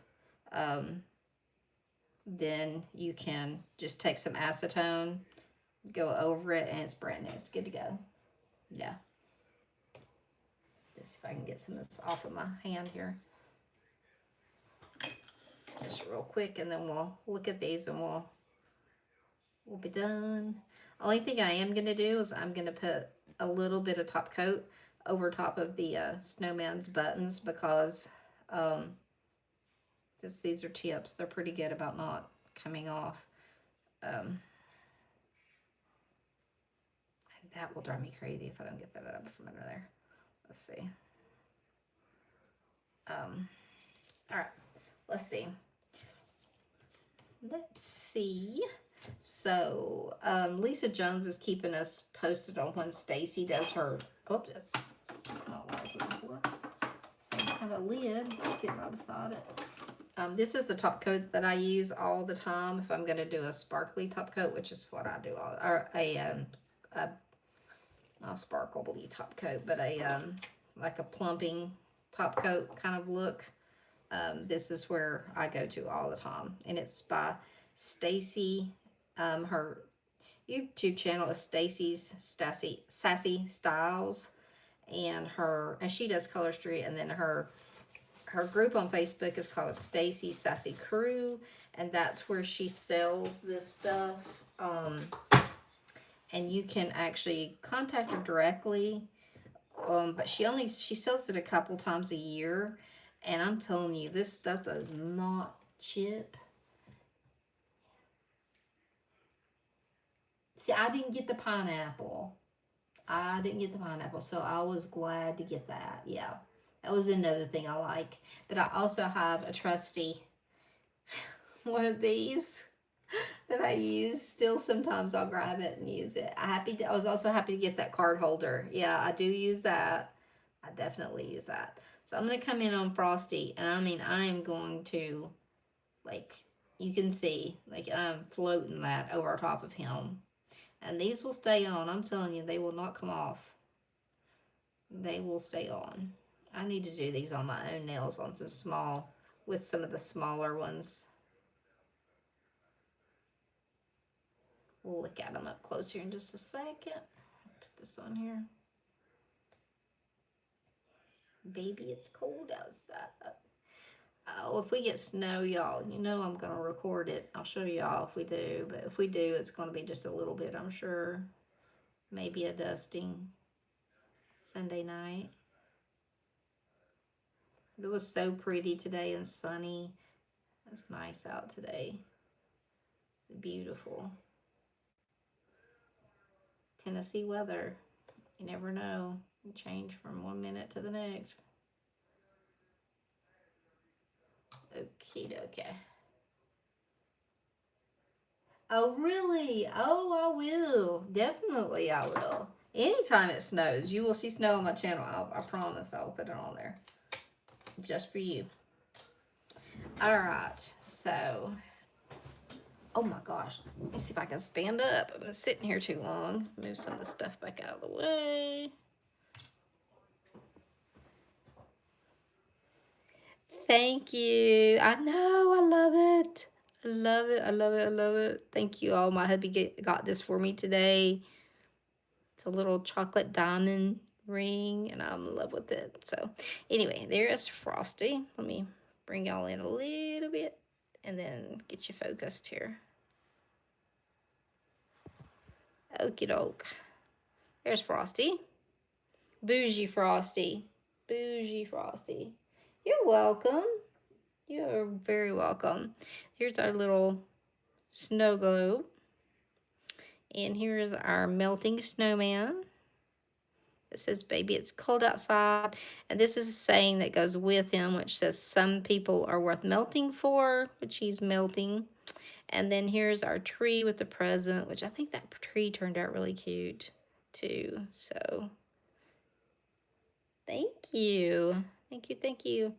then you can just take some acetone, go over it, and it's brand new. It's good to go. Yeah. Let's see if I can get some of this off of my hand here. Just real quick, and then we'll look at these and we'll be done. Only thing I am going to do is I'm going to put a little bit of top coat over top of the Snowman's buttons, because these are tips. They're pretty good about not coming off. That will drive me crazy if I don't get that up from under there. Let's see. All right. Let's see. So, Lisa Jones is keeping us posted on when Stacy does her. Oh, that's not what I was looking for. Same kind of lid. Sitting right beside it. This is the top coat that I use all the time if I'm going to do a sparkly top coat, which is what I do or not a sparkly top coat, but like a plumping top coat kind of look. This is where I go to all the time, and it's by Stacy. Her YouTube channel is Stacy's Sassy Styles, and she does Color Street, and then her group on Facebook is called Stacy Sassy Crew, and that's where she sells this stuff. And you can actually contact her directly. But she sells it a couple times a year, and I'm telling you, this stuff does not chip. See, I didn't get the pineapple. So I was glad to get that. Yeah, that was another thing I like. But I also have a trusty one of these that I use. Still, sometimes I'll grab it and use it. I was also happy to get that card holder. Yeah, I do use that. I definitely use that. So I'm going to come in on Frosty, and I mean, I am going to, like, you can see, like, I'm floating that over top of him. And these will stay on. I'm telling you, they will not come off. They will stay on. I need to do these on my own nails on with some of the smaller ones. We'll look at them up close here in just a second. Put this on here. Baby, it's cold outside. Oh, if we get snow, y'all, you know I'm going to record it. I'll show y'all if we do. But if we do, it's going to be just a little bit, I'm sure. Maybe a dusting Sunday night. It was so pretty today and sunny. It's nice out today. It's beautiful. Tennessee weather. You never know. You change from one minute to the next. Okie dokie. Oh, really? Oh, I will. Definitely, I will. Anytime it snows, you will see snow on my channel. I promise I'll put it on there. Just for you. Alright, so. Oh my gosh. Let me see if I can stand up. I've been sitting here too long. Move some of the stuff back out of the way. Thank you. I know. I love it. I love it. I love it. I love it. Thank you all. My hubby got this for me today. It's a little chocolate diamond ring, and I'm in love with it. So, anyway, there's Frosty. Let me bring y'all in a little bit and then get you focused here. Okie doke. There's Frosty. Bougie Frosty. Bougie Frosty. You're welcome. You're very welcome. Here's our little snow globe. And here's our melting snowman. It says, baby, it's cold outside. And this is a saying that goes with him, which says, some people are worth melting for, which he's melting. And then here's our tree with the present, which I think that tree turned out really cute too. So thank you. Thank you. Thank you.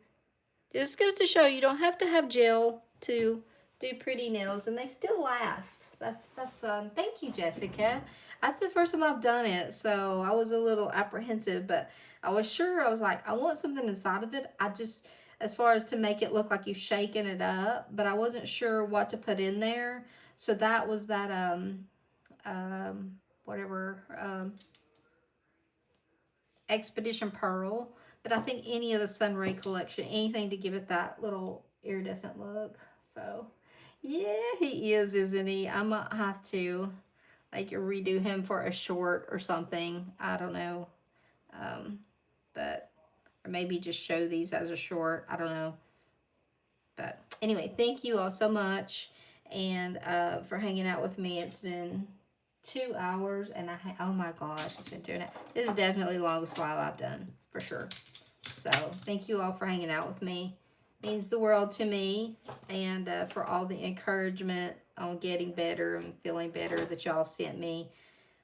This goes to show you don't have to have gel to do pretty nails, and they still last. That's thank you, Jessica. That's the first time I've done it, so I was a little apprehensive, but I was sure. I was like, I want something inside of it. I just, as far as to make it look like you've shaken it up, but I wasn't sure what to put in there. So that was that whatever Expedition Pearl. But I think any of the Sunray collection, anything to give it that little iridescent look. So yeah, he is, isn't he? I might have to like redo him for a short or something. I don't know. But or maybe just show these as a short. I don't know. But anyway, thank you all so much, and for hanging out with me. It's been 2 hours, and oh my gosh, it's been 2 and a half. This is definitely the longest live I've done, for sure. So thank you all for hanging out with me. It means the world to me, and for all the encouragement on getting better and feeling better that y'all have sent me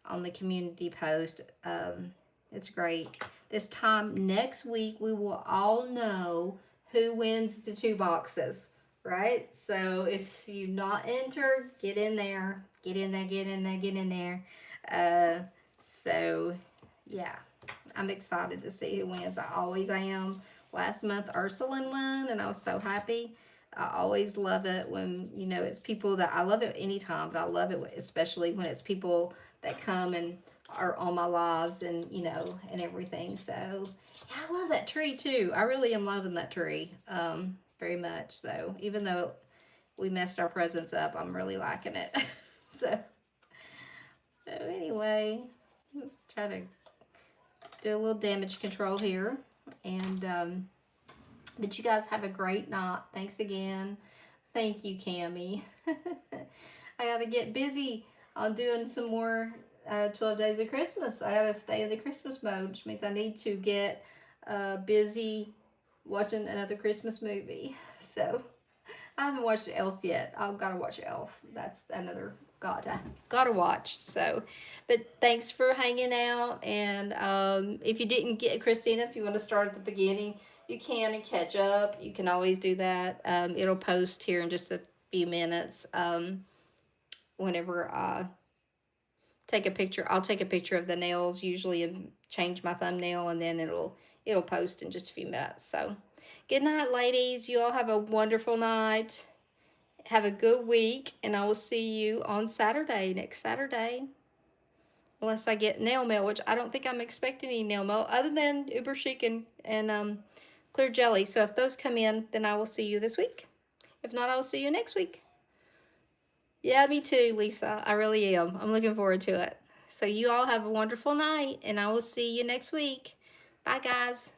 on the community post. It's great. This time next week, we will all know who wins the 2 boxes, right? So if you've not entered, get in there. Get in there, get in there, get in there. So, yeah, I'm excited to see who wins. I always am. Last month, Ursula won, and I was so happy. I always love it when, you know, it's people that I love it anytime, but I love it especially when it's people that come and are on my lives and, you know, and everything. So, yeah, I love that tree too. I really am loving that tree very much. So, even though we messed our presents up, I'm really liking it. So anyway, let's try to do a little damage control here. And, but you guys have a great night. Thanks again. Thank you, Cammie. I got to get busy on doing some more 12 Days of Christmas. I got to stay in the Christmas mode, which means I need to get busy watching another Christmas movie. So I haven't watched Elf yet. I've got to watch Elf. That's another gotta watch. So, but thanks for hanging out. And if you didn't get Christina, if you want to start at the beginning, you can and catch up. You can always do that. It'll post here in just a few minutes. Whenever I take a picture, I'll take a picture of the nails usually and change my thumbnail, and then it'll post in just a few minutes. So, good night, ladies. You all have a wonderful night. Have a good week, and I will see you on Saturday, next Saturday. Unless I get nail mail, which I don't think I'm expecting any nail mail, other than Uber Chic and Clear Jelly. So if those come in, then I will see you this week. If not, I will see you next week. Yeah, me too, Lisa. I really am. I'm looking forward to it. So you all have a wonderful night, and I will see you next week. Bye, guys.